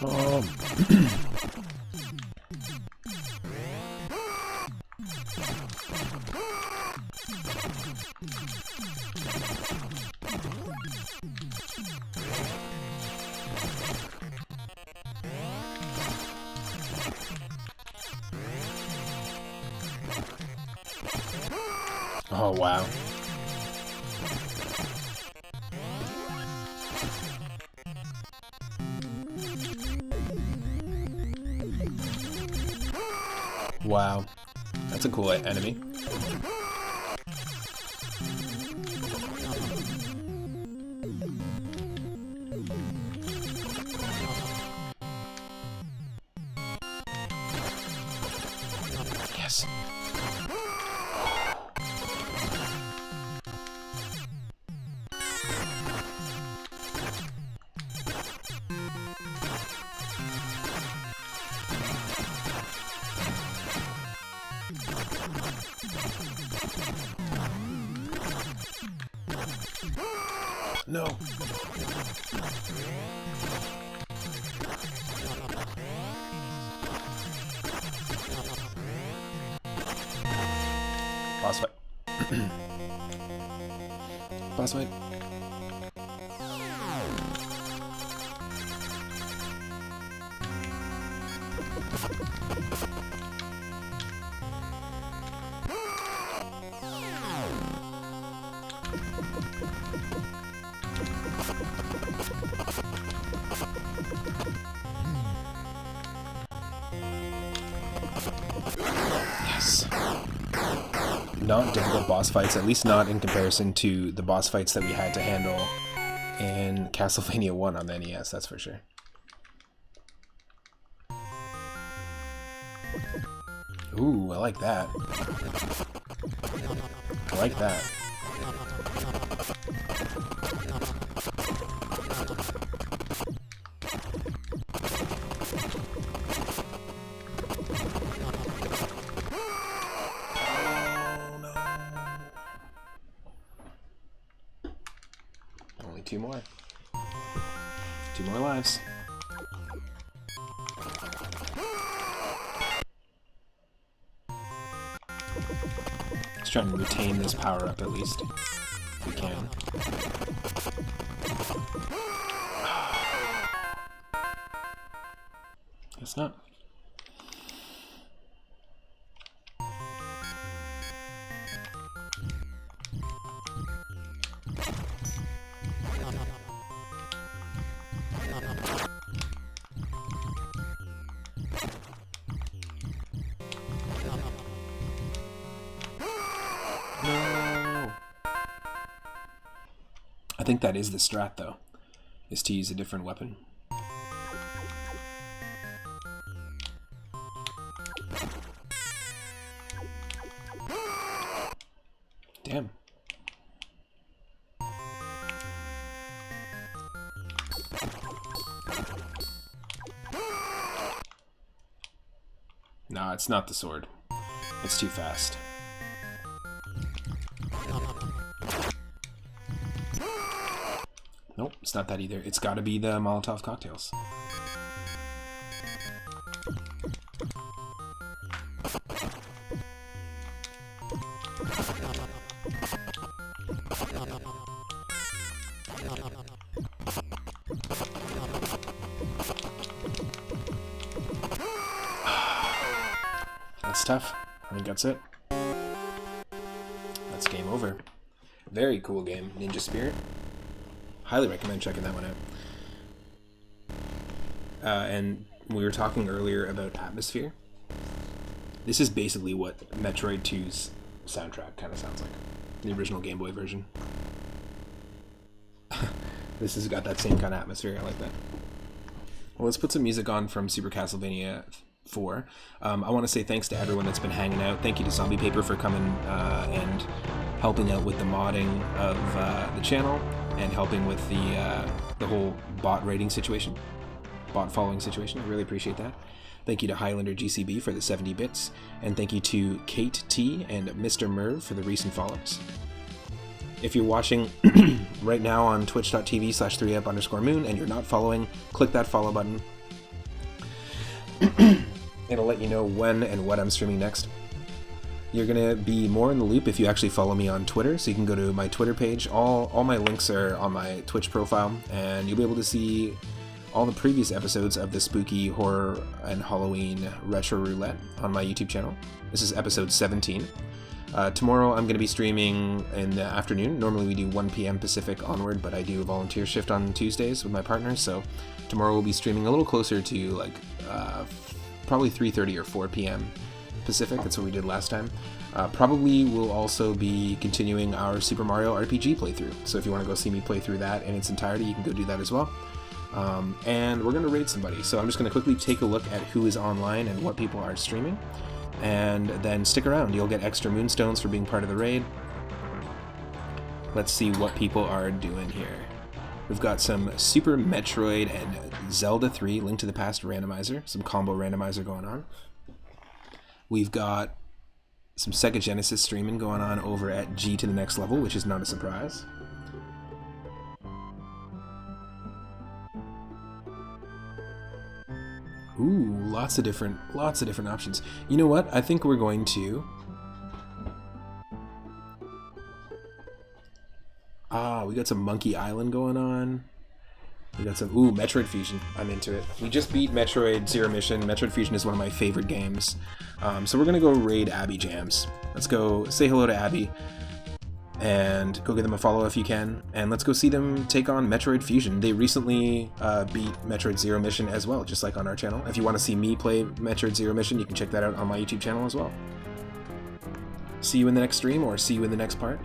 Oh. Oh, wow. Wow. That's a cool enemy. Yes. No. Boss fight. Boss fight. Yes. Not difficult boss fights, at least not in comparison to the boss fights that we had to handle in Castlevania 1 on the NES, that's for sure. Ooh, I like that. I like that. Only two more. Two more lives. Let's try and retain this power up at least. If we can. Guess not. No. I think that is the strat, though, is to use a different weapon. Damn. No, it's not the sword. It's too fast. Nope, it's not that either. It's gotta be the Molotov cocktails. That's tough. I think that's it. That's game over. Very cool game, Ninja Spirit. Highly recommend checking that one out. And we were talking earlier about atmosphere. This is basically what Metroid 2's soundtrack kind of sounds like. The original Game Boy version. This has got that same kind of atmosphere. I like that. Well, let's put some music on from Super Castlevania 4. I want to say thanks to everyone that's been hanging out. Thank you to Zombie Paper for coming and helping out with the modding of the channel and helping with the whole bot rating situation, bot following situation. I really appreciate that. Thank you to Highlander GCB for the 70 bits, and thank you to Kate T and Mr. Merv for the recent follows. If you're watching right now on twitch.tv/3up_moon and you're not following, click that follow button. It'll let you know when and what I'm streaming next. You're going to be more in the loop if you actually follow me on Twitter, so you can go to my Twitter page. All my links are on my Twitch profile, and you'll be able to see all the previous episodes of the spooky horror and Halloween retro roulette on my YouTube channel. This is episode 17. Tomorrow I'm going to be streaming in the afternoon. Normally we do 1 p.m. Pacific onward, but I do a volunteer shift on Tuesdays with my partner, so tomorrow we'll be streaming a little closer to like probably 3:30 or 4 p.m. Pacific. That's what we did last time. Probably we'll also be continuing our Super Mario RPG playthrough, so if you want to go see me play through that in its entirety, you can go do that as well. And we're going to raid somebody, so I'm just going to quickly take a look at who is online and what people are streaming, and then stick around. You'll get extra moonstones for being part of the raid. Let's see what people are doing here. We've got some Super Metroid and Zelda 3 Link to the Past randomizer, some combo randomizer going on. We've got some Sega Genesis streaming going on over at G to the Next Level, which is not a surprise. Ooh, lots of different options. You know what? I think we're going to... we got some Monkey Island going on. We got some... Ooh, Metroid Fusion. I'm into it. We just beat Metroid Zero Mission. Metroid Fusion is one of my favorite games. So we're going to go raid Abby Jams. Let's go say hello to Abby. And go give them a follow if you can. And let's go see them take on Metroid Fusion. They recently beat Metroid Zero Mission as well, just like on our channel. If you want to see me play Metroid Zero Mission, you can check that out on my YouTube channel as well. See you in the next stream, or see you in the next part.